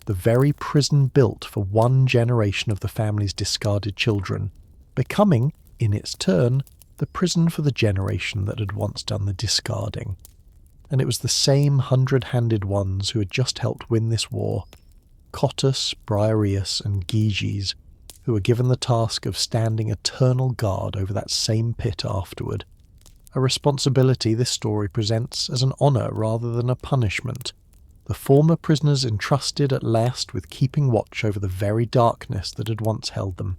Speaker 1: the very prison built for one generation of the family's discarded children, becoming, in its turn, the prison for the generation that had once done the discarding. And it was the same hundred-handed ones who had just helped win this war, Cottus, Briareus and Gyges, who were given the task of standing eternal guard over that same pit afterward, a responsibility this story presents as an honour rather than a punishment, the former prisoners entrusted at last with keeping watch over the very darkness that had once held them,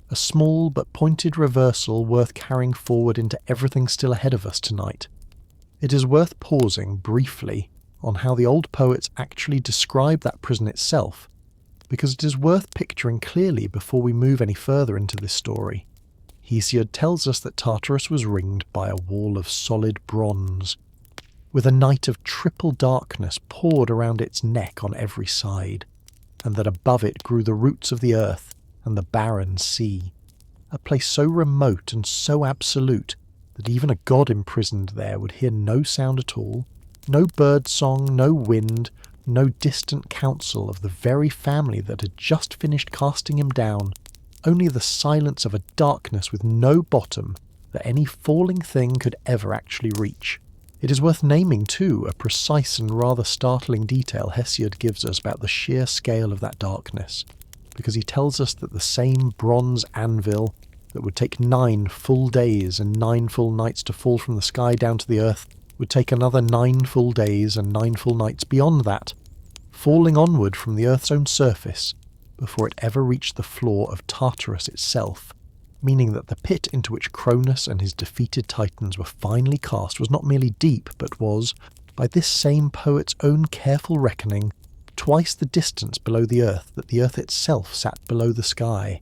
Speaker 1: a small but pointed reversal worth carrying forward into everything still ahead of us tonight. It is worth pausing briefly on how the old poets actually describe that prison itself, because it is worth picturing clearly before we move any further into this story. Hesiod tells us that Tartarus was ringed by a wall of solid bronze, with a night of triple darkness poured around its neck on every side, and that above it grew the roots of the earth and the barren sea, a place so remote and so absolute that even a god imprisoned there would hear no sound at all, no bird song, no wind, no distant counsel of the very family that had just finished casting him down, only the silence of a darkness with no bottom that any falling thing could ever actually reach. It is worth naming, too, a precise and rather startling detail Hesiod gives us about the sheer scale of that darkness, because he tells us that the same bronze anvil that would take 9 full days and 9 full nights to fall from the sky down to the earth would take another 9 full days and 9 full nights beyond that, falling onward from the earth's own surface before it ever reached the floor of Tartarus itself, meaning that the pit into which Cronus and his defeated Titans were finally cast was not merely deep, but was, by this same poet's own careful reckoning, twice the distance below the earth that the earth itself sat below the sky.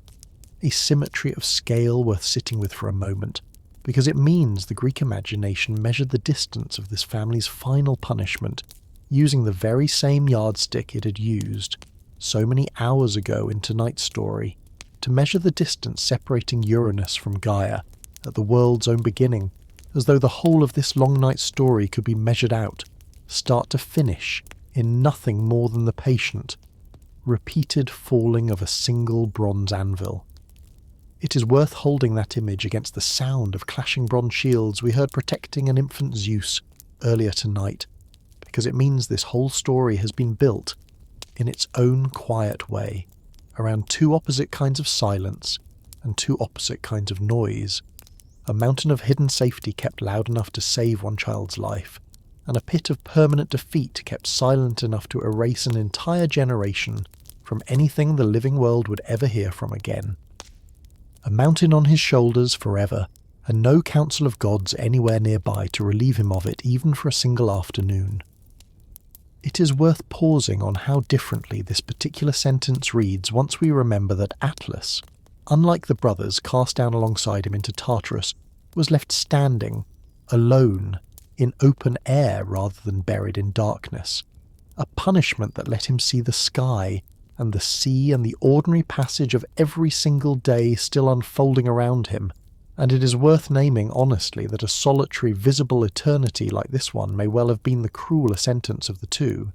Speaker 1: A symmetry of scale worth sitting with for a moment, because it means the Greek imagination measured the distance of this family's final punishment, using the very same yardstick it had used, so many hours ago in tonight's story, to measure the distance separating Uranus from Gaia at the world's own beginning, as though the whole of this long night story could be measured out, start to finish, in nothing more than the patient, repeated falling of a single bronze anvil. It is worth holding that image against the sound of clashing bronze shields we heard protecting an infant Zeus earlier tonight, because it means this whole story has been built, in its own quiet way, around two opposite kinds of silence and two opposite kinds of noise. A mountain of hidden safety kept loud enough to save one child's life, and a pit of permanent defeat kept silent enough to erase an entire generation from anything the living world would ever hear from again. A mountain on his shoulders forever, and no council of gods anywhere nearby to relieve him of it even for a single afternoon. It is worth pausing on how differently this particular sentence reads once we remember that Atlas, unlike the brothers cast down alongside him into Tartarus, was left standing, alone, in open air rather than buried in darkness, a punishment that let him see the sky and the sea and the ordinary passage of every single day still unfolding around him, and it is worth naming honestly that a solitary visible eternity like this one may well have been the crueler sentence of the two,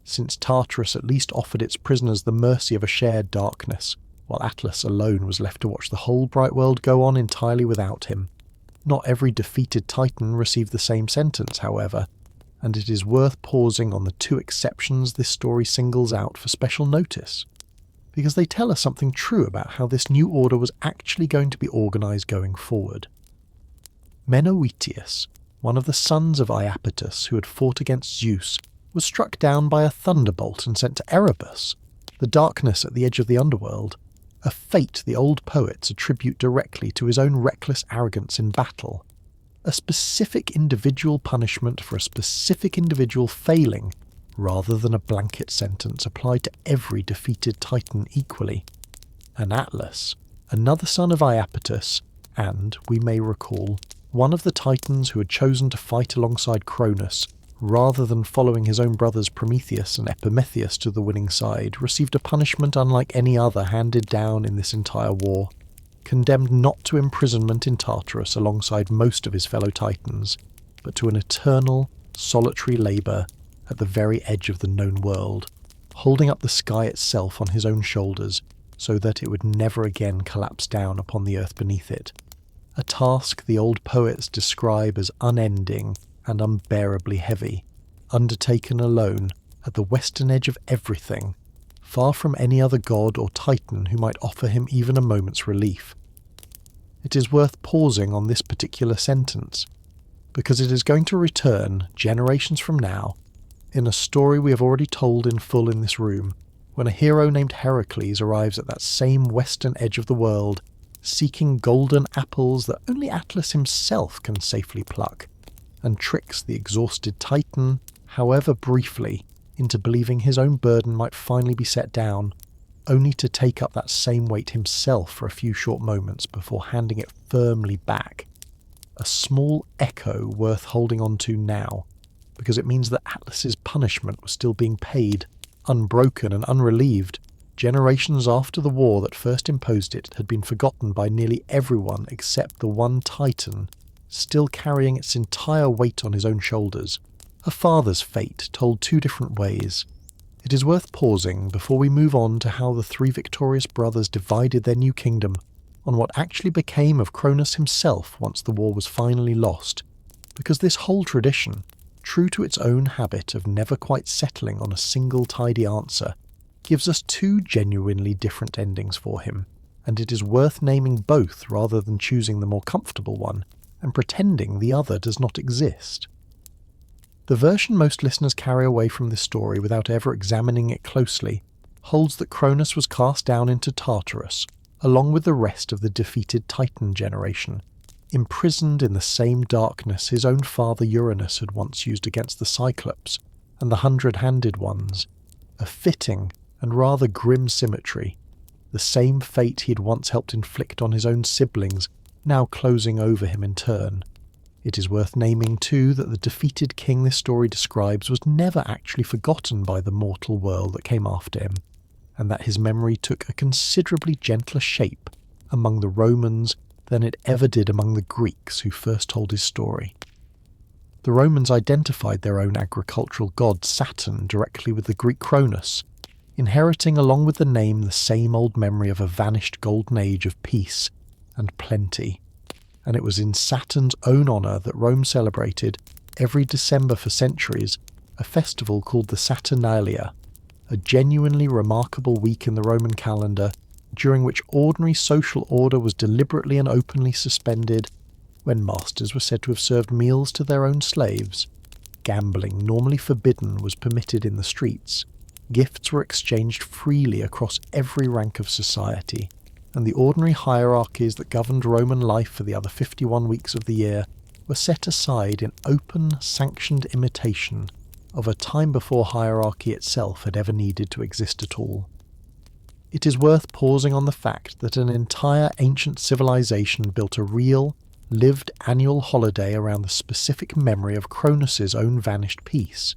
Speaker 1: since Tartarus at least offered its prisoners the mercy of a shared darkness, while Atlas alone was left to watch the whole bright world go on entirely without him. Not every defeated Titan received the same sentence, however, and it is worth pausing on the two exceptions this story singles out for special notice, because they tell us something true about how this new order was actually going to be organised going forward. Menoetius, one of the sons of Iapetus who had fought against Zeus, was struck down by a thunderbolt and sent to Erebus, the darkness at the edge of the underworld, a fate the old poets attribute directly to his own reckless arrogance in battle, a specific individual punishment for a specific individual failing, rather than a blanket sentence applied to every defeated Titan equally. And Atlas, another son of Iapetus, and, we may recall, one of the Titans who had chosen to fight alongside Cronus, rather than following his own brothers Prometheus and Epimetheus to the winning side, received a punishment unlike any other handed down in this entire war, condemned not to imprisonment in Tartarus alongside most of his fellow Titans, but to an eternal, solitary labour at the very edge of the known world, holding up the sky itself on his own shoulders so that it would never again collapse down upon the earth beneath it, a task the old poets describe as unending and unbearably heavy, undertaken alone at the western edge of everything, far from any other god or Titan who might offer him even a moment's relief. It is worth pausing on this particular sentence, because it is going to return, generations from now, in a story we have already told in full in this room, when a hero named Heracles arrives at that same western edge of the world, seeking golden apples that only Atlas himself can safely pluck, and tricks the exhausted Titan, however briefly, into believing his own burden might finally be set down, only to take up that same weight himself for a few short moments before handing it firmly back. A small echo worth holding on to now, because it means that Atlas's punishment was still being paid, unbroken and unrelieved. Generations after the war that first imposed it had been forgotten by nearly everyone except the one Titan, still carrying its entire weight on his own shoulders. A father's fate told two different ways. It is worth pausing before we move on to how the three victorious brothers divided their new kingdom, on what actually became of Cronus himself once the war was finally lost, because this whole tradition, true to its own habit of never quite settling on a single tidy answer, gives us two genuinely different endings for him, and it is worth naming both rather than choosing the more comfortable one and pretending the other does not exist. The version most listeners carry away from this story without ever examining it closely holds that Cronus was cast down into Tartarus, along with the rest of the defeated Titan generation, imprisoned in the same darkness his own father Uranus had once used against the Cyclopes and the 100-handed ones, a fitting and rather grim symmetry, the same fate he had once helped inflict on his own siblings, now closing over him in turn. It is worth naming too that the defeated king this story describes was never actually forgotten by the mortal world that came after him. and that his memory took a considerably gentler shape among the Romans than it ever did among the Greeks who first told his story. The Romans identified their own agricultural god Saturn directly with the Greek Cronus, inheriting along with the name the same old memory of a vanished golden age of peace and plenty. And it was in Saturn's own honour that Rome celebrated, every December for centuries, a festival called the Saturnalia, a genuinely remarkable week in the Roman calendar during which ordinary social order was deliberately and openly suspended, when masters were said to have served meals to their own slaves. Gambling, normally forbidden, was permitted in the streets. Gifts were exchanged freely across every rank of society, and the ordinary hierarchies that governed Roman life for the other 51 weeks of the year were set aside in open, sanctioned imitation of a time before hierarchy itself had ever needed to exist at all. It is worth pausing on the fact that an entire ancient civilization built a real, lived annual holiday around the specific memory of Cronus's own vanished peace,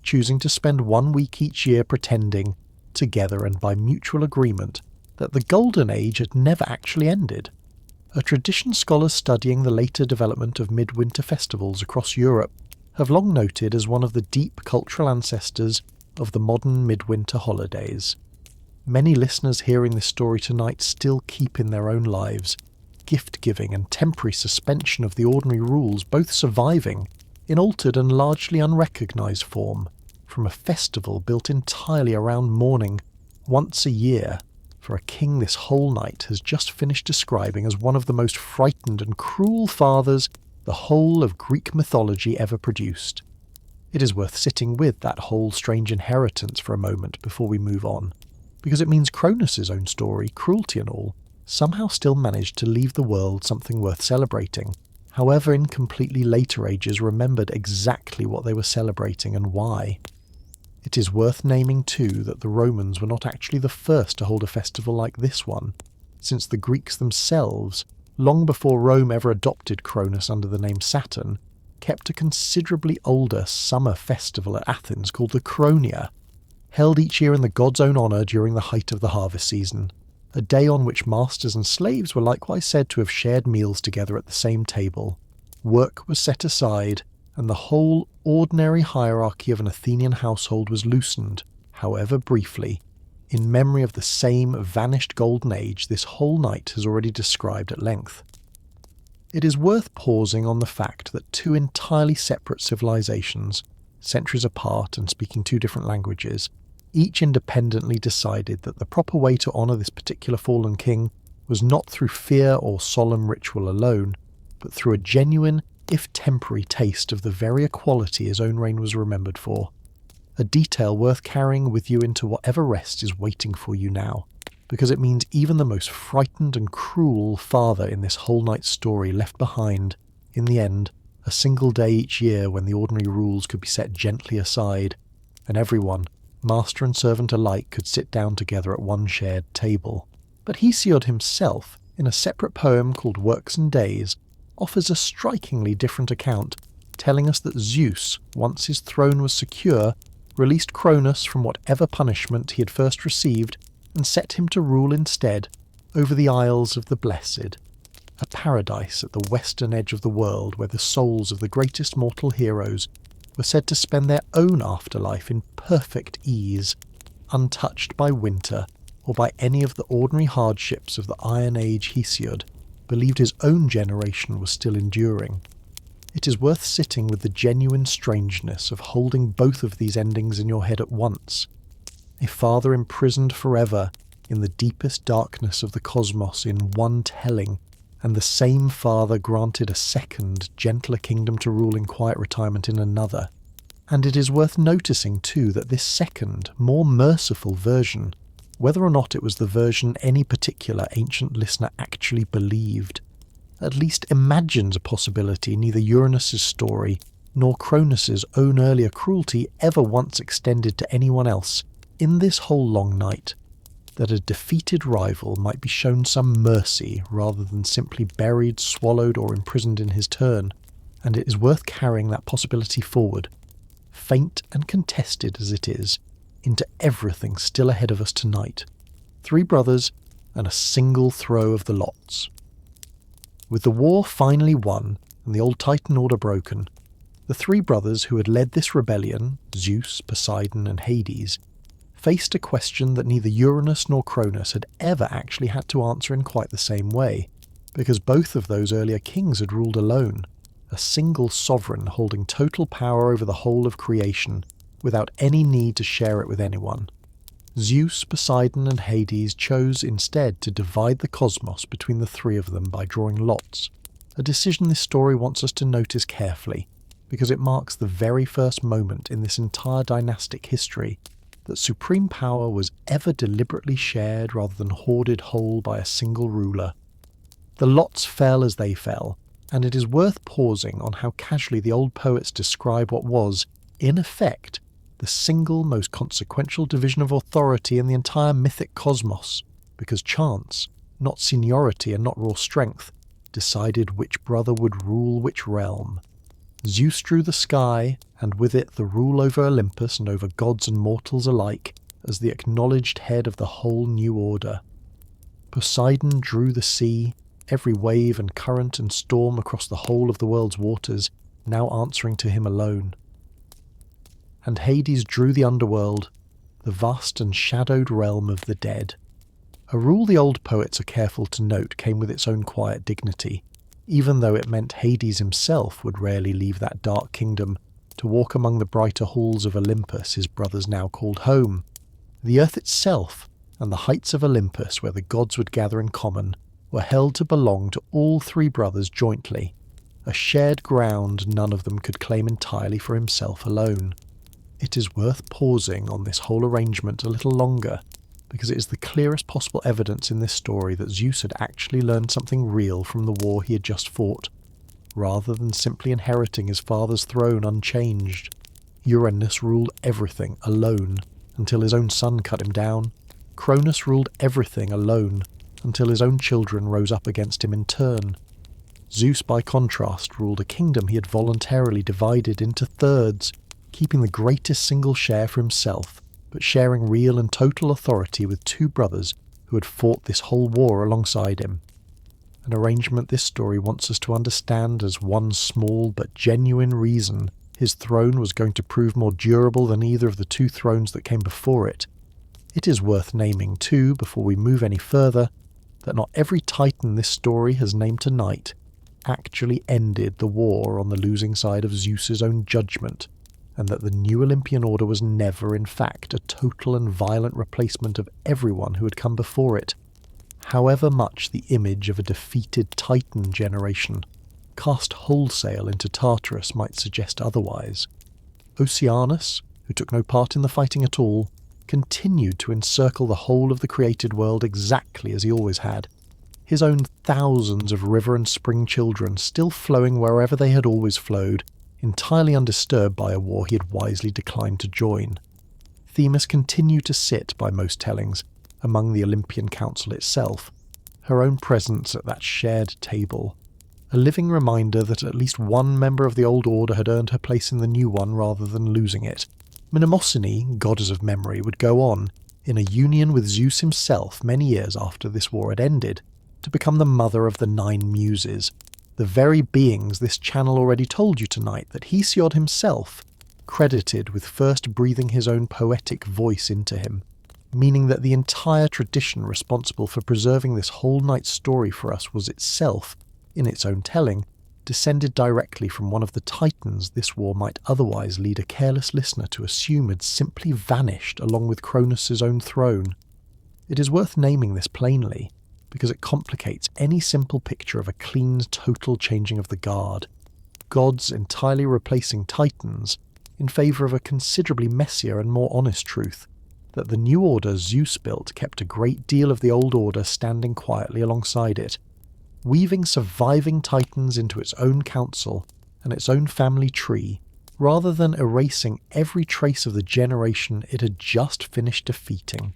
Speaker 1: choosing to spend 1 week each year pretending, together and by mutual agreement, that the Golden Age had never actually ended, a tradition scholars studying the later development of midwinter festivals across Europe have long noted as one of the deep cultural ancestors of the modern midwinter holidays. Many listeners hearing this story tonight still keep in their own lives gift-giving and temporary suspension of the ordinary rules, both surviving, in altered and largely unrecognised form, from a festival built entirely around mourning, once a year, for a king this whole night has just finished describing as one of the most frightened and cruel fathers the whole of Greek mythology ever produced. It is worth sitting with that whole strange inheritance for a moment before we move on, because it means Cronus's own story, cruelty and all, somehow still managed to leave the world something worth celebrating, however in completely later ages remembered exactly what they were celebrating and why. It is worth naming too that the Romans were not actually the first to hold a festival like this one, since the Greeks themselves, long before Rome ever adopted Cronus under the name Saturn, kept a considerably older summer festival at Athens called the Cronia, held each year in the god's own honour during the height of the harvest season, a day on which masters and slaves were likewise said to have shared meals together at the same table. Work was set aside, and the whole ordinary hierarchy of an Athenian household was loosened, however briefly, in memory of the same vanished golden age this whole night has already described at length. It is worth pausing on the fact that 2 entirely separate civilizations, centuries apart and speaking 2 different languages, each independently decided that the proper way to honour this particular fallen king was not through fear or solemn ritual alone, but through a genuine, if temporary, taste of the very equality his own reign was remembered for. A detail worth carrying with you into whatever rest is waiting for you now, because it means even the most frightened and cruel father in this whole night's story left behind, in the end, a single day each year when the ordinary rules could be set gently aside, and everyone, master and servant alike, could sit down together at one shared table. But Hesiod himself, in a separate poem called Works and Days, offers a strikingly different account, telling us that Zeus, once his throne was secure, released Cronus from whatever punishment he had first received and set him to rule instead over the Isles of the Blessed, a paradise at the western edge of the world where the souls of the greatest mortal heroes were said to spend their own afterlife in perfect ease, untouched by winter or by any of the ordinary hardships of the Iron Age Hesiod believed his own generation was still enduring. It is worth sitting with the genuine strangeness of holding both of these endings in your head at once. A father imprisoned forever in the deepest darkness of the cosmos in one telling, and the same father granted a second, gentler kingdom to rule in quiet retirement in another. And it is worth noticing too that this second, more merciful version, whether or not it was the version any particular ancient listener actually believed, at least imagines a possibility neither Uranus's story nor Cronus's own earlier cruelty ever once extended to anyone else in this whole long night, that a defeated rival might be shown some mercy rather than simply buried, swallowed, or imprisoned in his turn, and it is worth carrying that possibility forward, faint and contested as it is, into everything still ahead of us tonight. 3 brothers and a single throw of the lots. With the war finally won and the old Titan order broken, the 3 brothers who had led this rebellion, Zeus, Poseidon and Hades, faced a question that neither Uranus nor Cronus had ever actually had to answer in quite the same way, because both of those earlier kings had ruled alone, a single sovereign holding total power over the whole of creation, without any need to share it with anyone. Zeus, Poseidon and Hades chose instead to divide the cosmos between the 3 of them by drawing lots, a decision this story wants us to notice carefully, because it marks the very first moment in this entire dynastic history that supreme power was ever deliberately shared rather than hoarded whole by a single ruler. The lots fell as they fell, and it is worth pausing on how casually the old poets describe what was, in effect, the single most consequential division of authority in the entire mythic cosmos, because chance, not seniority and not raw strength, decided which brother would rule which realm. Zeus drew the sky, and with it the rule over Olympus and over gods and mortals alike, as the acknowledged head of the whole new order. Poseidon drew the sea, every wave and current and storm across the whole of the world's waters, now answering to him alone. And Hades drew the underworld, the vast and shadowed realm of the dead. A rule the old poets are careful to note came with its own quiet dignity, even though it meant Hades himself would rarely leave that dark kingdom to walk among the brighter halls of Olympus his brothers now called home. The earth itself, and the heights of Olympus where the gods would gather in common, were held to belong to all 3 brothers jointly, a shared ground none of them could claim entirely for himself alone. It is worth pausing on this whole arrangement a little longer, because it is the clearest possible evidence in this story that Zeus had actually learned something real from the war he had just fought, rather than simply inheriting his father's throne unchanged. Uranus ruled everything alone, until his own son cut him down. Cronus ruled everything alone, until his own children rose up against him in turn. Zeus, by contrast, ruled a kingdom he had voluntarily divided into thirds, keeping the greatest single share for himself, but sharing real and total authority with 2 brothers who had fought this whole war alongside him. An arrangement this story wants us to understand as one small but genuine reason his throne was going to prove more durable than either of the 2 thrones that came before it. It is worth naming, too, before we move any further, that not every Titan this story has named tonight actually ended the war on the losing side of Zeus's own judgment, and that the new Olympian order was never, in fact, a total and violent replacement of everyone who had come before it, however much the image of a defeated Titan generation, cast wholesale into Tartarus, might suggest otherwise. Oceanus, who took no part in the fighting at all, continued to encircle the whole of the created world exactly as he always had, his own thousands of river and spring children still flowing wherever they had always flowed, entirely undisturbed by a war he had wisely declined to join. Themis continued to sit, by most tellings, among the Olympian council itself, her own presence at that shared table, a living reminder that at least one member of the old order had earned her place in the new one rather than losing it. Mnemosyne, goddess of memory, would go on, in a union with Zeus himself many years after this war had ended, to become the mother of the 9 muses, the very beings this channel already told you tonight that Hesiod himself credited with first breathing his own poetic voice into him, meaning that the entire tradition responsible for preserving this whole night's story for us was itself, in its own telling, descended directly from one of the Titans this war might otherwise lead a careless listener to assume had simply vanished along with Cronus' own throne. It is worth naming this plainly, because it complicates any simple picture of a clean, total changing of the guard, gods entirely replacing Titans, in favour of a considerably messier and more honest truth, that the new order Zeus built kept a great deal of the old order standing quietly alongside it, weaving surviving Titans into its own council and its own family tree, rather than erasing every trace of the generation it had just finished defeating.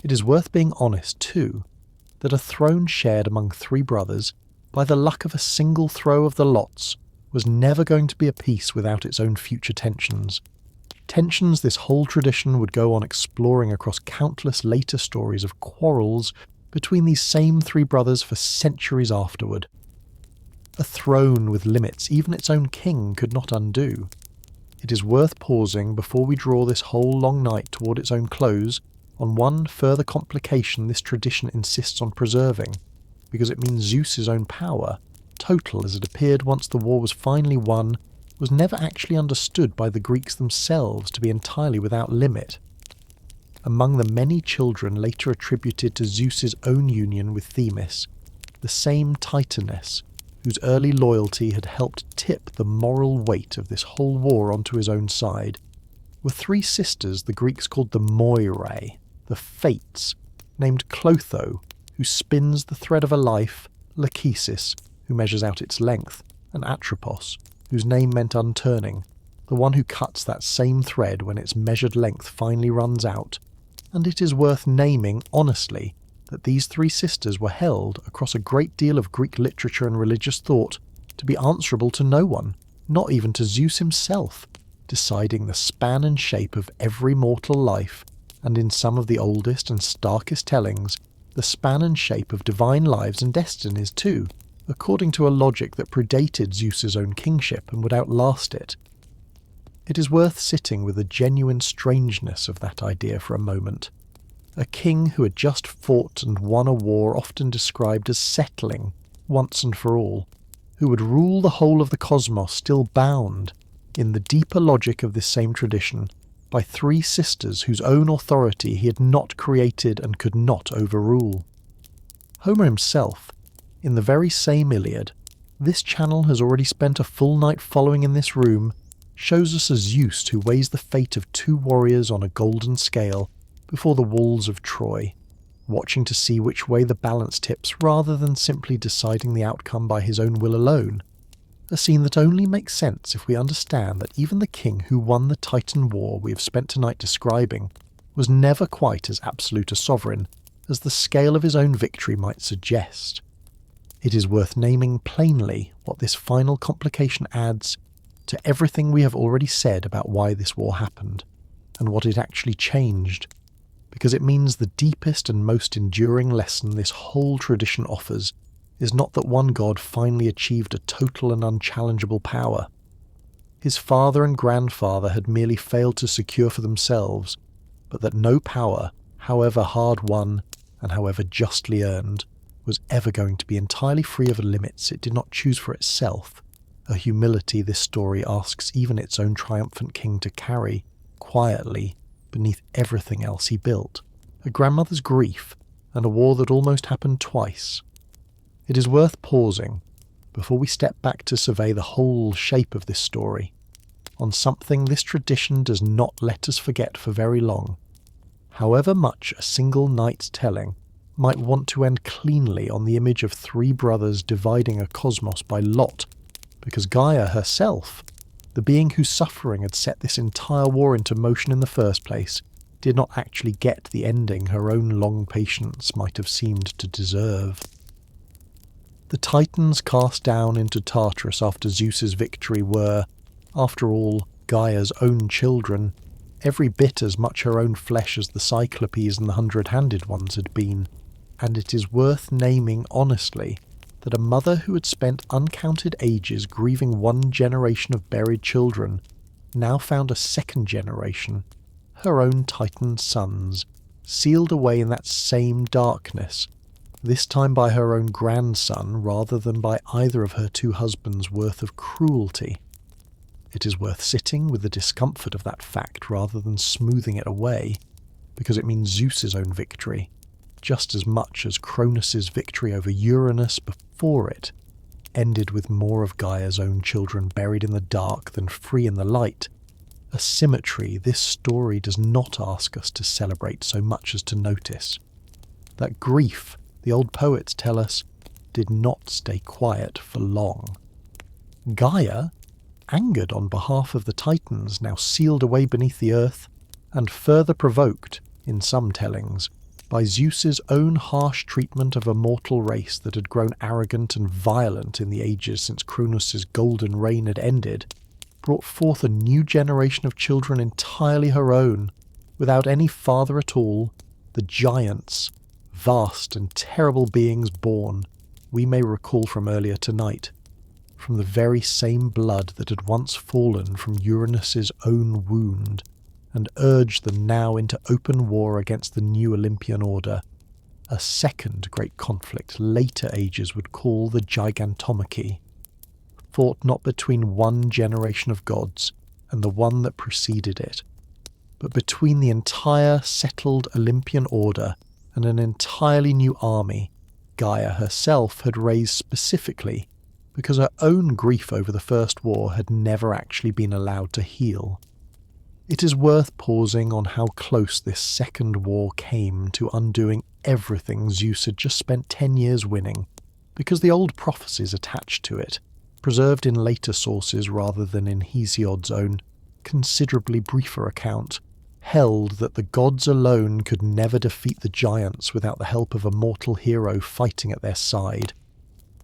Speaker 1: It is worth being honest, too, that a throne shared among 3 brothers, by the luck of a single throw of the lots, was never going to be a peace without its own future tensions. tensions this whole tradition would go on exploring across countless later stories of quarrels between these same three brothers for centuries afterward. A throne with limits even its own king could not undo. It is worth pausing before we draw this whole long night toward its own close on one further complication this tradition insists on preserving, because it means Zeus's own power, total as it appeared once the war was finally won, was never actually understood by the Greeks themselves to be entirely without limit. Among the many children later attributed to Zeus's own union with Themis, the same Titaness, whose early loyalty had helped tip the moral weight of this whole war onto his own side, were three sisters the Greeks called the Moirae, the Fates, named Clotho, who spins the thread of a life, Lachesis, who measures out its length, and Atropos, whose name meant unturning, the one who cuts that same thread when its measured length finally runs out. And it is worth naming honestly that these three sisters were held, across a great deal of Greek literature and religious thought, to be answerable to no one, not even to Zeus himself, deciding the span and shape of every mortal life, and in some of the oldest and starkest tellings, the span and shape of divine lives and destinies too, according to a logic that predated Zeus's own kingship and would outlast it. It is worth sitting with the genuine strangeness of that idea for a moment. A king who had just fought and won a war often described as settling, once and for all, who would rule the whole of the cosmos still bound, in the deeper logic of this same tradition, by three sisters whose own authority he had not created and could not overrule. Homer himself, in the very same Iliad, this channel has already spent a full night following in this room, shows us a Zeus who weighs the fate of two warriors on a golden scale before the walls of Troy, watching to see which way the balance tips rather than simply deciding the outcome by his own will alone. A scene that only makes sense if we understand that even the king who won the Titan War we have spent tonight describing was never quite as absolute a sovereign as the scale of his own victory might suggest. It is worth naming plainly what this final complication adds to everything we have already said about why this war happened, and what it actually changed, because it means the deepest and most enduring lesson this whole tradition offers is not that one god finally achieved a total and unchallengeable power. His father and grandfather had merely failed to secure for themselves, but that no power, however hard won and however justly earned, was ever going to be entirely free of limits it did not choose for itself, a humility this story asks even its own triumphant king to carry, quietly, beneath everything else he built, a grandmother's grief, and a war that almost happened twice. It is worth pausing, before we step back to survey the whole shape of this story, on something this tradition does not let us forget for very long. However much a single night's telling might want to end cleanly on the image of three brothers dividing a cosmos by lot, because Gaia herself, the being whose suffering had set this entire war into motion in the first place, did not actually get the ending her own long patience might have seemed to deserve. The Titans cast down into Tartarus after Zeus's victory were, after all, Gaia's own children, every bit as much her own flesh as the Cyclopes and the hundred-handed ones had been, and it is worth naming honestly that a mother who had spent uncounted ages grieving one generation of buried children now found a second generation, her own Titan sons, sealed away in that same darkness, this time by her own grandson rather than by either of her two husbands' worth of cruelty. It is worth sitting with the discomfort of that fact rather than smoothing it away, because it means Zeus's own victory, just as much as Cronus's victory over Uranus before it, ended with more of Gaia's own children buried in the dark than free in the light, a symmetry this story does not ask us to celebrate so much as to notice. That grief, the old poets tell us, did not stay quiet for long. Gaia, angered on behalf of the Titans now sealed away beneath the earth, and further provoked, in some tellings, by Zeus's own harsh treatment of a mortal race that had grown arrogant and violent in the ages since Cronus's golden reign had ended, brought forth a new generation of children entirely her own, without any father at all, the giants, vast and terrible beings born, we may recall from earlier tonight, from the very same blood that had once fallen from Uranus's own wound and urged them now into open war against the new Olympian order, a second great conflict later ages would call the Gigantomachy, fought not between one generation of gods and the one that preceded it, but between the entire settled Olympian order and an entirely new army Gaia herself had raised specifically because her own grief over the First War had never actually been allowed to heal. It is worth pausing on how close this second war came to undoing everything Zeus had just spent 10 years winning, because the old prophecies attached to it, preserved in later sources rather than in Hesiod's own considerably briefer account, held that the gods alone could never defeat the giants without the help of a mortal hero fighting at their side.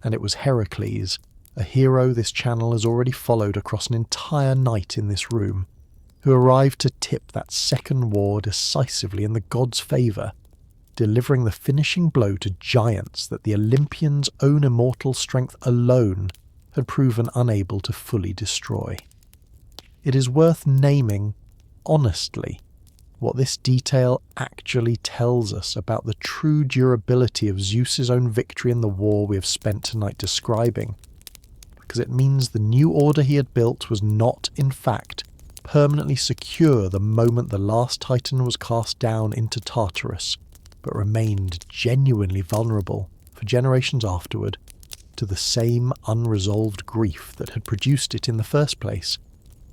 Speaker 1: And it was Heracles, a hero this channel has already followed across an entire night in this room, who arrived to tip that second war decisively in the gods' favour, delivering the finishing blow to giants that the Olympians' own immortal strength alone had proven unable to fully destroy. It is worth naming, honestly, what this detail actually tells us about the true durability of Zeus's own victory in the war we have spent tonight describing, because it means the new order he had built was not, in fact, permanently secure the moment the last Titan was cast down into Tartarus, but remained genuinely vulnerable for generations afterward to the same unresolved grief that had produced it in the first place,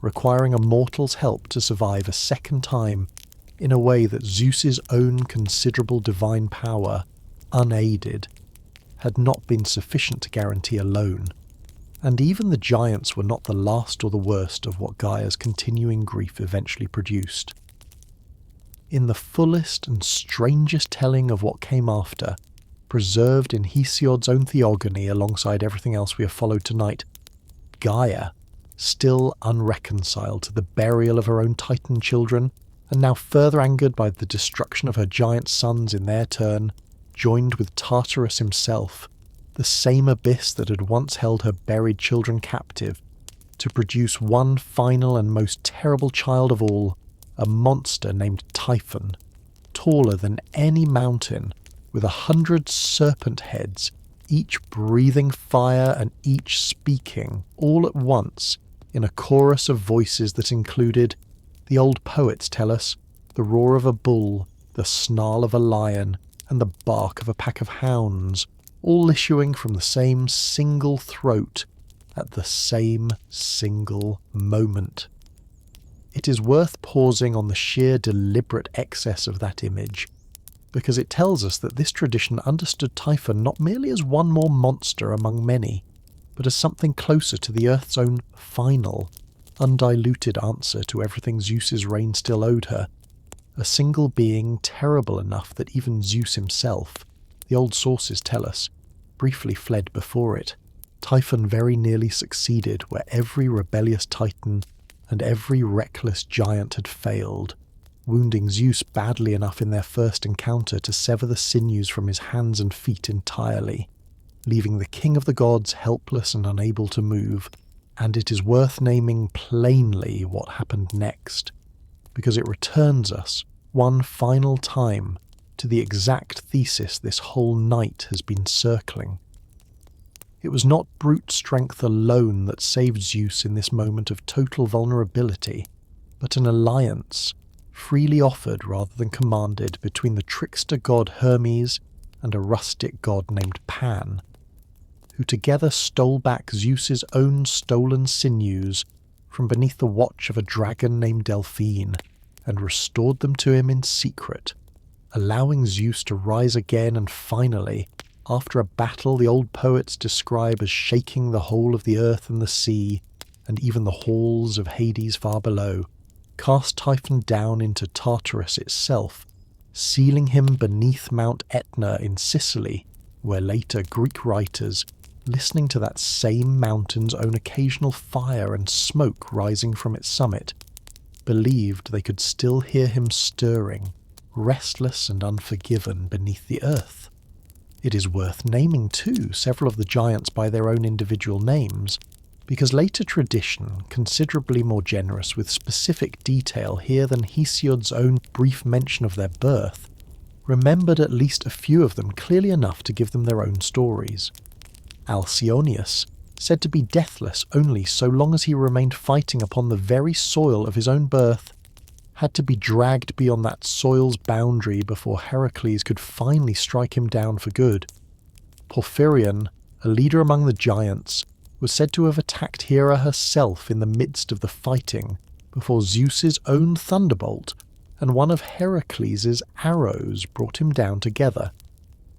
Speaker 1: requiring a mortal's help to survive a second time in a way that Zeus's own considerable divine power, unaided, had not been sufficient to guarantee alone. And even the giants were not the last or the worst of what Gaia's continuing grief eventually produced. In the fullest and strangest telling of what came after, preserved in Hesiod's own theogony alongside everything else we have followed tonight, Gaia, still unreconciled to the burial of her own Titan children, and now further angered by the destruction of her giant sons in their turn, joined with Tartarus himself, the same abyss that had once held her buried children captive, to produce one final and most terrible child of all, a monster named Typhon, taller than any mountain, with 100 serpent heads, each breathing fire and each speaking, all at once, in a chorus of voices that included, the old poets tell us, the roar of a bull, the snarl of a lion, and the bark of a pack of hounds, all issuing from the same single throat at the same single moment. It is worth pausing on the sheer deliberate excess of that image, because it tells us that this tradition understood Typhon not merely as one more monster among many, but as something closer to the Earth's own final, undiluted answer to everything Zeus's reign still owed her, a single being terrible enough that even Zeus himself, the old sources tell us, briefly fled before it. Typhon very nearly succeeded where every rebellious Titan and every reckless giant had failed, wounding Zeus badly enough in their first encounter to sever the sinews from his hands and feet entirely, leaving the king of the gods helpless and unable to move. And it is worth naming plainly what happened next, because it returns us, one final time, to the exact thesis this whole night has been circling. It was not brute strength alone that saved Zeus in this moment of total vulnerability, but an alliance, freely offered rather than commanded, between the trickster god Hermes and a rustic god named Pan, who together stole back Zeus's own stolen sinews from beneath the watch of a dragon named Delphine, and restored them to him in secret, allowing Zeus to rise again and finally, after a battle the old poets describe as shaking the whole of the earth and the sea, and even the halls of Hades far below, cast Typhon down into Tartarus itself, sealing him beneath Mount Etna in Sicily, where later Greek writers, listening to that same mountain's own occasional fire and smoke rising from its summit, believed they could still hear him stirring, restless and unforgiven beneath the earth. It is worth naming, too, several of the giants by their own individual names, because later tradition, considerably more generous with specific detail here than Hesiod's own brief mention of their birth, remembered at least a few of them clearly enough to give them their own stories. Alcyonius, said to be deathless only so long as he remained fighting upon the very soil of his own birth, had to be dragged beyond that soil's boundary before Heracles could finally strike him down for good. Porphyrion, a leader among the giants, was said to have attacked Hera herself in the midst of the fighting before Zeus's own thunderbolt and one of Heracles' arrows brought him down together.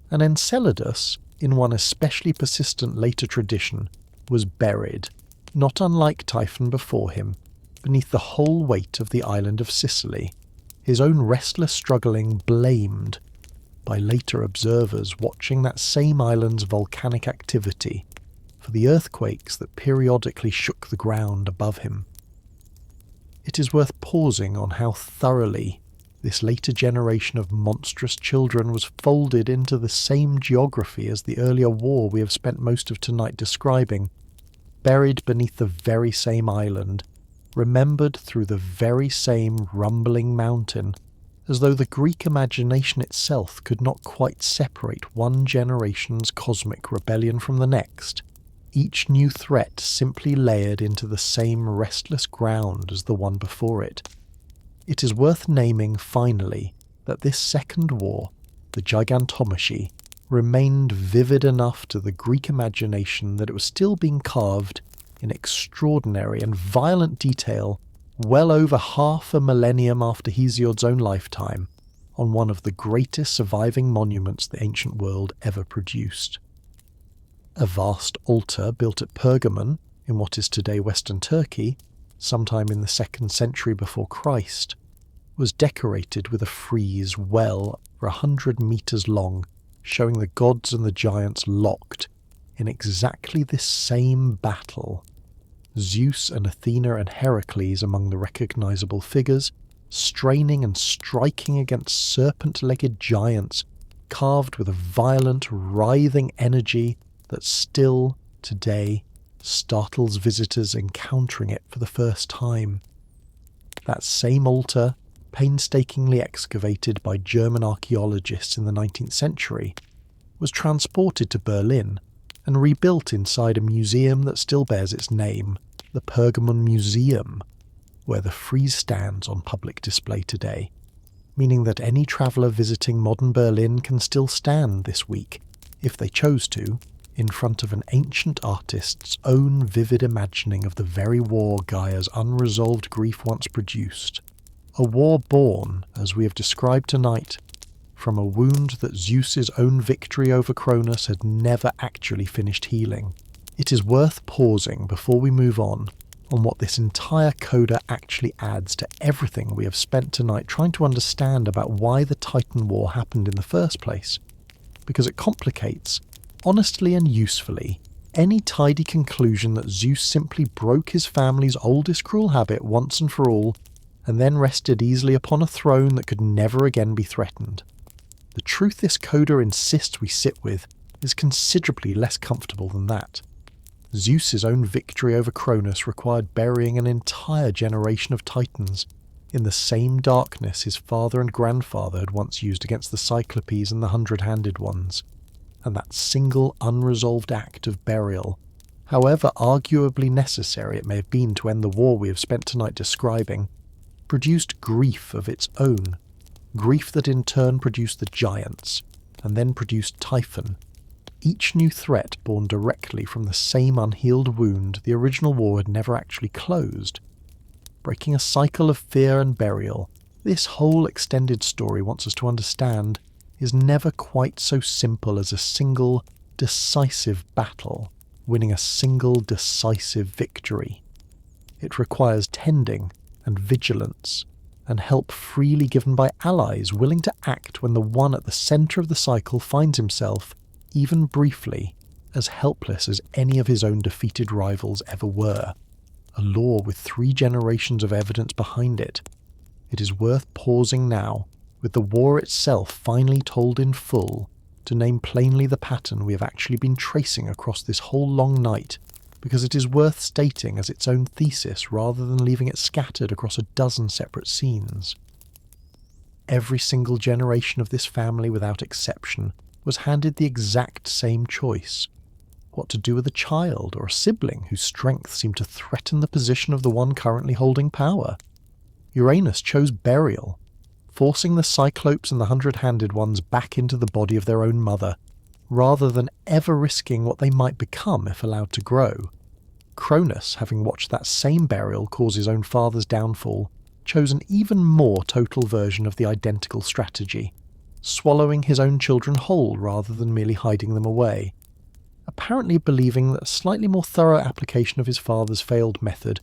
Speaker 1: And Enceladus, in one especially persistent later tradition, was buried, not unlike Typhon before him, beneath the whole weight of the island of Sicily, his own restless struggling blamed by later observers watching that same island's volcanic activity for the earthquakes that periodically shook the ground above him. It is worth pausing on how thoroughly this later generation of monstrous children was folded into the same geography as the earlier war we have spent most of tonight describing, buried beneath the very same island, remembered through the very same rumbling mountain, as though the Greek imagination itself could not quite separate one generation's cosmic rebellion from the next, each new threat simply layered into the same restless ground as the one before it. It is worth naming, finally, that this second war, the Gigantomachy, remained vivid enough to the Greek imagination that it was still being carved in extraordinary and violent detail well over half a millennium after Hesiod's own lifetime, on one of the greatest surviving monuments the ancient world ever produced. A vast altar built at Pergamon, in what is today Western Turkey, sometime in the 2nd century before Christ, was decorated with a frieze well over 100 meters long, showing the gods and the giants locked in exactly this same battle. Zeus and Athena and Heracles among the recognizable figures, straining and striking against serpent-legged giants, carved with a violent, writhing energy that still, today, startles visitors encountering it for the first time. That same altar, painstakingly excavated by German archaeologists in the 19th century, was transported to Berlin and rebuilt inside a museum that still bears its name, the Pergamon Museum, where the frieze stands on public display today, meaning that any traveller visiting modern Berlin can still stand this week, if they chose to, in front of an ancient artist's own vivid imagining of the very war Gaia's unresolved grief once produced. A war born, as we have described tonight, from a wound that Zeus's own victory over Cronus had never actually finished healing. It is worth pausing before we move on what this entire coda actually adds to everything we have spent tonight trying to understand about why the Titan War happened in the first place, because it complicates, honestly and usefully, any tidy conclusion that Zeus simply broke his family's oldest cruel habit once and for all, and then rested easily upon a throne that could never again be threatened. The truth this coda insists we sit with is considerably less comfortable than that. Zeus's own victory over Cronus required burying an entire generation of Titans in the same darkness his father and grandfather had once used against the Cyclopes and the 100-handed ones, and that single unresolved act of burial, however arguably necessary it may have been to end the war we have spent tonight describing, produced grief of its own, grief that in turn produced the giants, and then produced Typhon, each new threat born directly from the same unhealed wound the original war had never actually closed. Breaking a cycle of fear and burial, this whole extended story wants us to understand is never quite so simple as a single, decisive battle, winning a single decisive victory. It requires tending and vigilance, and help freely given by allies willing to act when the one at the centre of the cycle finds himself, even briefly, as helpless as any of his own defeated rivals ever were, a law with 3 generations of evidence behind it. It is worth pausing now, with the war itself finally told in full, to name plainly the pattern we have actually been tracing across this whole long night, because it is worth stating as its own thesis rather than leaving it scattered across a dozen separate scenes. Every single generation of this family without exception was handed the exact same choice: what to do with a child or a sibling whose strength seemed to threaten the position of the one currently holding power. Uranus chose burial, forcing the Cyclopes and the 100-handed ones back into the body of their own mother, rather than ever risking what they might become if allowed to grow. Cronus, having watched that same burial cause his own father's downfall, chose an even more total version of the identical strategy, swallowing his own children whole rather than merely hiding them away, apparently believing that a slightly more thorough application of his father's failed method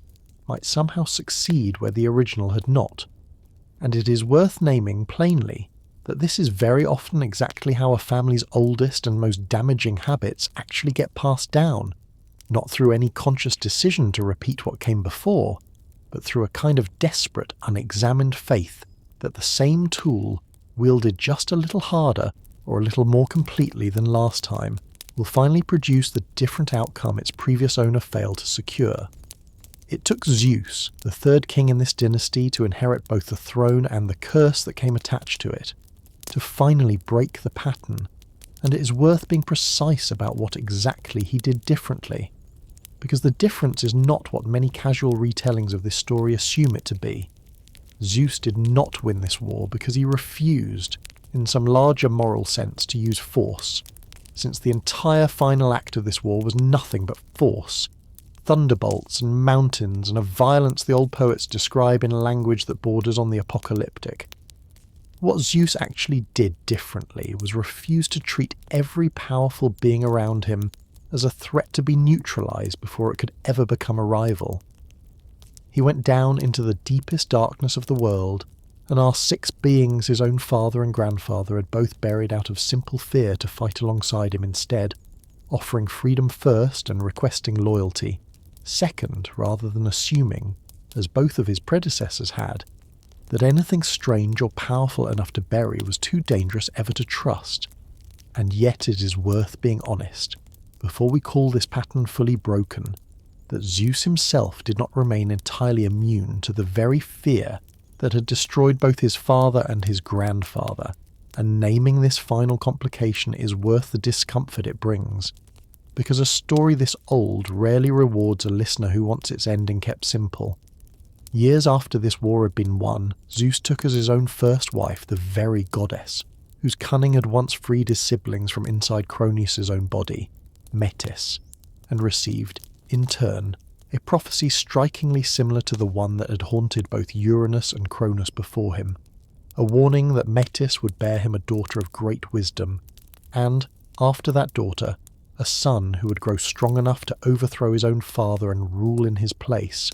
Speaker 1: might somehow succeed where the original had not. And it is worth naming plainly that this is very often exactly how a family's oldest and most damaging habits actually get passed down, not through any conscious decision to repeat what came before, but through a kind of desperate, unexamined faith that the same tool, wielded just a little harder or a little more completely than last time, will finally produce the different outcome its previous owner failed to secure. It took Zeus, the 3rd king in this dynasty, to inherit both the throne and the curse that came attached to it, to finally break the pattern, and it is worth being precise about what exactly he did differently, because the difference is not what many casual retellings of this story assume it to be. Zeus did not win this war because he refused, in some larger moral sense, to use force, since the entire final act of this war was nothing but force, thunderbolts and mountains and a violence the old poets describe in language that borders on the apocalyptic. What Zeus actually did differently was refuse to treat every powerful being around him as a threat to be neutralized before it could ever become a rival. He went down into the deepest darkness of the world and asked 6 beings his own father and grandfather had both buried out of simple fear to fight alongside him instead, offering freedom first and requesting loyalty second, rather than assuming, as both of his predecessors had, that anything strange or powerful enough to bury was too dangerous ever to trust. And yet it is worth being honest, before we call this pattern fully broken, that Zeus himself did not remain entirely immune to the very fear that had destroyed both his father and his grandfather, and naming this final complication is worth the discomfort it brings, because a story this old rarely rewards a listener who wants its ending kept simple. Years after this war had been won, Zeus took as his own first wife the very goddess, whose cunning had once freed his siblings from inside Cronus' own body, Metis, and received, in turn, a prophecy strikingly similar to the one that had haunted both Uranus and Cronus before him, a warning that Metis would bear him a daughter of great wisdom, and, after that daughter, a son who would grow strong enough to overthrow his own father and rule in his place,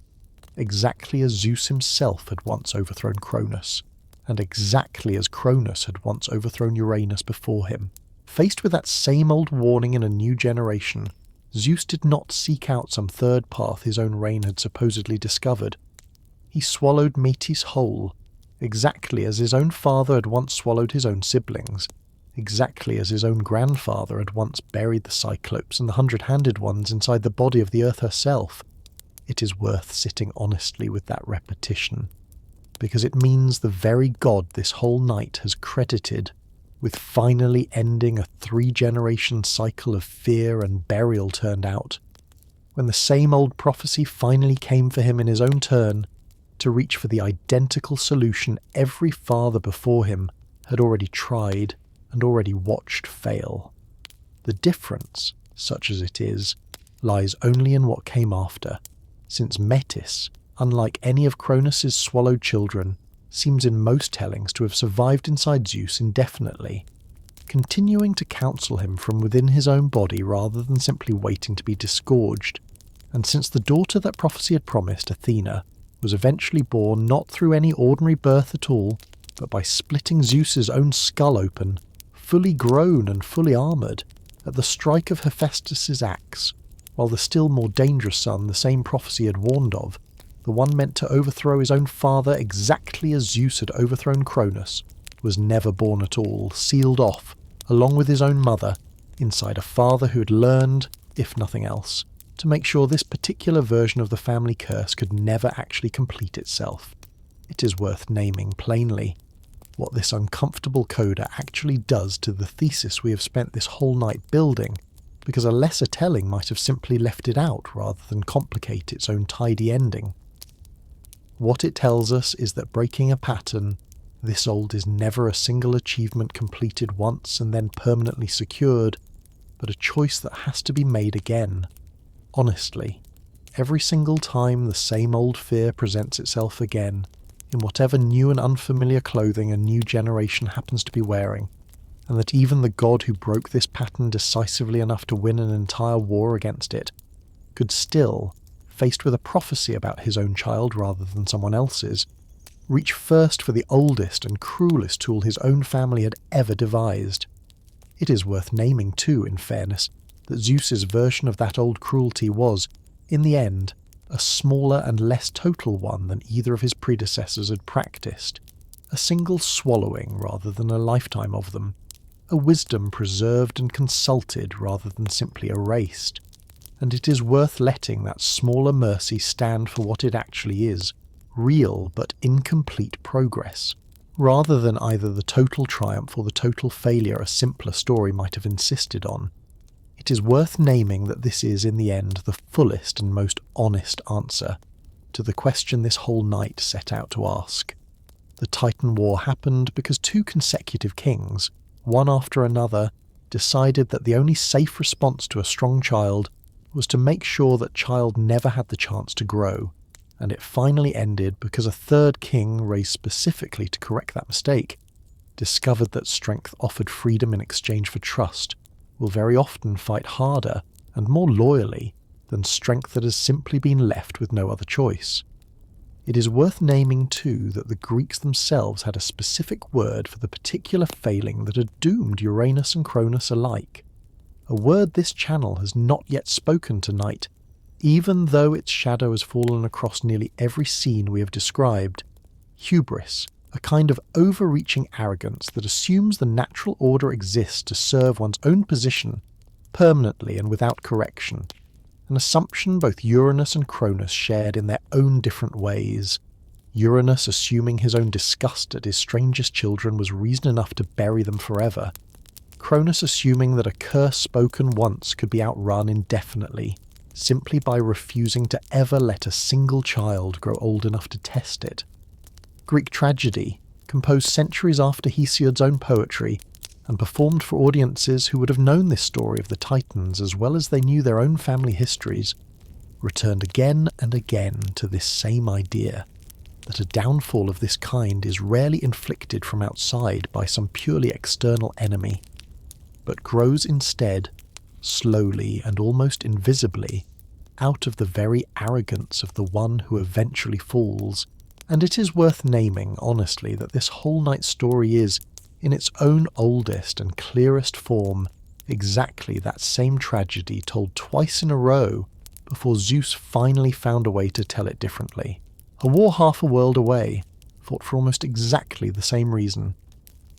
Speaker 1: exactly as Zeus himself had once overthrown Cronus, and exactly as Cronus had once overthrown Uranus before him. Faced with that same old warning in a new generation, Zeus did not seek out some third path his own reign had supposedly discovered. He swallowed Metis whole, exactly as his own father had once swallowed his own siblings, exactly as his own grandfather had once buried the Cyclopes and the 100-handed ones inside the body of the Earth herself. It is worth sitting honestly with that repetition, because it means the very god this whole night has credited with finally ending a 3-generation cycle of fear and burial turned out, when the same old prophecy finally came for him in his own turn to reach for the identical solution every father before him had already tried and already watched fail. The difference, such as it is, lies only in what came after, since Metis, unlike any of Cronus's swallowed children, seems in most tellings to have survived inside Zeus indefinitely, continuing to counsel him from within his own body rather than simply waiting to be disgorged. And since the daughter that prophecy had promised, Athena, was eventually born not through any ordinary birth at all, but by splitting Zeus's own skull open, fully grown and fully armoured, at the strike of Hephaestus's axe, while the still more dangerous son the same prophecy had warned of, the one meant to overthrow his own father exactly as Zeus had overthrown Cronus, was never born at all, sealed off, along with his own mother, inside a father who had learned, if nothing else, to make sure this particular version of the family curse could never actually complete itself. It is worth naming plainly what this uncomfortable coda actually does to the thesis we have spent this whole night building, because a lesser telling might have simply left it out rather than complicate its own tidy ending. What it tells us is that breaking a pattern this old is never a single achievement completed once and then permanently secured, but a choice that has to be made again. Honestly, every single time the same old fear presents itself again, in whatever new and unfamiliar clothing a new generation happens to be wearing, and that even the god who broke this pattern decisively enough to win an entire war against it, could still, faced with a prophecy about his own child rather than someone else's, reach first for the oldest and cruelest tool his own family had ever devised. It is worth naming too, in fairness, that Zeus's version of that old cruelty was, in the end, a smaller and less total one than either of his predecessors had practiced, a single swallowing rather than a lifetime of them, a wisdom preserved and consulted rather than simply erased, and it is worth letting that smaller mercy stand for what it actually is, real but incomplete progress, rather than either the total triumph or the total failure a simpler story might have insisted on. It is worth naming that this is, in the end, the fullest and most honest answer to the question this whole night set out to ask. The Titan War happened because two consecutive kings, one after another, decided that the only safe response to a strong child was to make sure that child never had the chance to grow, and it finally ended because a third king, raised specifically to correct that mistake, discovered that strength offered freedom in exchange for trust will very often fight harder and more loyally than strength that has simply been left with no other choice. It is worth naming too that the Greeks themselves had a specific word for the particular failing that had doomed Uranus and Cronus alike, a word this channel has not yet spoken tonight, even though its shadow has fallen across nearly every scene we have described: hubris, a kind of overreaching arrogance that assumes the natural order exists to serve one's own position, permanently and without correction, an assumption both Uranus and Cronus shared in their own different ways. Uranus assuming his own disgust at his strangest children was reason enough to bury them forever, Cronus assuming that a curse spoken once could be outrun indefinitely, simply by refusing to ever let a single child grow old enough to test it. Greek tragedy, composed centuries after Hesiod's own poetry, and performed for audiences who would have known this story of the Titans as well as they knew their own family histories, returned again and again to this same idea, that a downfall of this kind is rarely inflicted from outside by some purely external enemy, but grows instead, slowly and almost invisibly, out of the very arrogance of the one who eventually falls. And it is worth naming, honestly, that this whole night story is, in its own oldest and clearest form, exactly that same tragedy told twice in a row before Zeus finally found a way to tell it differently. A war half a world away, fought for almost exactly the same reason.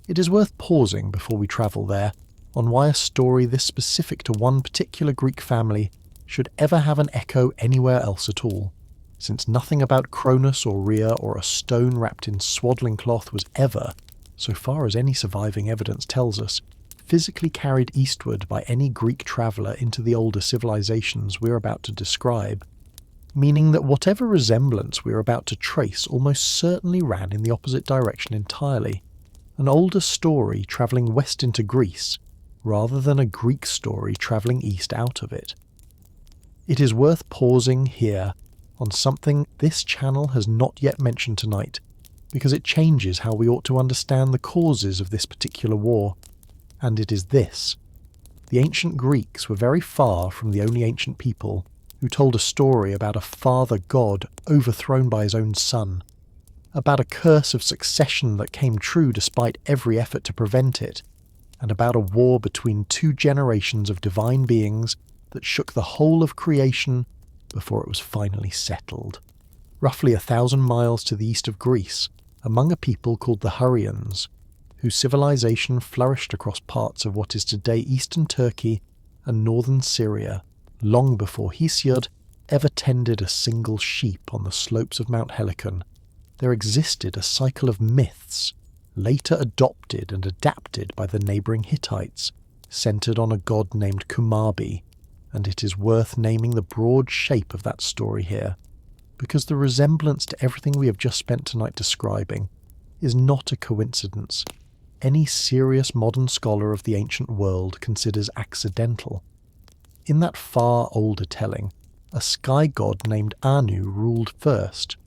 Speaker 1: It is worth pausing before we travel there on why a story this specific to one particular Greek family should ever have an echo anywhere else at all, since nothing about Cronus or Rhea or a stone wrapped in swaddling cloth was ever, so far as any surviving evidence tells us, physically carried eastward by any Greek traveller into the older civilizations we're about to describe, meaning that whatever resemblance we're about to trace almost certainly ran in the opposite direction entirely, an older story travelling west into Greece, rather than a Greek story travelling east out of it. It is worth pausing here on something this channel has not yet mentioned tonight, because it changes how we ought to understand the causes of this particular war, and it is this. The ancient Greeks were very far from the only ancient people who told a story about a father god overthrown by his own son, about a curse of succession that came true despite every effort to prevent it, and about a war between two generations of divine beings that shook the whole of creation before it was finally settled. Roughly 1,000 miles to the east of Greece, among a people called the Hurrians, whose civilization flourished across parts of what is today eastern Turkey and northern Syria, long before Hesiod ever tended a single sheep on the slopes of Mount Helicon. There existed a cycle of myths, later adopted and adapted by the neighbouring Hittites, centred on a god named Kumarbi, and it is worth naming the broad shape of that story here, because the resemblance to everything we have just spent tonight describing is not a coincidence any serious modern scholar of the ancient world considers accidental. In that far older telling, a sky god named Anu ruled first,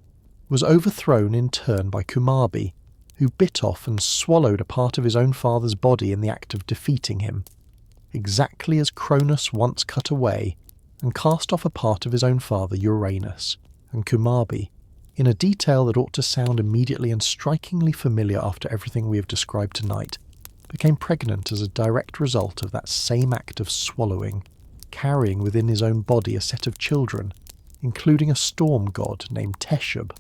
Speaker 1: was overthrown in turn by Kumarbi, who bit off and swallowed a part of his own father's body in the act of defeating him, exactly as Cronus once cut away and cast off a part of his own father Uranus, and Kumarbi, in a detail that ought to sound immediately and strikingly familiar after everything we have described tonight, became pregnant as a direct result of that same act of swallowing, carrying within his own body a set of children, including a storm god named Teshub,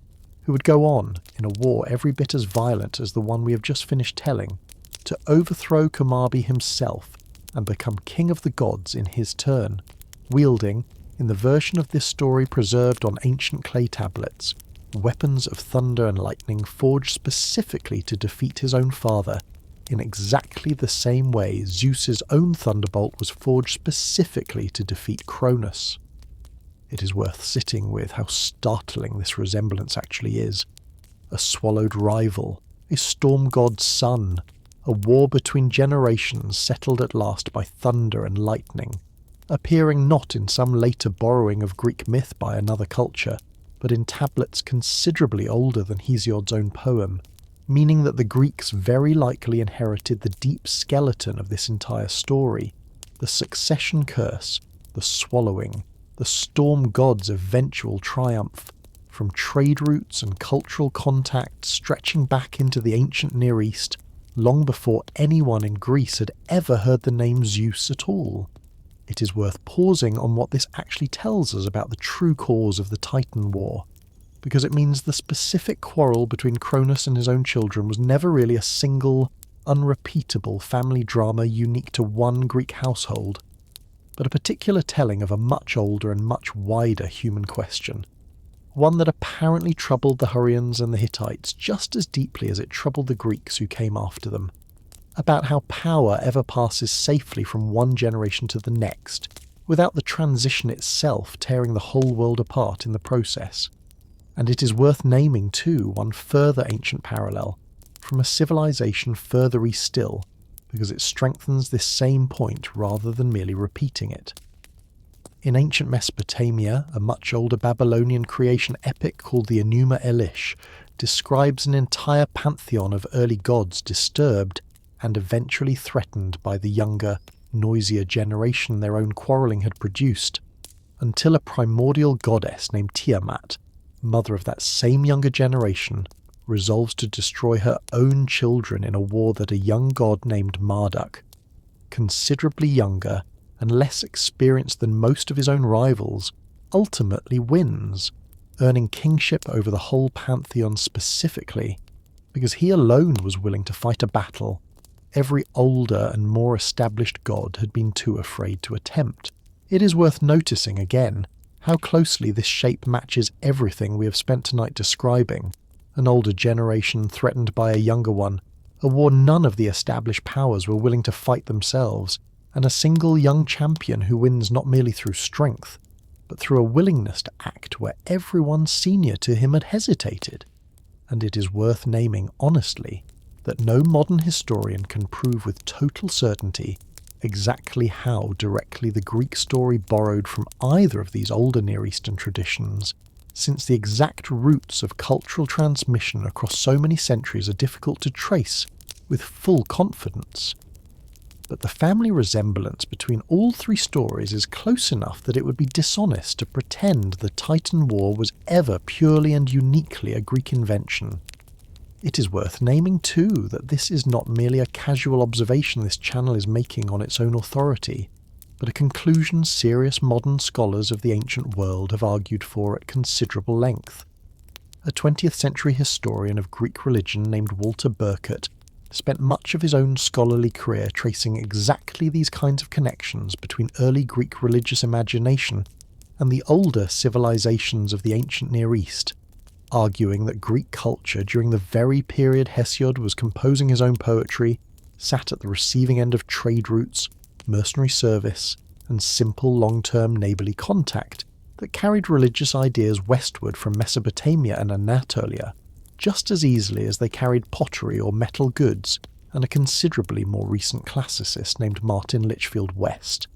Speaker 1: who would go on, in a war every bit as violent as the one we have just finished telling, to overthrow Kumarbi himself and become king of the gods in his turn, wielding, in the version of this story preserved on ancient clay tablets, weapons of thunder and lightning forged specifically to defeat his own father, in exactly the same way Zeus's own thunderbolt was forged specifically to defeat Cronus. It is worth sitting with how startling this resemblance actually is. A swallowed rival, a storm god's son, a war between generations settled at last by thunder and lightning, appearing not in some later borrowing of Greek myth by another culture, but in tablets considerably older than Hesiod's own poem, meaning that the Greeks very likely inherited the deep skeleton of this entire story, the succession curse, the swallowing, the storm god's eventual triumph, from trade routes and cultural contacts stretching back into the ancient Near East, long before anyone in Greece had ever heard the name Zeus at all. It is worth pausing on what this actually tells us about the true cause of the Titan War, because it means the specific quarrel between Cronus and his own children was never really a single, unrepeatable family drama unique to one Greek household, but a particular telling of a much older and much wider human question, one that apparently troubled the Hurrians and the Hittites just as deeply as it troubled the Greeks who came after them, about how power ever passes safely from one generation to the next, without the transition itself tearing the whole world apart in the process. And it is worth naming too one further ancient parallel, from a civilization further east still, because it strengthens this same point rather than merely repeating it. In ancient Mesopotamia, a much older Babylonian creation epic called the Enuma Elish describes an entire pantheon of early gods disturbed and eventually threatened by the younger, noisier generation their own quarrelling had produced, until a primordial goddess named Tiamat, mother of that same younger generation, resolves to destroy her own children in a war that a young god named Marduk, considerably younger and less experienced than most of his own rivals, ultimately wins, earning kingship over the whole pantheon specifically, because he alone was willing to fight a battle every older and more established god had been too afraid to attempt. It is worth noticing again how closely this shape matches everything we have spent tonight describing: an older generation threatened by a younger one, a war none of the established powers were willing to fight themselves, and a single young champion who wins not merely through strength, but through a willingness to act where everyone senior to him had hesitated. And it is worth naming honestly that no modern historian can prove with total certainty exactly how directly the Greek story borrowed from either of these older Near Eastern traditions, since the exact roots of cultural transmission across so many centuries are difficult to trace with full confidence. But the family resemblance between all three stories is close enough that it would be dishonest to pretend the Titan War was ever purely and uniquely a Greek invention. It is worth naming too that this is not merely a casual observation this channel is making on its own authority, but a conclusion serious modern scholars of the ancient world have argued for at considerable length. A 20th century historian of Greek religion named Walter Burkert spent much of his own scholarly career tracing exactly these kinds of connections between early Greek religious imagination and the older civilizations of the ancient Near East, arguing that Greek culture during the very period Hesiod was composing his own poetry sat at the receiving end of trade routes, mercenary service, and simple long-term neighbourly contact that carried religious ideas westward from Mesopotamia and Anatolia just as easily as they carried pottery or metal goods, and a considerably more recent classicist named Martin Litchfield West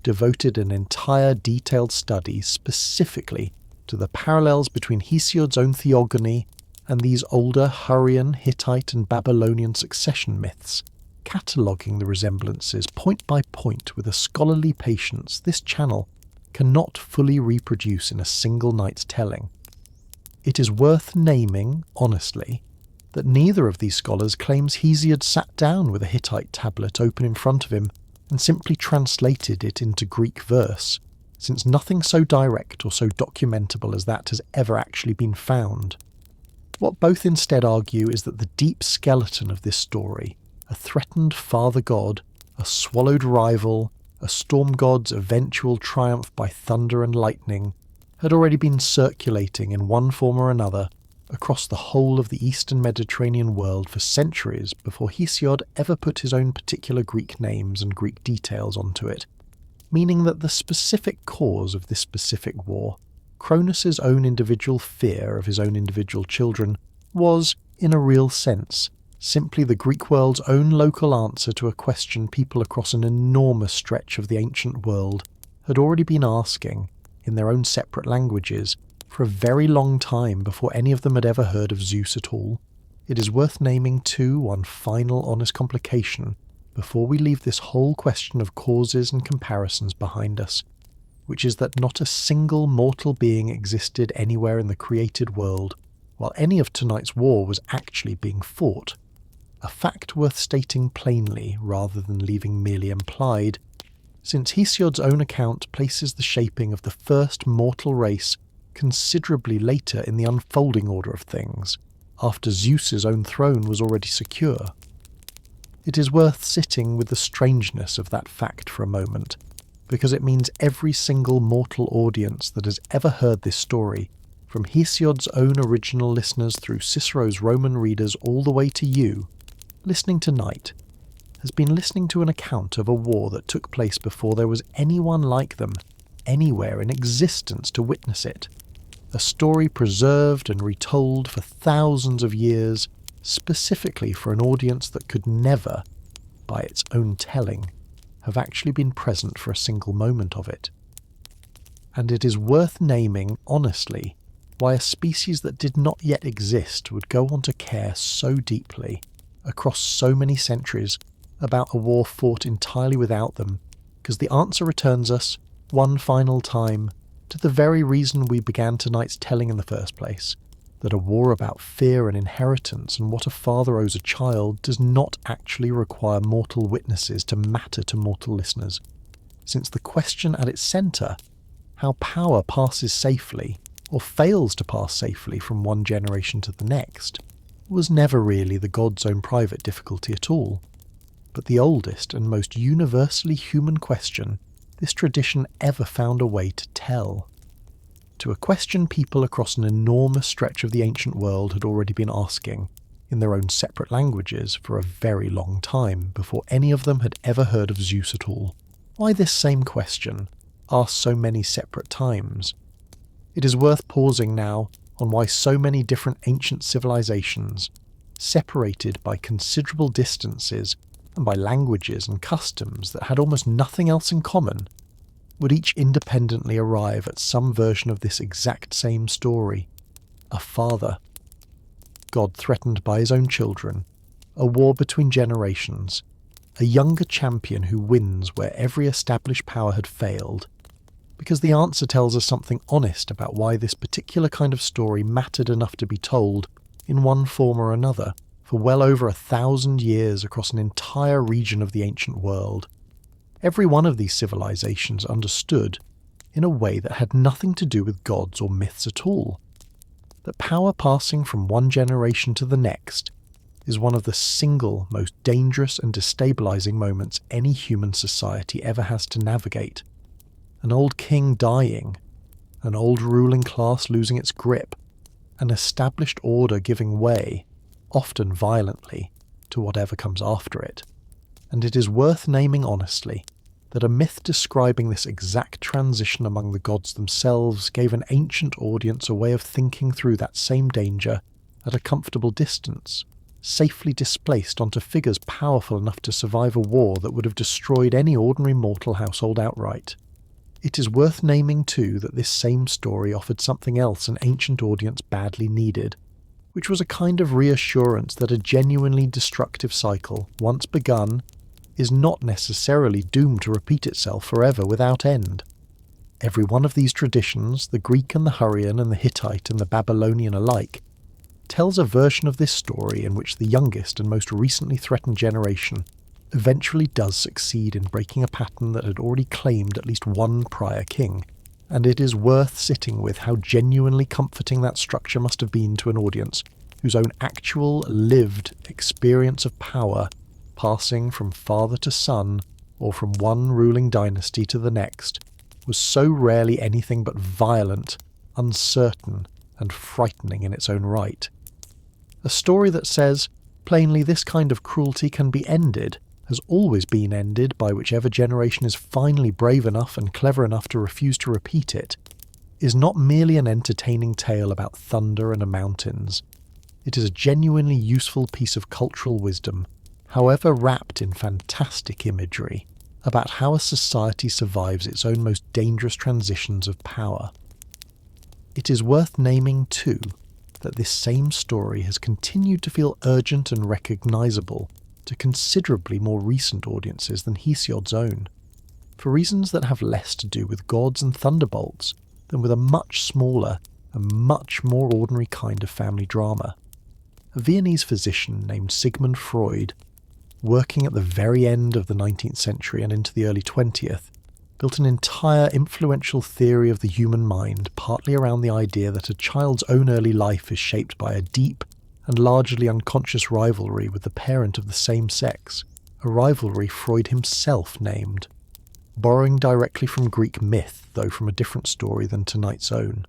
Speaker 1: devoted an entire detailed study specifically to the parallels between Hesiod's own theogony and these older Hurrian, Hittite and Babylonian succession myths, cataloguing the resemblances point by point with a scholarly patience this channel cannot fully reproduce in a single night's telling. It is worth naming, honestly, that neither of these scholars claims Hesiod sat down with a Hittite tablet open in front of him and simply translated it into Greek verse, since nothing so direct or so documentable as that has ever actually been found. What both instead argue is that the deep skeleton of this story, a threatened father god, a swallowed rival, a storm god's eventual triumph by thunder and lightning, had already been circulating in one form or another across the whole of the eastern Mediterranean world for centuries before Hesiod ever put his own particular Greek names and Greek details onto it, meaning that the specific cause of this specific war, Cronus's own individual fear of his own individual children, was, in a real sense, simply the Greek world's own local answer to a question people across an enormous stretch of the ancient world had already been asking, in their own separate languages, for a very long time before any of them had ever heard of Zeus at all. It is worth naming too one final honest complication before we leave this whole question of causes and comparisons behind us, which is that not a single mortal being existed anywhere in the created world while any of tonight's war was actually being fought, a fact worth stating plainly rather than leaving merely implied, since Hesiod's own account places the shaping of the first mortal race considerably later in the unfolding order of things, after Zeus's own throne was already secure. It is worth sitting with the strangeness of that fact for a moment, because it means every single mortal audience that has ever heard this story, from Hesiod's own original listeners through Cicero's Roman readers all the way to you, listening tonight, has been listening to an account of a war that took place before there was anyone like them, anywhere in existence to witness it. A story preserved and retold for thousands of years, specifically for an audience that could never, by its own telling, have actually been present for a single moment of it. And it is worth naming, honestly, why a species that did not yet exist would go on to care so deeply, across so many centuries, about a war fought entirely without them, because the answer returns us, one final time, to the very reason we began tonight's telling in the first place, that a war about fear and inheritance and what a father owes a child does not actually require mortal witnesses to matter to mortal listeners, since the question at its centre, how power passes safely, or fails to pass safely from one generation to the next, was never really the god's own private difficulty at all, but the oldest and most universally human question this tradition ever found a way to tell. To a question people across an enormous stretch of the ancient world had already been asking, in their own separate languages, for a very long time before any of them had ever heard of Zeus at all. Why this same question, asked so many separate times? It is worth pausing now on why so many different ancient civilizations, separated by considerable distances and by languages and customs that had almost nothing else in common, would each independently arrive at some version of this exact same story. A father, God threatened by his own children, a war between generations, a younger champion who wins where every established power had failed, because the answer tells us something honest about why this particular kind of story mattered enough to be told in one form or another, for well over 1,000 years across an entire region of the ancient world. Every one of these civilizations understood, in a way that had nothing to do with gods or myths at all, that power passing from one generation to the next is one of the single most dangerous and destabilizing moments any human society ever has to navigate. An old king dying, an old ruling class losing its grip, an established order giving way, often violently, to whatever comes after it. And it is worth naming honestly that a myth describing this exact transition among the gods themselves gave an ancient audience a way of thinking through that same danger at a comfortable distance, safely displaced onto figures powerful enough to survive a war that would have destroyed any ordinary mortal household outright. It is worth naming too that this same story offered something else an ancient audience badly needed, which was a kind of reassurance that a genuinely destructive cycle, once begun, is not necessarily doomed to repeat itself forever without end. Every one of these traditions, the Greek and the Hurrian and the Hittite and the Babylonian alike, tells a version of this story in which the youngest and most recently threatened generation eventually does succeed in breaking a pattern that had already claimed at least one prior king, and it is worth sitting with how genuinely comforting that structure must have been to an audience whose own actual, lived experience of power, passing from father to son, or from one ruling dynasty to the next, was so rarely anything but violent, uncertain, and frightening in its own right. A story that says, plainly, this kind of cruelty can be ended, has always been ended by whichever generation is finally brave enough and clever enough to refuse to repeat it, is not merely an entertaining tale about thunder and mountains. It is a genuinely useful piece of cultural wisdom, however wrapped in fantastic imagery, about how a society survives its own most dangerous transitions of power. It is worth naming, too, that this same story has continued to feel urgent and recognisable to considerably more recent audiences than Hesiod's own, for reasons that have less to do with gods and thunderbolts than with a much smaller and much more ordinary kind of family drama. A Viennese physician named Sigmund Freud, working at the very end of the 19th century and into the early 20th, built an entire influential theory of the human mind partly around the idea that a child's own early life is shaped by a deep and largely unconscious rivalry with the parent of the same sex, a rivalry Freud himself named, borrowing directly from Greek myth, though from a different story than tonight's own.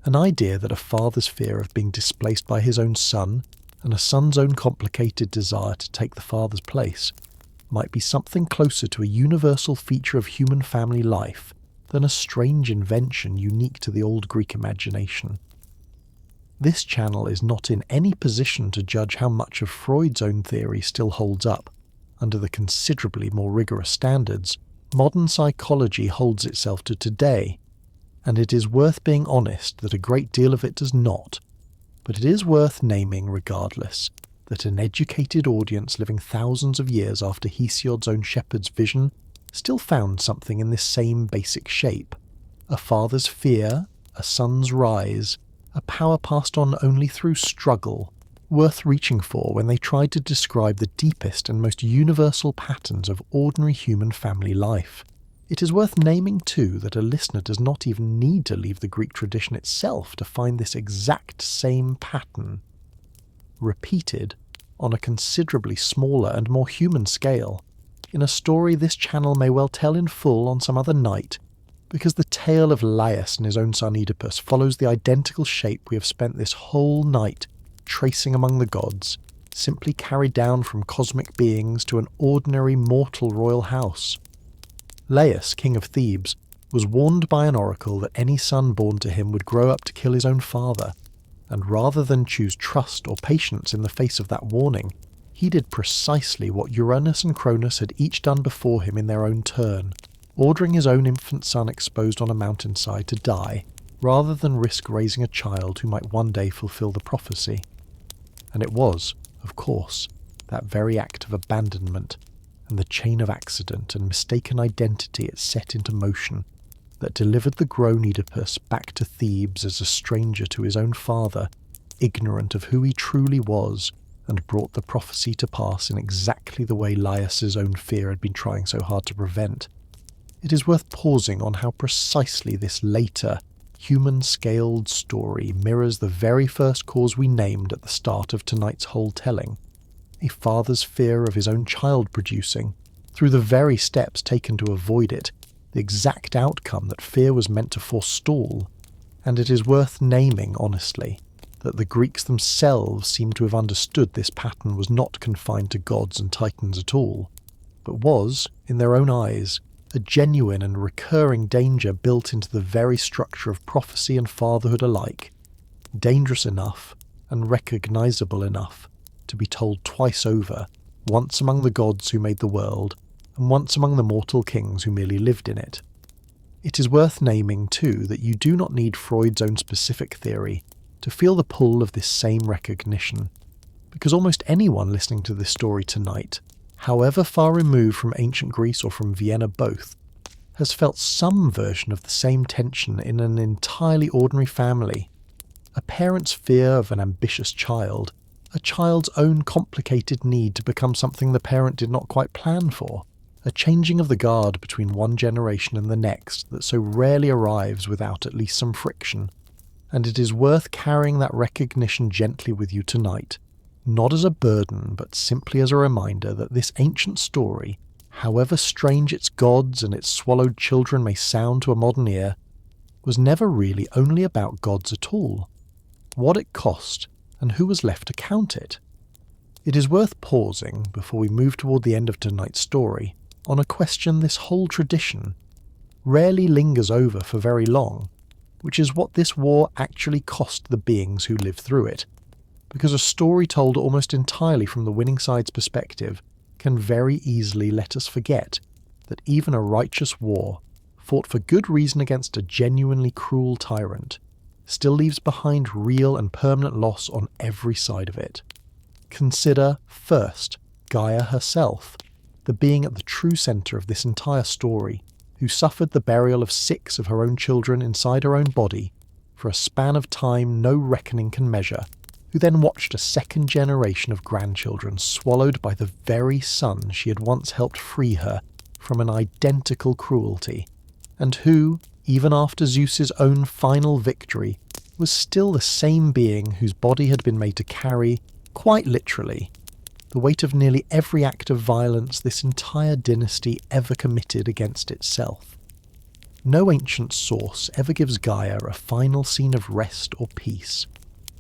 Speaker 1: An idea that a father's fear of being displaced by his own son, and a son's own complicated desire to take the father's place, might be something closer to a universal feature of human family life than a strange invention unique to the old Greek imagination. This channel is not in any position to judge how much of Freud's own theory still holds up, under the considerably more rigorous standards modern psychology holds itself to today, and it is worth being honest that a great deal of it does not, but it is worth naming regardless that an educated audience living thousands of years after Hesiod's own shepherd's vision still found something in this same basic shape: a father's fear, a son's rise, a power passed on only through struggle, worth reaching for when they tried to describe the deepest and most universal patterns of ordinary human family life. It is worth naming too that a listener does not even need to leave the Greek tradition itself to find this exact same pattern repeated on a considerably smaller and more human scale, in a story this channel may well tell in full on some other night, because the tale of Laius and his own son Oedipus follows the identical shape we have spent this whole night tracing among the gods, simply carried down from cosmic beings to an ordinary mortal royal house. Laius, king of Thebes, was warned by an oracle that any son born to him would grow up to kill his own father, and rather than choose trust or patience in the face of that warning, he did precisely what Uranus and Cronus had each done before him in their own turn, ordering his own infant son exposed on a mountainside to die, rather than risk raising a child who might one day fulfill the prophecy. And it was, of course, that very act of abandonment, and the chain of accident and mistaken identity it set into motion, that delivered the grown Oedipus back to Thebes as a stranger to his own father, ignorant of who he truly was and brought the prophecy to pass in exactly the way Laius's own fear had been trying so hard to prevent. It is worth pausing on how precisely this later, human-scaled story mirrors the very first cause we named at the start of tonight's whole telling, a father's fear of his own child producing, through the very steps taken to avoid it, the exact outcome that fear was meant to forestall. And it is worth naming, honestly, that the Greeks themselves seem to have understood this pattern was not confined to gods and titans at all, but was, in their own eyes, a genuine and recurring danger built into the very structure of prophecy and fatherhood alike, dangerous enough and recognisable enough to be told twice over, once among the gods who made the world, and once among the mortal kings who merely lived in it. It is worth naming, too, that you do not need Freud's own specific theory to feel the pull of this same recognition, because almost anyone listening to this story tonight, however far removed from ancient Greece or from Vienna both, has felt some version of the same tension in an entirely ordinary family. A parent's fear of an ambitious child, a child's own complicated need to become something the parent did not quite plan for, a changing of the guard between one generation and the next that so rarely arrives without at least some friction. And it is worth carrying that recognition gently with you tonight, not as a burden but simply as a reminder that this ancient story, however strange its gods and its swallowed children may sound to a modern ear, was never really only about gods at all, what it cost, and who was left to count it. It is worth pausing, before we move toward the end of tonight's story, on a question this whole tradition rarely lingers over for very long, which is what this war actually cost the beings who lived through it, because a story told almost entirely from the winning side's perspective can very easily let us forget that even a righteous war, fought for good reason against a genuinely cruel tyrant, still leaves behind real and permanent loss on every side of it. Consider, first, Gaia herself, the being at the true centre of this entire story, who suffered the burial of 6 of her own children inside her own body, for a span of time no reckoning can measure, who then watched a second generation of grandchildren swallowed by the very son she had once helped free her from an identical cruelty, and who, even after Zeus's own final victory, was still the same being whose body had been made to carry, quite literally, the weight of nearly every act of violence this entire dynasty ever committed against itself. No ancient source ever gives Gaia a final scene of rest or peace,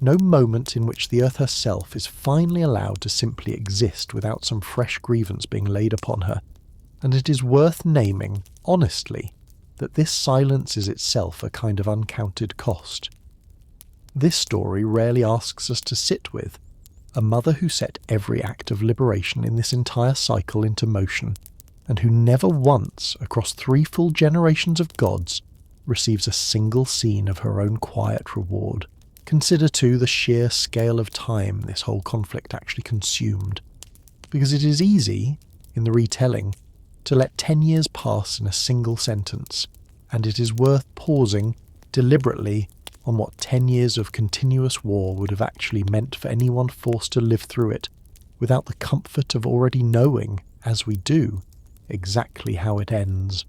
Speaker 1: no moment in which the earth herself is finally allowed to simply exist without some fresh grievance being laid upon her, and it is worth naming, honestly, that this silence is itself a kind of uncounted cost. This story rarely asks us to sit with a mother who set every act of liberation in this entire cycle into motion, and who never once, across 3 full generations of gods, receives a single scene of her own quiet reward. Consider too the sheer scale of time this whole conflict actually consumed, because it is easy, in the retelling, to let 10 years pass in a single sentence, and it is worth pausing deliberately on what 10 years of continuous war would have actually meant for anyone forced to live through it, without the comfort of already knowing, as we do, exactly how it ends.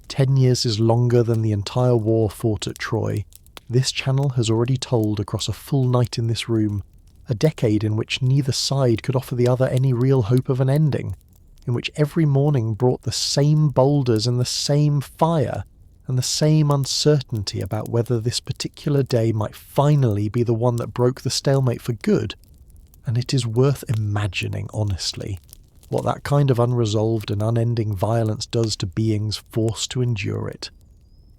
Speaker 1: 10 years is longer than the entire war fought at Troy. This channel has already told across a full night in this room, a decade in which neither side could offer the other any real hope of an ending, in which every morning brought the same boulders and the same fire, and the same uncertainty about whether this particular day might finally be the one that broke the stalemate for good. And it is worth imagining, honestly, what that kind of unresolved and unending violence does to beings forced to endure it.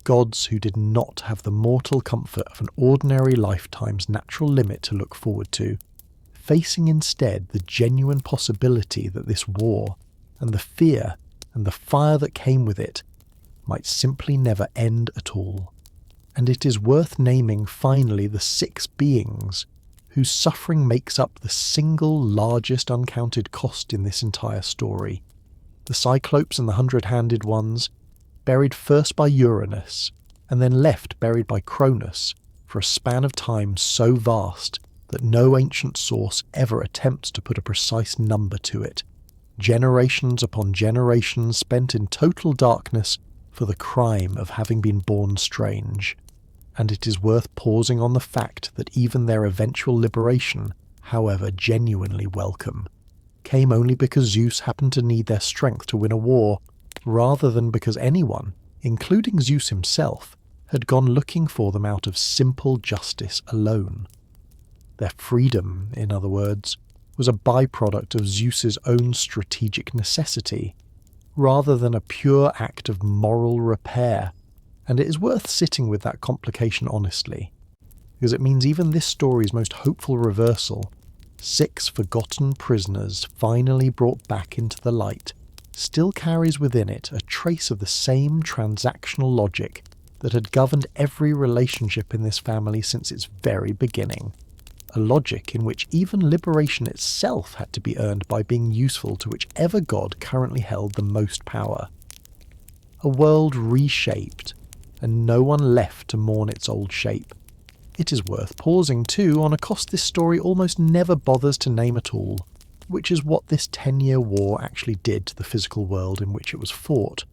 Speaker 1: Gods who did not have the mortal comfort of an ordinary lifetime's natural limit to look forward to, facing instead the genuine possibility that this war, and the fear and the fire that came with it, might simply never end at all. And it is worth naming finally the 6 beings whose suffering makes up the single largest uncounted cost in this entire story. The Cyclopes and the 100-handed ones, buried first by Uranus, and then left buried by Cronus, for a span of time so vast that no ancient source ever attempts to put a precise number to it. Generations upon generations spent in total darkness for the crime of having been born strange. And it is worth pausing on the fact that even their eventual liberation, however genuinely welcome, came only because Zeus happened to need their strength to win a war, rather than because anyone, including Zeus himself, had gone looking for them out of simple justice alone. Their freedom, in other words, was a byproduct of Zeus's own strategic necessity, rather than a pure act of moral repair, and it is worth sitting with that complication honestly, because it means even this story's most hopeful reversal, 6 forgotten prisoners finally brought back into the light, still carries within it a trace of the same transactional logic that had governed every relationship in this family since its very beginning. A logic in which even liberation itself had to be earned by being useful to whichever god currently held the most power. A world reshaped, and no one left to mourn its old shape. It is worth pausing too on a cost this story almost never bothers to name at all, which is what this 10-year war actually did to the physical world in which it was fought,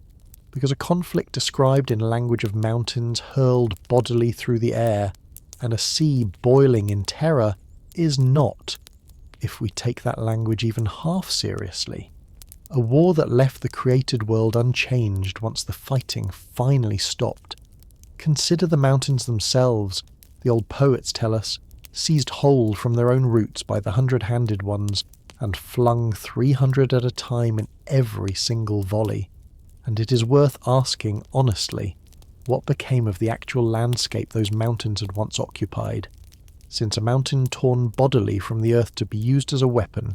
Speaker 1: because a conflict described in language of mountains hurled bodily through the air, and a sea boiling in terror, is not, if we take that language even half seriously, a war that left the created world unchanged once the fighting finally stopped. Consider the mountains themselves, the old poets tell us, seized hold from their own roots by the 100-handed ones, and flung 300 at a time in every single volley. And it is worth asking honestly, what became of the actual landscape those mountains had once occupied, since a mountain torn bodily from the earth to be used as a weapon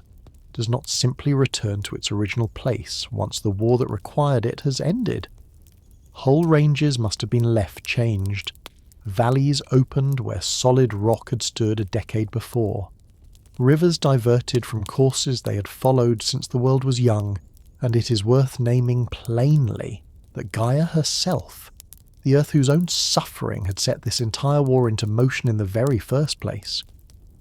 Speaker 1: does not simply return to its original place once the war that required it has ended. Whole ranges must have been left changed, valleys opened where solid rock had stood a decade before, rivers diverted from courses they had followed since the world was young, and it is worth naming plainly that Gaia herself, the Earth whose own suffering had set this entire war into motion in the very first place,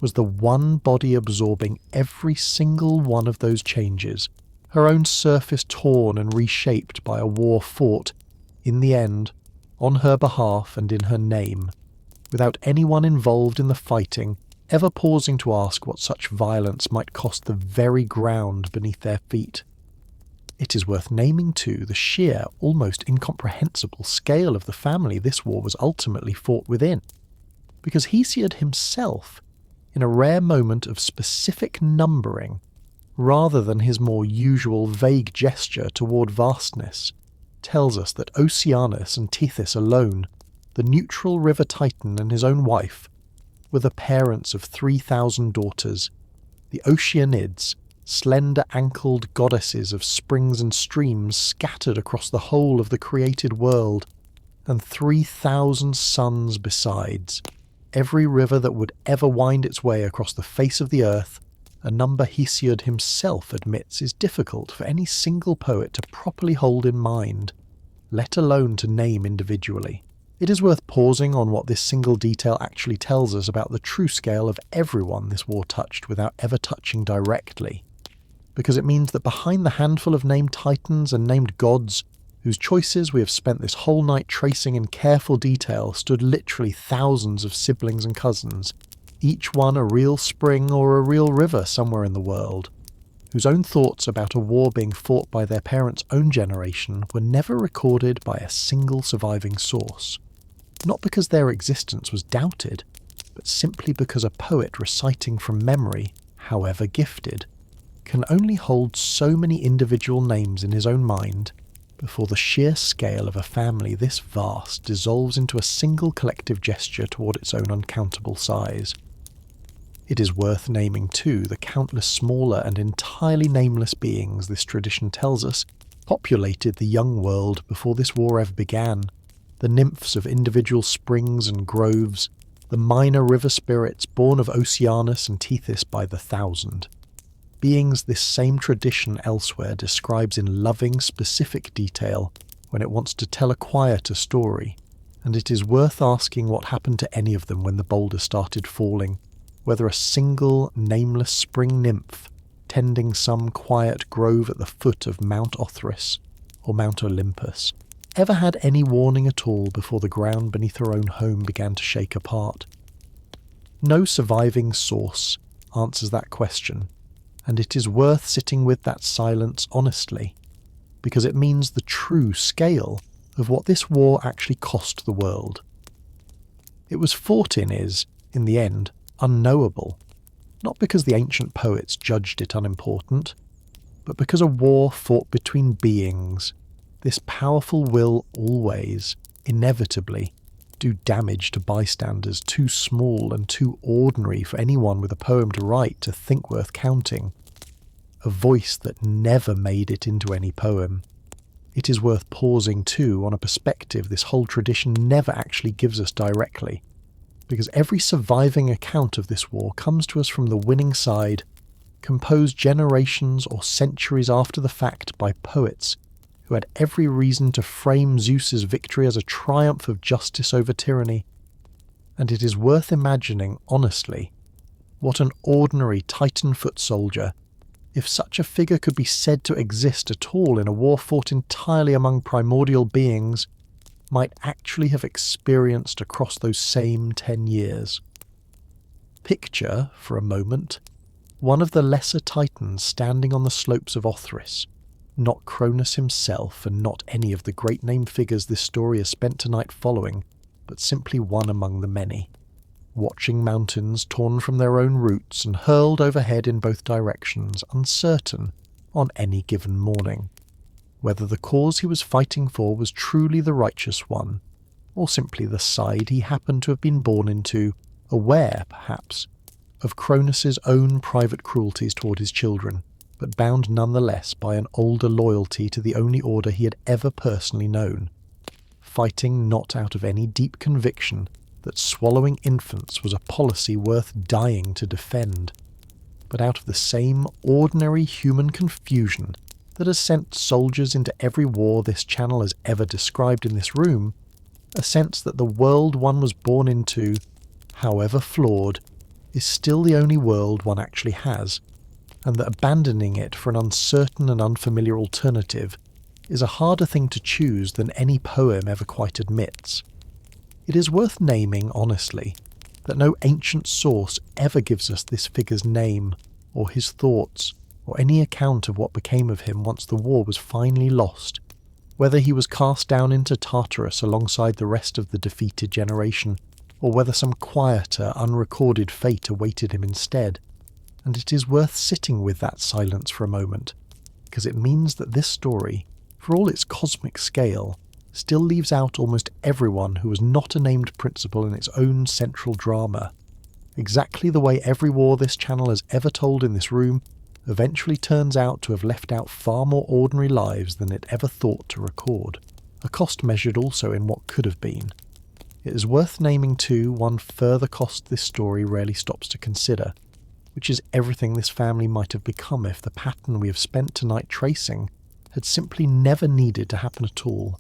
Speaker 1: was the one body absorbing every single one of those changes, her own surface torn and reshaped by a war fought, in the end, on her behalf and in her name, without anyone involved in the fighting ever pausing to ask what such violence might cost the very ground beneath their feet. It is worth naming too the sheer, almost incomprehensible scale of the family this war was ultimately fought within, because Hesiod himself, in a rare moment of specific numbering, rather than his more usual vague gesture toward vastness, tells us that Oceanus and Tethys alone, the neutral river Titan and his own wife, were the parents of 3,000 daughters, the Oceanids, slender-ankled goddesses of springs and streams scattered across the whole of the created world, and 3,000 sons besides, every river that would ever wind its way across the face of the earth, a number Hesiod himself admits is difficult for any single poet to properly hold in mind, let alone to name individually. It is worth pausing on what this single detail actually tells us about the true scale of everyone this war touched without ever touching directly, because it means that behind the handful of named titans and named gods, whose choices we have spent this whole night tracing in careful detail, stood literally thousands of siblings and cousins, each one a real spring or a real river somewhere in the world, whose own thoughts about a war being fought by their parents' own generation were never recorded by a single surviving source, not because their existence was doubted, but simply because a poet reciting from memory, however gifted, can only hold so many individual names in his own mind before the sheer scale of a family this vast dissolves into a single collective gesture toward its own uncountable size. It is worth naming too the countless smaller and entirely nameless beings this tradition tells us populated the young world before this war ever began, the nymphs of individual springs and groves, the minor river spirits born of Oceanus and Tethys by the thousand. Beings this same tradition elsewhere describes in loving, specific detail when it wants to tell a quieter story, and it is worth asking what happened to any of them when the boulder started falling, whether a single nameless spring nymph tending some quiet grove at the foot of Mount Olympus or Mount Olympus ever had any warning at all before the ground beneath her own home began to shake apart. No surviving source answers that question, and it is worth sitting with that silence honestly, because it means the true scale of what this war actually cost the world. It was fought in is, in the end, unknowable, not because the ancient poets judged it unimportant, but because a war fought between beings, this powerful will always, inevitably, do damage to bystanders too small and too ordinary for anyone with a poem to write to think worth counting. A voice that never made it into any poem. It is worth pausing too on a perspective this whole tradition never actually gives us directly, because every surviving account of this war comes to us from the winning side, composed generations or centuries after the fact by poets who had every reason to frame Zeus's victory as a triumph of justice over tyranny. And it is worth imagining, honestly, what an ordinary Titan foot soldier, if such a figure could be said to exist at all in a war fought entirely among primordial beings, might actually have experienced across those same 10 years. Picture, for a moment, one of the lesser Titans standing on the slopes of Olympus, not Cronus himself and not any of the great name figures this story has spent tonight following, but simply one among the many, watching mountains torn from their own roots and hurled overhead in both directions, uncertain on any given morning, whether the cause he was fighting for was truly the righteous one, or simply the side he happened to have been born into, aware, perhaps, of Cronus's own private cruelties toward his children, but bound nonetheless by an older loyalty to the only order he had ever personally known, fighting not out of any deep conviction that swallowing infants was a policy worth dying to defend, but out of the same ordinary human confusion that has sent soldiers into every war this channel has ever described in this room, a sense that the world one was born into, however flawed, is still the only world one actually has, and that abandoning it for an uncertain and unfamiliar alternative is a harder thing to choose than any poem ever quite admits. It is worth naming, honestly, that no ancient source ever gives us this figure's name, or his thoughts, or any account of what became of him once the war was finally lost, whether he was cast down into Tartarus alongside the rest of the defeated generation, or whether some quieter, unrecorded fate awaited him instead. And it is worth sitting with that silence for a moment, because it means that this story, for all its cosmic scale, still leaves out almost everyone who was not a named principal in its own central drama, exactly the way every war this channel has ever told in this room eventually turns out to have left out far more ordinary lives than it ever thought to record, a cost measured also in what could have been. It is worth naming too one further cost this story rarely stops to consider, which is everything this family might have become if the pattern we have spent tonight tracing had simply never needed to happen at all.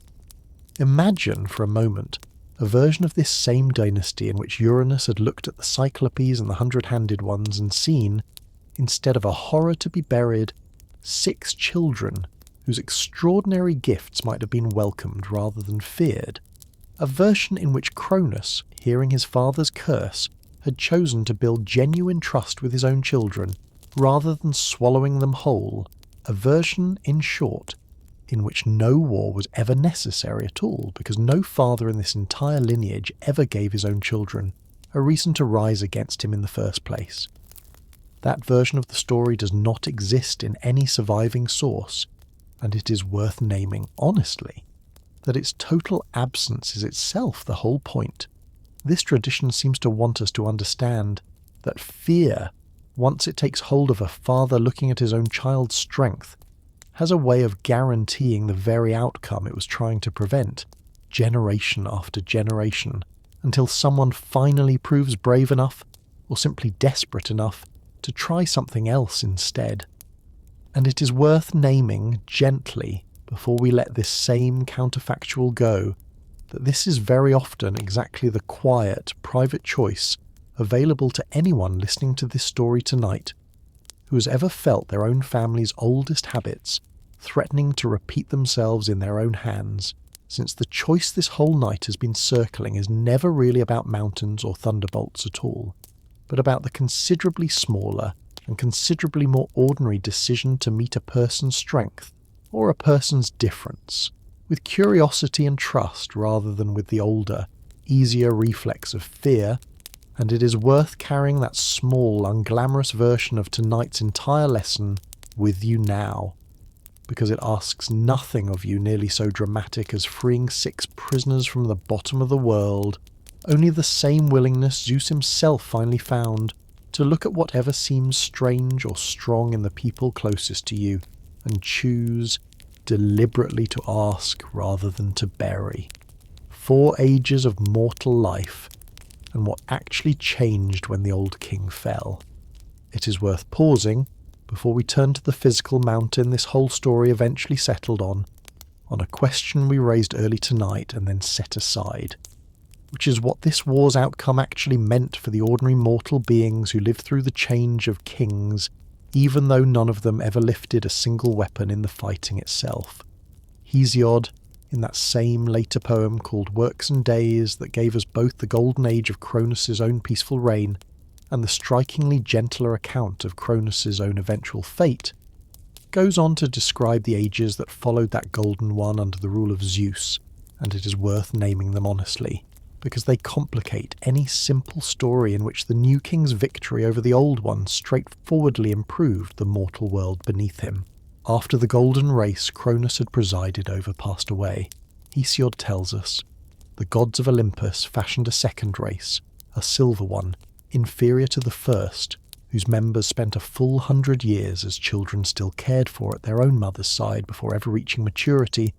Speaker 1: Imagine, for a moment, a version of this same dynasty in which Uranus had looked at the Cyclopes and the hundred-handed ones and seen, instead of a horror to be buried, 6 children whose extraordinary gifts might have been welcomed rather than feared. A version in which Cronus, hearing his father's curse, had chosen to build genuine trust with his own children, rather than swallowing them whole. A version, in short, in which no war was ever necessary at all, because no father in this entire lineage ever gave his own children a reason to rise against him in the first place. That version of the story does not exist in any surviving source, and it is worth naming honestly that its total absence is itself the whole point. This tradition seems to want us to understand that fear, once it takes hold of a father looking at his own child's strength, has a way of guaranteeing the very outcome it was trying to prevent, generation after generation, until someone finally proves brave enough, or simply desperate enough, to try something else instead. And it is worth naming gently, before we let this same counterfactual go, that this is very often exactly the quiet, private choice available to anyone listening to this story tonight who has ever felt their own family's oldest habits threatening to repeat themselves in their own hands, since the choice this whole night has been circling is never really about mountains or thunderbolts at all, but about the considerably smaller and considerably more ordinary decision to meet a person's strength or a person's difference with curiosity and trust rather than with the older, easier reflex of fear. And it is worth carrying that small, unglamorous version of tonight's entire lesson with you now, because it asks nothing of you nearly so dramatic as freeing 6 prisoners from the bottom of the world, only the same willingness Zeus himself finally found to look at whatever seems strange or strong in the people closest to you, and choose deliberately to ask rather than to bury. 4 ages of mortal life, and what actually changed when the old king fell. It is worth pausing, before we turn to the physical mountain this whole story eventually settled on a question we raised early tonight and then set aside, which is what this war's outcome actually meant for the ordinary mortal beings who lived through the change of kings, even though none of them ever lifted a single weapon in the fighting itself. Hesiod, in that same later poem called Works and Days that gave us both the golden age of Cronus's own peaceful reign and the strikingly gentler account of Cronus's own eventual fate, goes on to describe the ages that followed that golden one under the rule of Zeus, and it is worth naming them honestly, because they complicate any simple story in which the new king's victory over the old one straightforwardly improved the mortal world beneath him. After the golden race Cronus had presided over passed away, Hesiod tells us, the gods of Olympus fashioned a second race, a silver one, inferior to the first, whose members spent a full 100 years as children still cared for at their own mother's side before ever reaching maturity,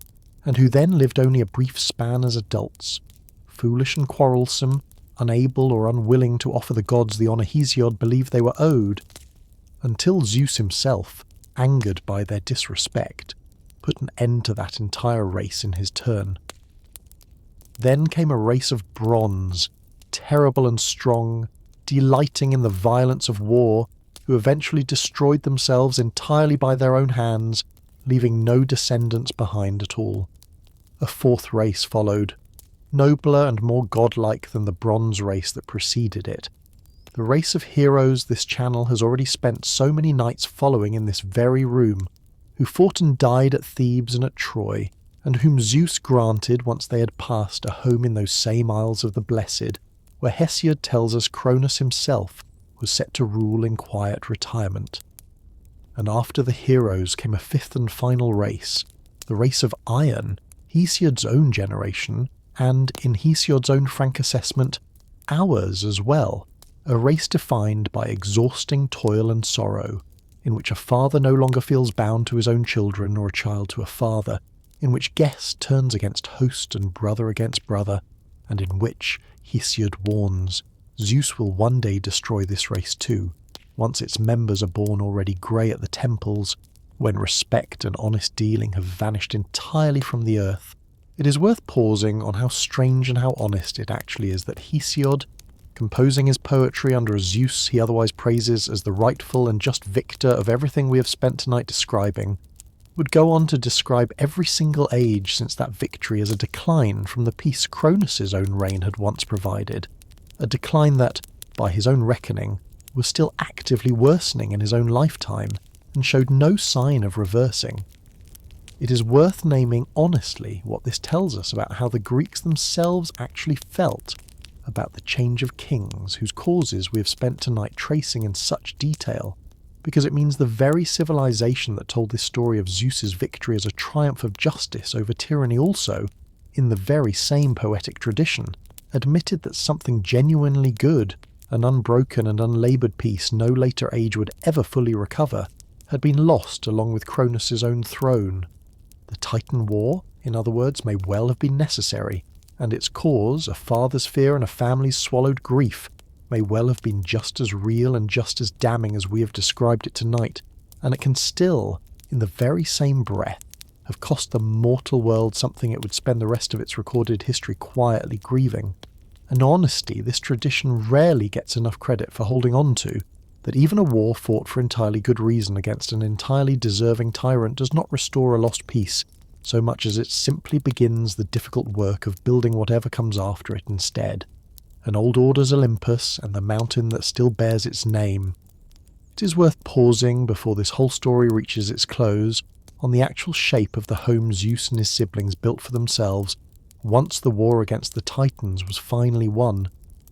Speaker 1: and who then lived only a brief span as adults, foolish and quarrelsome, unable or unwilling to offer the gods the honour Hesiod believed they were owed, until Zeus himself, angered by their disrespect, put an end to that entire race in his turn. Then came a race of bronze, terrible and strong, delighting in the violence of war, who eventually destroyed themselves entirely by their own hands, leaving no descendants behind at all. A 4th race followed, nobler and more godlike than the bronze race that preceded it. The race of heroes this channel has already spent so many nights following in this very room, who fought and died at Thebes and at Troy, and whom Zeus granted once they had passed a home in those same Isles of the Blessed, where Hesiod tells us Cronus himself was set to rule in quiet retirement. And after the heroes came a 5th and final race, the race of iron, Hesiod's own generation, and, in Hesiod's own frank assessment, ours as well, a race defined by exhausting toil and sorrow, in which a father no longer feels bound to his own children or a child to a father, in which guest turns against host and brother against brother, and in which, Hesiod warns, Zeus will one day destroy this race too, once its members are born already grey at the temples, when respect and honest dealing have vanished entirely from the earth. It is worth pausing on how strange and how honest it actually is that Hesiod, composing his poetry under a Zeus he otherwise praises as the rightful and just victor of everything we have spent tonight describing, would go on to describe every single age since that victory as a decline from the peace Cronus's own reign had once provided, a decline that, by his own reckoning, was still actively worsening in his own lifetime, and showed no sign of reversing. It is worth naming honestly what this tells us about how the Greeks themselves actually felt about the change of kings whose causes we have spent tonight tracing in such detail, because it means the very civilization that told this story of Zeus's victory as a triumph of justice over tyranny also, in the very same poetic tradition, admitted that something genuinely good, an unbroken and unlaboured peace no later age would ever fully recover, had been lost along with Cronus's own throne. The Titan War, in other words, may well have been necessary, and its cause, a father's fear and a family's swallowed grief, may well have been just as real and just as damning as we have described it tonight, and it can still, in the very same breath, have cost the mortal world something it would spend the rest of its recorded history quietly grieving, An honesty this tradition rarely gets enough credit for holding on to, that even a war fought for entirely good reason against an entirely deserving tyrant does not restore a lost peace, so much as it simply begins the difficult work of building whatever comes after it instead. An old order's Olympus and the mountain that still bears its name. It is worth pausing before this whole story reaches its close on the actual shape of the home Zeus and his siblings built for themselves once the war against the Titans was finally won,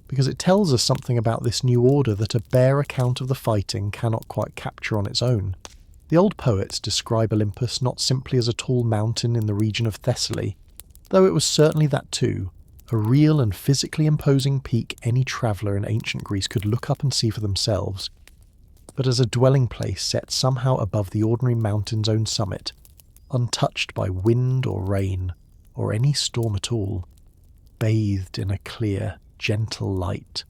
Speaker 1: because it tells us something about this new order that a bare account of the fighting cannot quite capture on its own. The old poets describe Olympus not simply as a tall mountain in the region of Thessaly, though it was certainly that too, a real and physically imposing peak any traveller in ancient Greece could look up and see for themselves, but as a dwelling place set somehow above the ordinary mountain's own summit, untouched by wind or rain, or any storm at all, bathed in a clear, gentle light.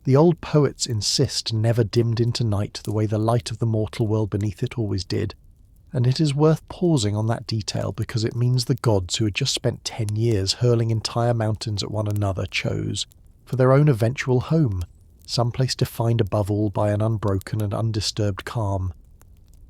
Speaker 1: The old poets insist never dimmed into night the way the light of the mortal world beneath it always did, and it is worth pausing on that detail because it means the gods who had just spent 10 years hurling entire mountains at one another chose, for their own eventual home, some place defined above all by an unbroken and undisturbed calm.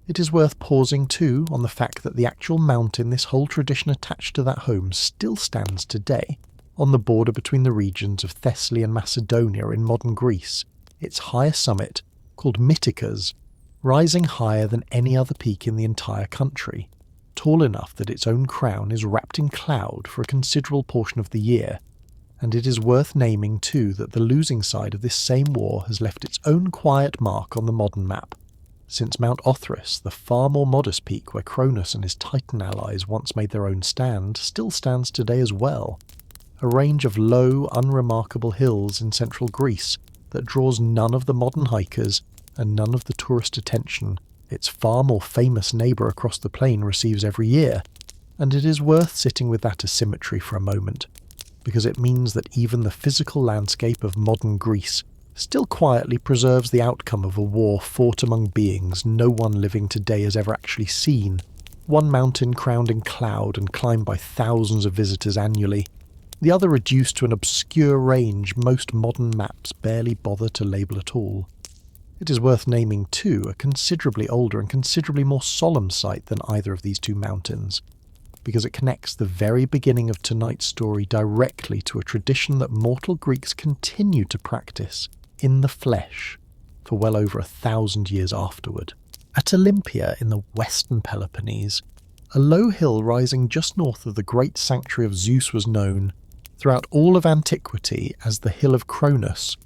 Speaker 1: It is worth pausing too on the fact that the actual mountain this whole tradition attached to that home still stands today, on the border between the regions of Thessaly and Macedonia in modern Greece, its higher summit, called Mytikas, rising higher than any other peak in the entire country, tall enough that its own crown is wrapped in cloud for a considerable portion of the year. And it is worth naming too that the losing side of this same war has left its own quiet mark on the modern map, since Mount Olympus, the far more modest peak where Cronus and his Titan allies once made their own stand, still stands today as well, a range of low, unremarkable hills in central Greece that draws none of the modern hikers and none of the tourist attention its far more famous neighbour across the plain receives every year, and it is worth sitting with that asymmetry for a moment, because it means that even the physical landscape of modern Greece still quietly preserves the outcome of a war fought among beings no one living today has ever actually seen, one mountain crowned in cloud and climbed by thousands of visitors annually, the other reduced to an obscure range most modern maps barely bother to label at all. It is worth naming too a considerably older and considerably more solemn site than either of these two mountains, because it connects the very beginning of tonight's story directly to a tradition that mortal Greeks continue to practice in the flesh for well over 1,000 years afterward. At Olympia in the western Peloponnese, a low hill rising just north of the great sanctuary of Zeus was known throughout all of antiquity as the Hill of Cronus,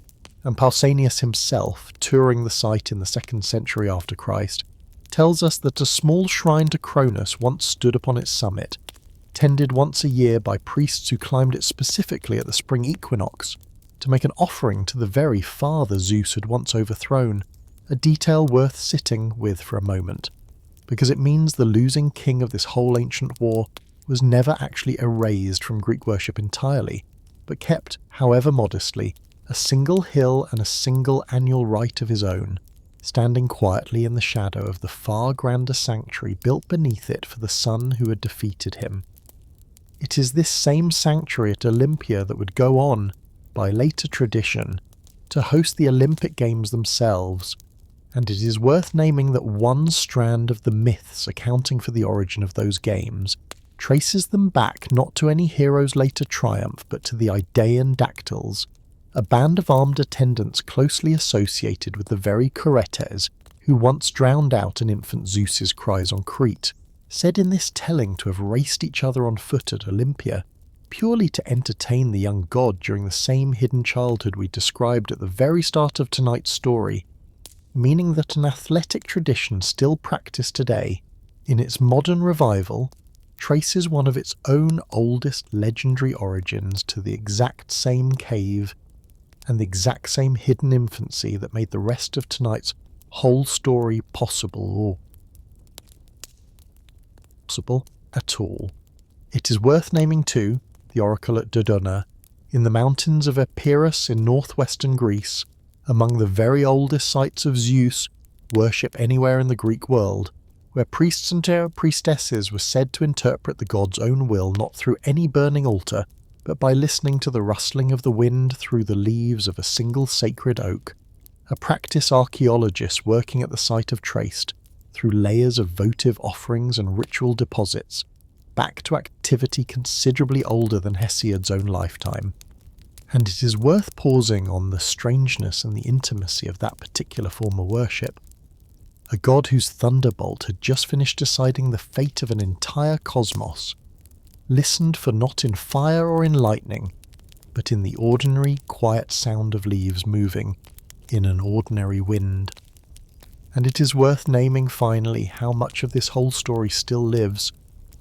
Speaker 1: and Pausanias himself, touring the site in the 2nd century after Christ, tells us that a small shrine to Cronus once stood upon its summit, tended once a year by priests who climbed it specifically at the spring equinox to make an offering to the very father Zeus had once overthrown, a detail worth sitting with for a moment, because it means the losing king of this whole ancient war was never actually erased from Greek worship entirely, but kept, however modestly, a single hill and a single annual rite of his own, standing quietly in the shadow of the far grander sanctuary built beneath it for the son who had defeated him. It is this same sanctuary at Olympia that would go on, by later tradition, to host the Olympic Games themselves, and it is worth naming that one strand of the myths accounting for the origin of those games traces them back not to any hero's later triumph but to the Idaean dactyls, a band of armed attendants closely associated with the very Curetes who once drowned out an infant Zeus's cries on Crete, said in this telling to have raced each other on foot at Olympia, purely to entertain the young god during the same hidden childhood we described at the very start of tonight's story, meaning that an athletic tradition still practiced today, in its modern revival, traces one of its own oldest legendary origins to the exact same cave and the exact same hidden infancy that made the rest of tonight's whole story possible at all. It is worth naming too the oracle at Dodona, in the mountains of Epirus in northwestern Greece, among the very oldest sites of Zeus worship anywhere in the Greek world, where priests and priestesses were said to interpret the god's own will not through any burning altar, but by listening to the rustling of the wind through the leaves of a single sacred oak, a practice archaeologist working at the site have traced, through layers of votive offerings and ritual deposits, back to activity considerably older than Hesiod's own lifetime. And it is worth pausing on the strangeness and the intimacy of that particular form of worship. A god whose thunderbolt had just finished deciding the fate of an entire cosmos, listened for not in fire or in lightning, but in the ordinary, quiet sound of leaves moving in an ordinary wind. And it is worth naming finally how much of this whole story still lives,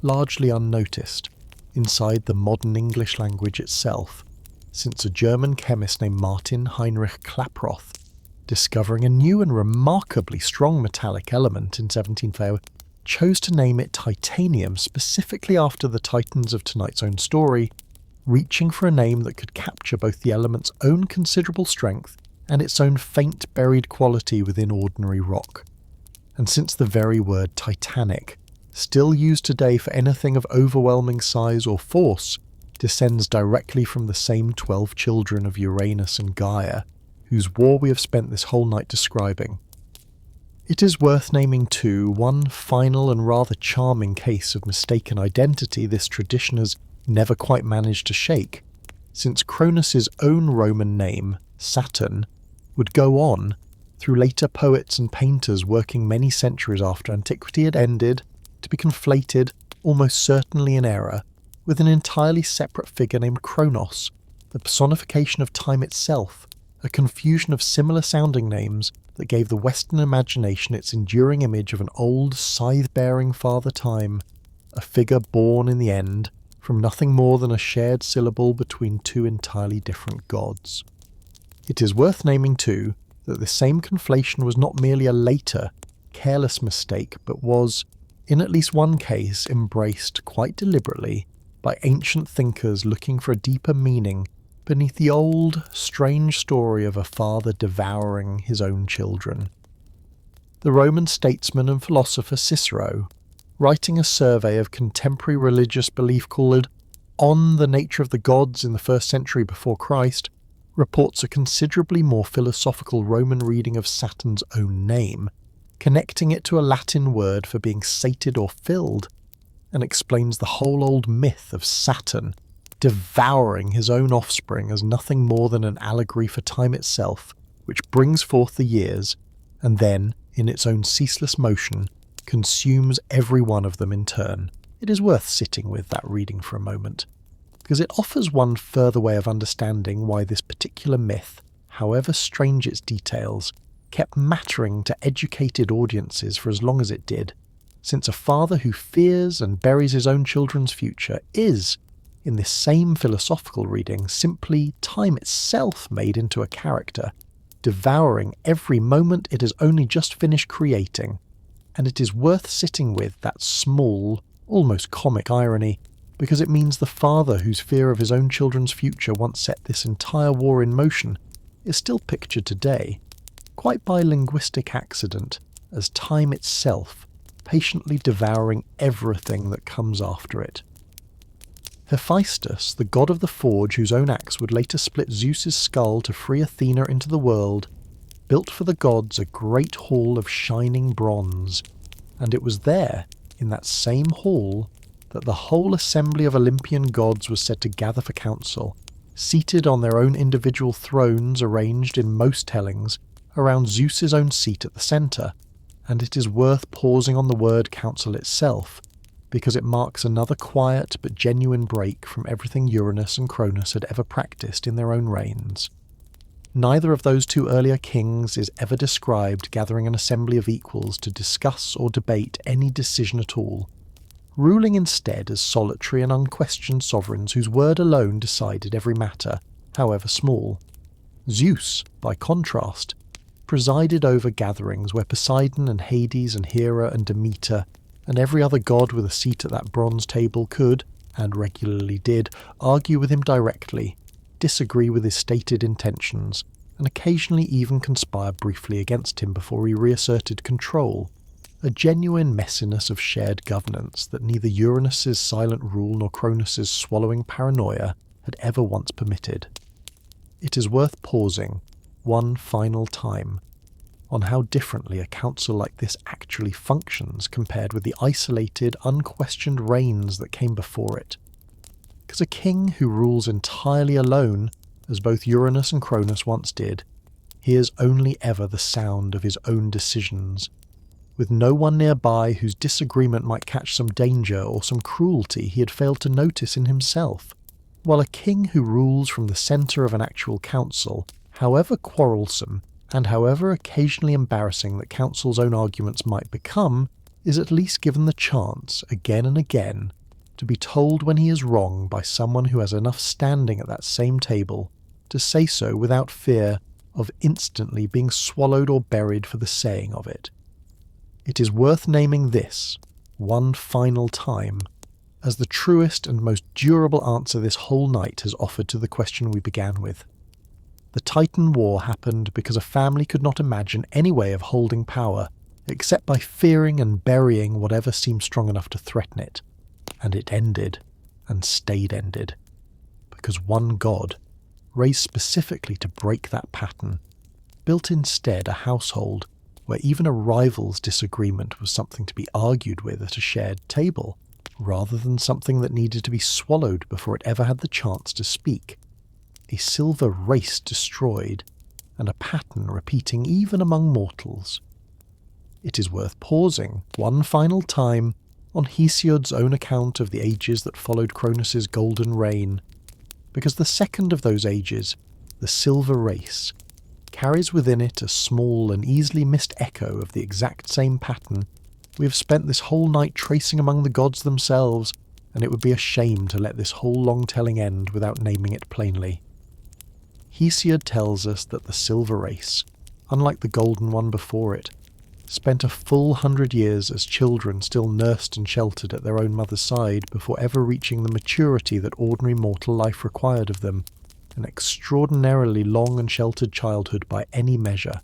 Speaker 1: largely unnoticed, inside the modern English language itself, since a German chemist named Martin Heinrich Klaproth, discovering a new and remarkably strong metallic element in 1740, chose to name it titanium specifically after the titans of tonight's own story, reaching for a name that could capture both the element's own considerable strength and its own faint buried quality within ordinary rock. And since the very word titanic, still used today for anything of overwhelming size or force, descends directly from the same 12 children of Uranus and Gaia, whose war we have spent this whole night describing. It is worth naming too one final and rather charming case of mistaken identity this tradition has never quite managed to shake, since Cronus's own Roman name, Saturn, would go on, through later poets and painters working many centuries after antiquity had ended, to be conflated, almost certainly in error, with an entirely separate figure named Kronos, the personification of time itself, a confusion of similar-sounding names that gave the Western imagination its enduring image of an old, scythe-bearing Father Time, a figure born in the end from nothing more than a shared syllable between two entirely different gods. It is worth naming, too, that this same conflation was not merely a later, careless mistake, but was, in at least one case, embraced quite deliberately by ancient thinkers looking for a deeper meaning beneath the old, strange story of a father devouring his own children. The Roman statesman and philosopher Cicero, writing a survey of contemporary religious belief called On the Nature of the Gods in the 1st century before Christ, reports a considerably more philosophical Roman reading of Saturn's own name, connecting it to a Latin word for being sated or filled, and explains the whole old myth of Saturn devouring his own offspring as nothing more than an allegory for time itself, which brings forth the years, and then, in its own ceaseless motion, consumes every one of them in turn. It is worth sitting with that reading for a moment, because it offers one further way of understanding why this particular myth, however strange its details, kept mattering to educated audiences for as long as it did, since a father who fears and buries his own children's future is, in this same philosophical reading, simply time itself made into a character, devouring every moment it has only just finished creating. And it is worth sitting with that small, almost comic irony, because it means the father whose fear of his own children's future once set this entire war in motion is still pictured today, quite by linguistic accident, as time itself, patiently devouring everything that comes after it. Hephaestus, the god of the forge whose own axe would later split Zeus's skull to free Athena into the world, built for the gods a great hall of shining bronze, and it was there, in that same hall, that the whole assembly of Olympian gods was said to gather for council, seated on their own individual thrones arranged in most tellings around Zeus's own seat at the centre, and it is worth pausing on the word council itself, because it marks another quiet but genuine break from everything Uranus and Cronus had ever practiced in their own reigns. Neither of those two earlier kings is ever described gathering an assembly of equals to discuss or debate any decision at all, ruling instead as solitary and unquestioned sovereigns whose word alone decided every matter, however small. Zeus, by contrast, presided over gatherings where Poseidon and Hades and Hera and Demeter and every other god with a seat at that bronze table could, and regularly did, argue with him directly, disagree with his stated intentions, and occasionally even conspire briefly against him before he reasserted control, a genuine messiness of shared governance that neither Uranus's silent rule nor Cronus's swallowing paranoia had ever once permitted. It is worth pausing one final time on how differently a council like this actually functions compared with the isolated, unquestioned reigns that came before it. Because a king who rules entirely alone, as both Uranus and Cronus once did, hears only ever the sound of his own decisions, with no one nearby whose disagreement might catch some danger or some cruelty he had failed to notice in himself. While a king who rules from the centre of an actual council, however quarrelsome and however occasionally embarrassing that council's own arguments might become, is at least given the chance, again and again, to be told when he is wrong by someone who has enough standing at that same table to say so without fear of instantly being swallowed or buried for the saying of it. It is worth naming this, one final time, as the truest and most durable answer this whole night has offered to the question we began with. The Titan War happened because a family could not imagine any way of holding power except by fearing and burying whatever seemed strong enough to threaten it. And it ended, and stayed ended, because one god, raised specifically to break that pattern, built instead a household where even a rival's disagreement was something to be argued with at a shared table, rather than something that needed to be swallowed before it ever had the chance to speak. A silver race destroyed, and a pattern repeating even among mortals. It is worth pausing one final time on Hesiod's own account of the ages that followed Cronus's golden reign, because the second of those ages, the silver race, carries within it a small and easily missed echo of the exact same pattern we have spent this whole night tracing among the gods themselves, and it would be a shame to let this whole long telling end without naming it plainly. Hesiod tells us that the silver race, unlike the golden one before it, spent a full 100 years as children still nursed and sheltered at their own mother's side before ever reaching the maturity that ordinary mortal life required of them, an extraordinarily long and sheltered childhood by any measure,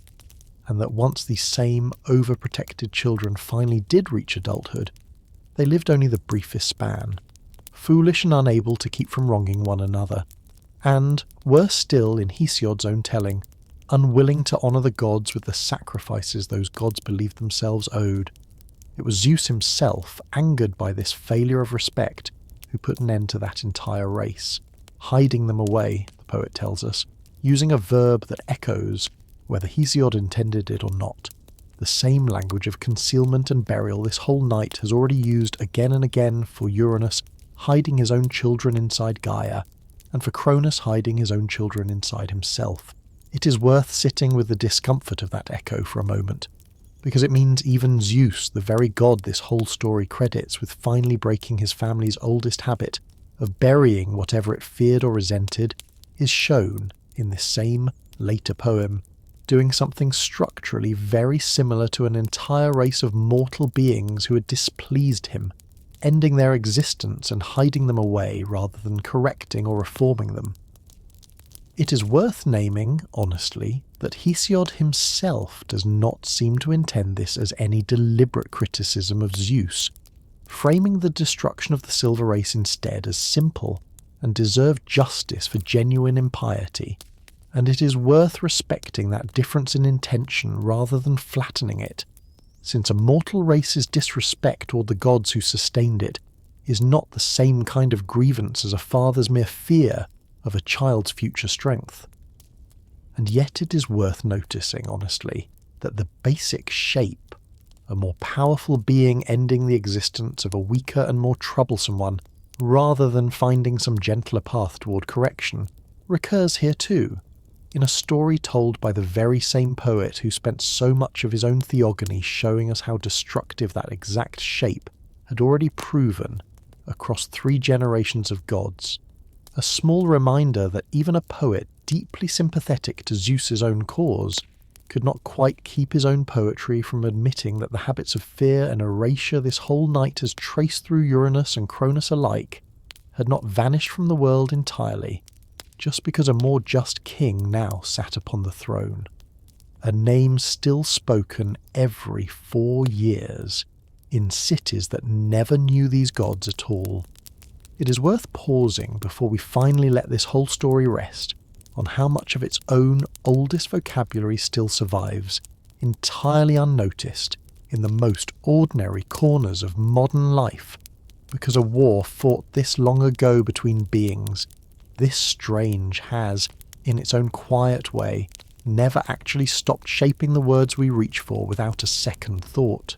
Speaker 1: and that once these same overprotected children finally did reach adulthood, they lived only the briefest span, foolish and unable to keep from wronging one another, and, worse still in Hesiod's own telling, unwilling to honour the gods with the sacrifices those gods believed themselves owed. It was Zeus himself, angered by this failure of respect, who put an end to that entire race, hiding them away, the poet tells us, using a verb that echoes, whether Hesiod intended it or not, the same language of concealment and burial this whole night has already used again and again for Uranus hiding his own children inside Gaia, and for Cronus hiding his own children inside himself. It is worth sitting with the discomfort of that echo for a moment, because it means even Zeus, the very god this whole story credits with finally breaking his family's oldest habit of burying whatever it feared or resented, is shown, in this same later poem, doing something structurally very similar to an entire race of mortal beings who had displeased him, ending their existence and hiding them away rather than correcting or reforming them. It is worth naming, honestly, that Hesiod himself does not seem to intend this as any deliberate criticism of Zeus, framing the destruction of the silver race instead as simple and deserved justice for genuine impiety, and it is worth respecting that difference in intention rather than flattening it, since a mortal race's disrespect toward the gods who sustained it is not the same kind of grievance as a father's mere fear of a child's future strength. And yet it is worth noticing, honestly, that the basic shape, a more powerful being ending the existence of a weaker and more troublesome one, rather than finding some gentler path toward correction, recurs here too, in a story told by the very same poet who spent so much of his own theogony showing us how destructive that exact shape had already proven across 3 generations of gods. A small reminder that even a poet deeply sympathetic to Zeus's own cause could not quite keep his own poetry from admitting that the habits of fear and erasure this whole night has traced through Uranus and Cronus alike had not vanished from the world entirely, just because a more just king now sat upon the throne, a name still spoken every 4 years in cities that never knew these gods at all, it is worth pausing before we finally let this whole story rest on how much of its own oldest vocabulary still survives, entirely unnoticed, in the most ordinary corners of modern life, because a war fought this long ago between beings this strange has, in its own quiet way, never actually stopped shaping the words we reach for without a second thought.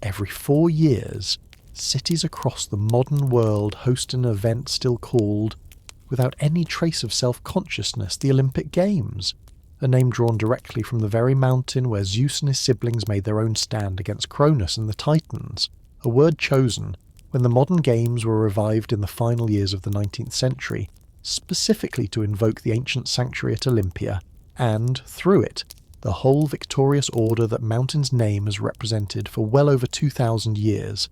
Speaker 1: Every 4 years, cities across the modern world host an event still called, without any trace of self-consciousness, the Olympic Games, a name drawn directly from the very mountain where Zeus and his siblings made their own stand against Cronus and the Titans, a word chosen when the modern games were revived in the final years of the 19th century, specifically to invoke the ancient sanctuary at Olympia, and, through it, the whole victorious order that mountain's name has represented for well over 2,000 years.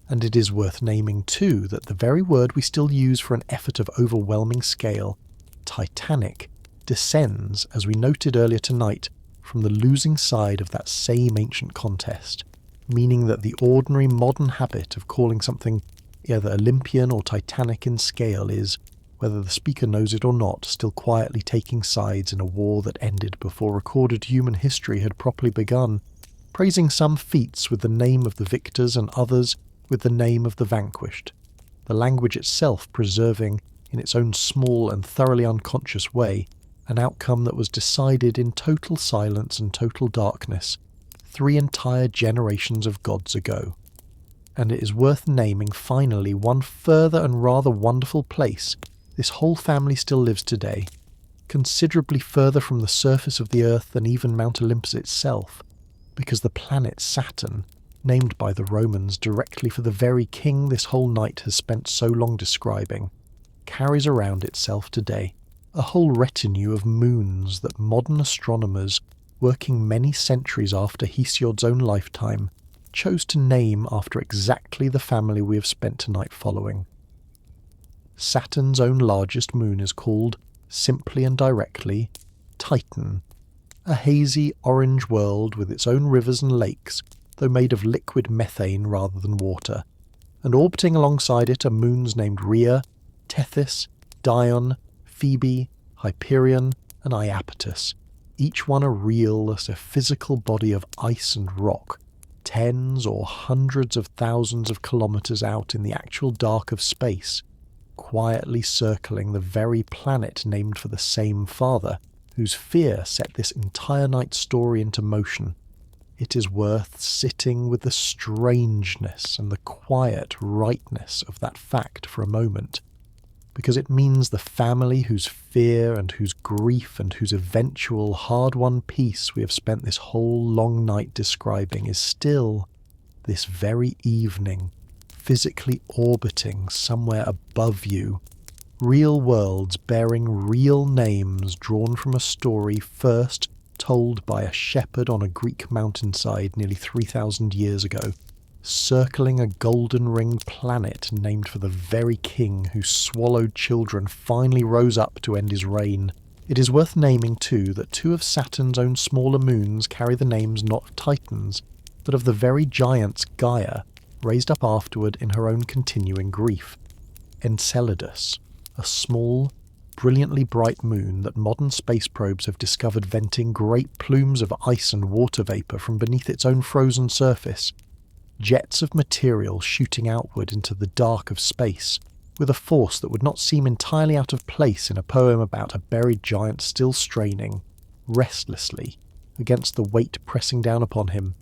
Speaker 1: And it is worth naming too that the very word we still use for an effort of overwhelming scale, titanic, descends, as we noted earlier tonight, from the losing side of that same ancient contest, meaning that the ordinary modern habit of calling something either Olympian or Titanic in scale is, whether the speaker knows it or not, still quietly taking sides in a war that ended before recorded human history had properly begun, praising some feats with the name of the victors and others with the name of the vanquished, the language itself preserving, in its own small and thoroughly unconscious way, an outcome that was decided in total silence and total darkness 3 entire generations of gods ago. And it is worth naming finally one further and rather wonderful place this whole family still lives today, considerably further from the surface of the earth than even Mount Olympus itself, because the planet Saturn, named by the Romans directly for the very king this whole night has spent so long describing, carries around itself today a whole retinue of moons that modern astronomers, working many centuries after Hesiod's own lifetime, chose to name after exactly the family we have spent tonight following. Saturn's own largest moon is called, simply and directly, Titan, a hazy orange world with its own rivers and lakes, though made of liquid methane rather than water, and orbiting alongside it are moons named Rhea, Tethys, Dion, Phoebe, Hyperion, and Iapetus, each one a real, a physical body of ice and rock, tens or hundreds of thousands of kilometres out in the actual dark of space, quietly circling the very planet named for the same father, whose fear set this entire night's story into motion. It is worth sitting with the strangeness and the quiet rightness of that fact for a moment, because it means the family whose fear and whose grief and whose eventual hard-won peace we have spent this whole long night describing is still, this very evening, physically orbiting somewhere above you, real worlds bearing real names drawn from a story first told by a shepherd on a Greek mountainside nearly 3,000 years ago, circling a golden-ringed planet named for the very king whose swallowed children finally rose up to end his reign. It is worth naming too that 2 of Saturn's own smaller moons carry the names not of Titans, but of the very giants Gaia, raised up afterward in her own continuing grief. Enceladus, a small, brilliantly bright moon that modern space probes have discovered venting great plumes of ice and water vapour from beneath its own frozen surface, jets of material shooting outward into the dark of space, with a force that would not seem entirely out of place in a poem about a buried giant still straining, restlessly, against the weight pressing down upon him.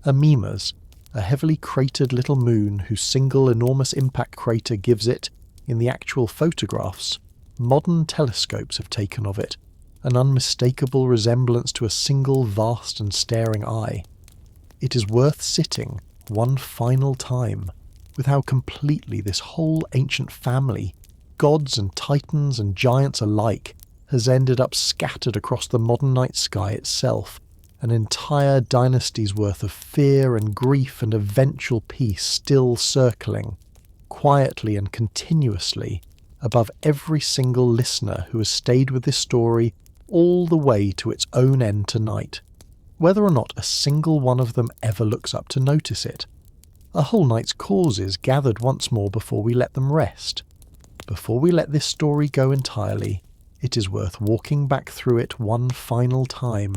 Speaker 1: Mimas, a heavily cratered little moon whose single enormous impact crater gives it, in the actual photographs, modern telescopes have taken of it, an unmistakable resemblance to a single vast and staring eye. It is worth sitting, one final time, with how completely this whole ancient family, gods and titans and giants alike, has ended up scattered across the modern night sky itself, an entire dynasty's worth of fear and grief and eventual peace still circling, quietly and continuously, above every single listener who has stayed with this story all the way to its own end tonight, whether or not a single one of them ever looks up to notice it. A whole night's causes gathered once more before we let them rest, before we let this story go entirely, it is worth walking back through it one final time,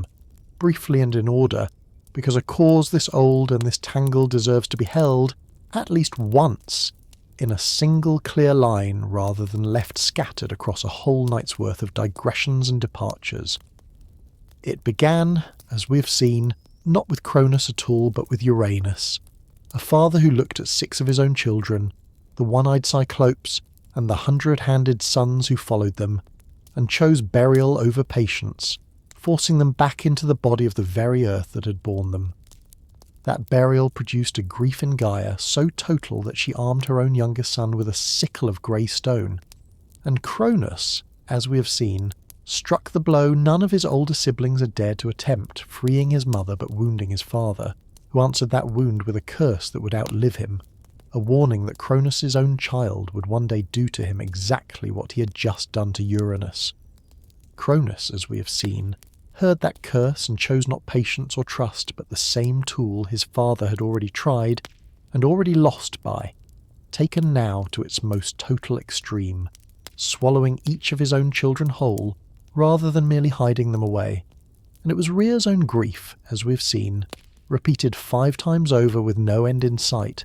Speaker 1: briefly and in order, because a cause this old and this tangled deserves to be held, at least once, in a single clear line rather than left scattered across a whole night's worth of digressions and departures. It began, as we have seen, not with Cronus at all, but with Uranus, a father who looked at 6 of his own children, the one-eyed Cyclopes and the 100-handed sons who followed them, and chose burial over patience, forcing them back into the body of the very earth that had borne them. That burial produced a grief in Gaia so total that she armed her own youngest son with a sickle of grey stone, and Cronus, as we have seen, struck the blow none of his older siblings had dared to attempt, freeing his mother but wounding his father, who answered that wound with a curse that would outlive him, a warning that Cronus's own child would one day do to him exactly what he had just done to Uranus. Cronus, as we have seen, heard that curse and chose not patience or trust, but the same tool his father had already tried and already lost by, taken now to its most total extreme, swallowing each of his own children whole rather than merely hiding them away. And it was Rhea's own grief, as we've seen, repeated 5 times over with no end in sight,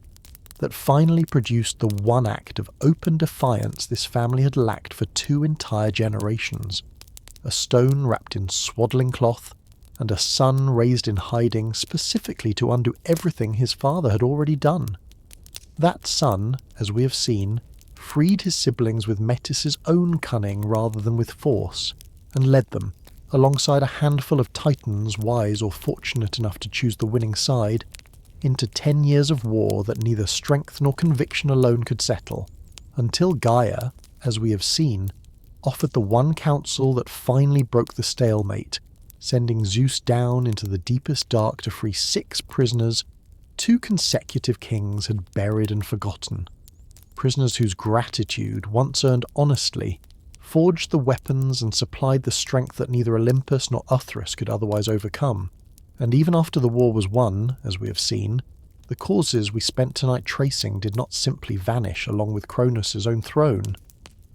Speaker 1: that finally produced the one act of open defiance this family had lacked for 2 entire generations. A stone wrapped in swaddling cloth, and a son raised in hiding specifically to undo everything his father had already done. That son, as we have seen, freed his siblings with Metis's own cunning rather than with force, and led them, alongside a handful of Titans wise or fortunate enough to choose the winning side, into 10 years of war that neither strength nor conviction alone could settle, until Gaia, as we have seen, offered the one counsel that finally broke the stalemate, sending Zeus down into the deepest dark to free 6 prisoners 2 consecutive kings had buried and forgotten. Prisoners whose gratitude, once earned honestly, forged the weapons and supplied the strength that neither Olympus nor Othrys could otherwise overcome. And even after the war was won, as we have seen, the causes we spent tonight tracing did not simply vanish along with Cronus' own throne.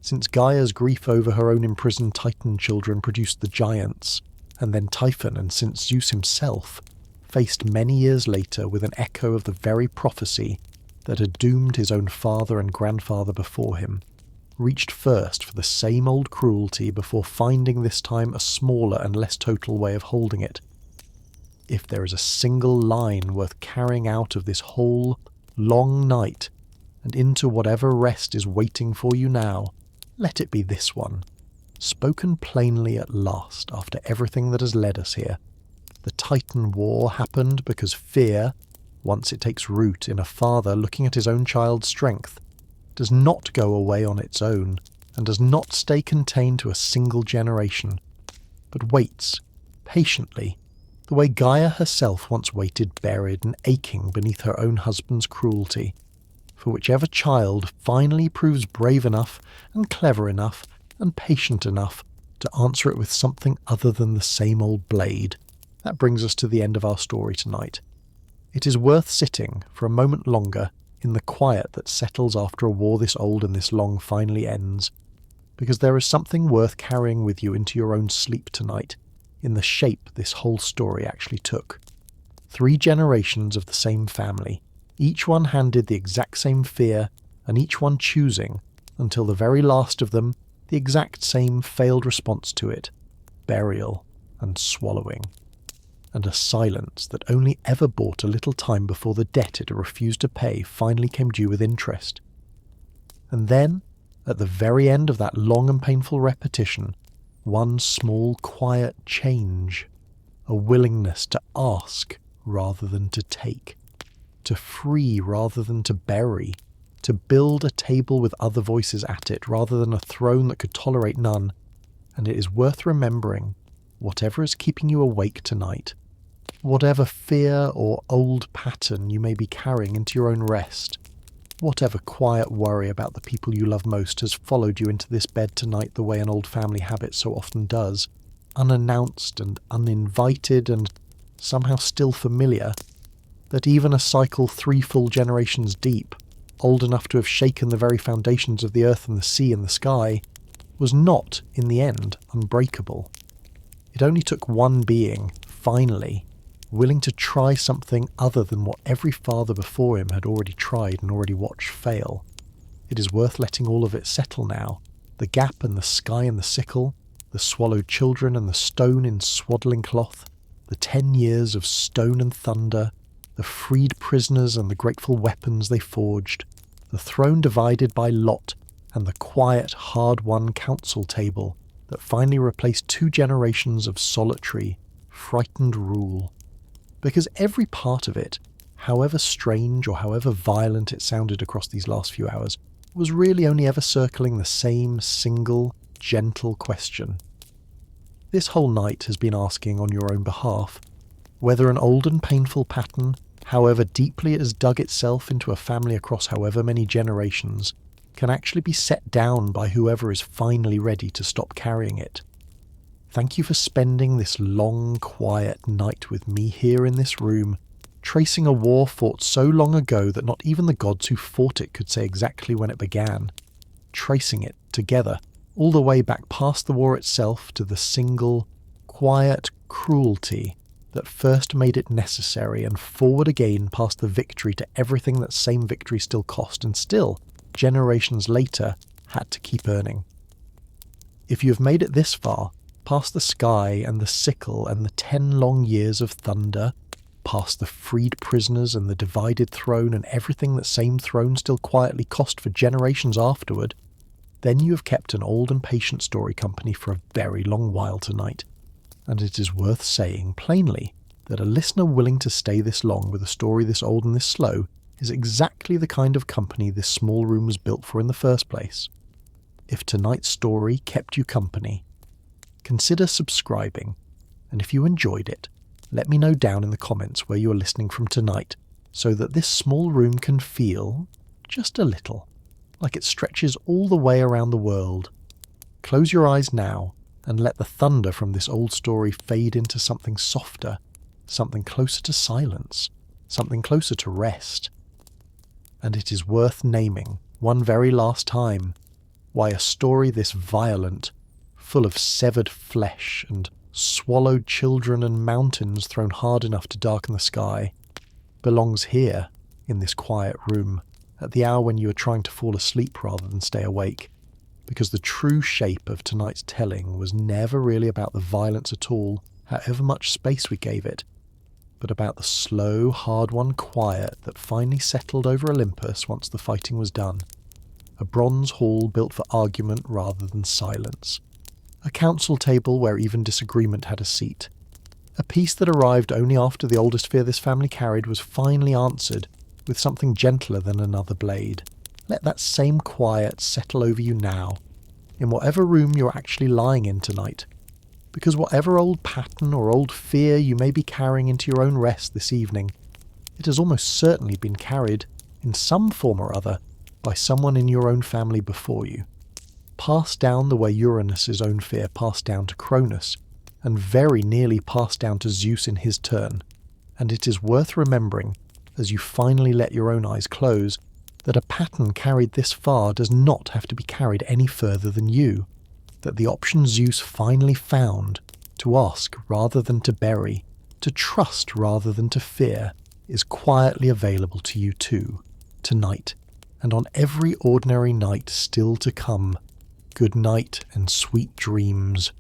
Speaker 1: Since Gaia's grief over her own imprisoned Titan children produced the giants, and then Typhon, and since Zeus himself, faced many years later with an echo of the very prophecy that had doomed his own father and grandfather before him, reached first for the same old cruelty before finding this time a smaller and less total way of holding it. If there is a single line worth carrying out of this whole, long night, and into whatever rest is waiting for you now, let it be this one, spoken plainly at last after everything that has led us here. The Titan War happened because fear, once it takes root in a father looking at his own child's strength, does not go away on its own, and does not stay contained to a single generation, but waits, patiently, the way Gaia herself once waited buried and aching beneath her own husband's cruelty, for whichever child finally proves brave enough and clever enough and patient enough to answer it with something other than the same old blade. That brings us to the end of our story tonight. It is worth sitting for a moment longer in the quiet that settles after a war this old and this long finally ends, because there is something worth carrying with you into your own sleep tonight in the shape this whole story actually took. 3 generations of the same family, each one handed the exact same fear, and each one choosing, until the very last of them, the exact same failed response to it, burial and swallowing. And a silence that only ever bought a little time before the debt it had refused to pay finally came due with interest. And then, at the very end of that long and painful repetition, one small quiet change, a willingness to ask rather than to take, to free rather than to bury, to build a table with other voices at it rather than a throne that could tolerate none. And it is worth remembering, whatever is keeping you awake tonight, whatever fear or old pattern you may be carrying into your own rest, whatever quiet worry about the people you love most has followed you into this bed tonight the way an old family habit so often does, unannounced and uninvited and somehow still familiar, that even a cycle 3 full generations deep, old enough to have shaken the very foundations of the earth and the sea and the sky, was not, in the end, unbreakable. It only took one being, finally, willing to try something other than what every father before him had already tried and already watched fail. It is worth letting all of it settle now. The gap and the sky and the sickle, the swallowed children and the stone in swaddling cloth, the 10 years of stone and thunder, the freed prisoners and the grateful weapons they forged, the throne divided by lot, and the quiet, hard-won council table that finally replaced 2 generations of solitary, frightened rule. Because every part of it, however strange or however violent it sounded across these last few hours, was really only ever circling the same single, gentle question. This whole night has been asking on your own behalf whether an old and painful pattern, however deeply it has dug itself into a family across however many generations, can actually be set down by whoever is finally ready to stop carrying it. Thank you for spending this long, quiet night with me here in this room, tracing a war fought so long ago that not even the gods who fought it could say exactly when it began, tracing it together all the way back past the war itself to the single, quiet cruelty that first made it necessary, and forward again past the victory to everything that same victory still cost and still, generations later, had to keep earning. If you have made it this far, past the sky and the sickle and the 10 long years of thunder, past the freed prisoners and the divided throne and everything that same throne still quietly cost for generations afterward, then you have kept an old and patient story company for a very long while tonight. And it is worth saying plainly that a listener willing to stay this long with a story this old and this slow is exactly the kind of company this small room was built for in the first place. If tonight's story kept you company, consider subscribing, and if you enjoyed it, let me know down in the comments where you are listening from tonight, so that this small room can feel, just a little, like it stretches all the way around the world. Close your eyes now, and let the thunder from this old story fade into something softer, something closer to silence, something closer to rest. And it is worth naming, one very last time, why a story this violent, full of severed flesh and swallowed children and mountains thrown hard enough to darken the sky, belongs here, in this quiet room, at the hour when you are trying to fall asleep rather than stay awake, because the true shape of tonight's telling was never really about the violence at all, however much space we gave it, but about the slow, hard-won quiet that finally settled over Olympus once the fighting was done. A bronze hall built for argument rather than silence. A council table where even disagreement had a seat. A peace that arrived only after the oldest fear this family carried was finally answered with something gentler than another blade. Let that same quiet settle over you now, in whatever room you're actually lying in tonight, because whatever old pattern or old fear you may be carrying into your own rest this evening, it has almost certainly been carried, in some form or other, by someone in your own family before you. Passed down the way Uranus's own fear passed down to Cronus, and very nearly passed down to Zeus in his turn. And it is worth remembering, as you finally let your own eyes close, that a pattern carried this far does not have to be carried any further than you, that the option Zeus finally found, to ask rather than to bury, to trust rather than to fear, is quietly available to you too, tonight, and on every ordinary night still to come. Good night and sweet dreams.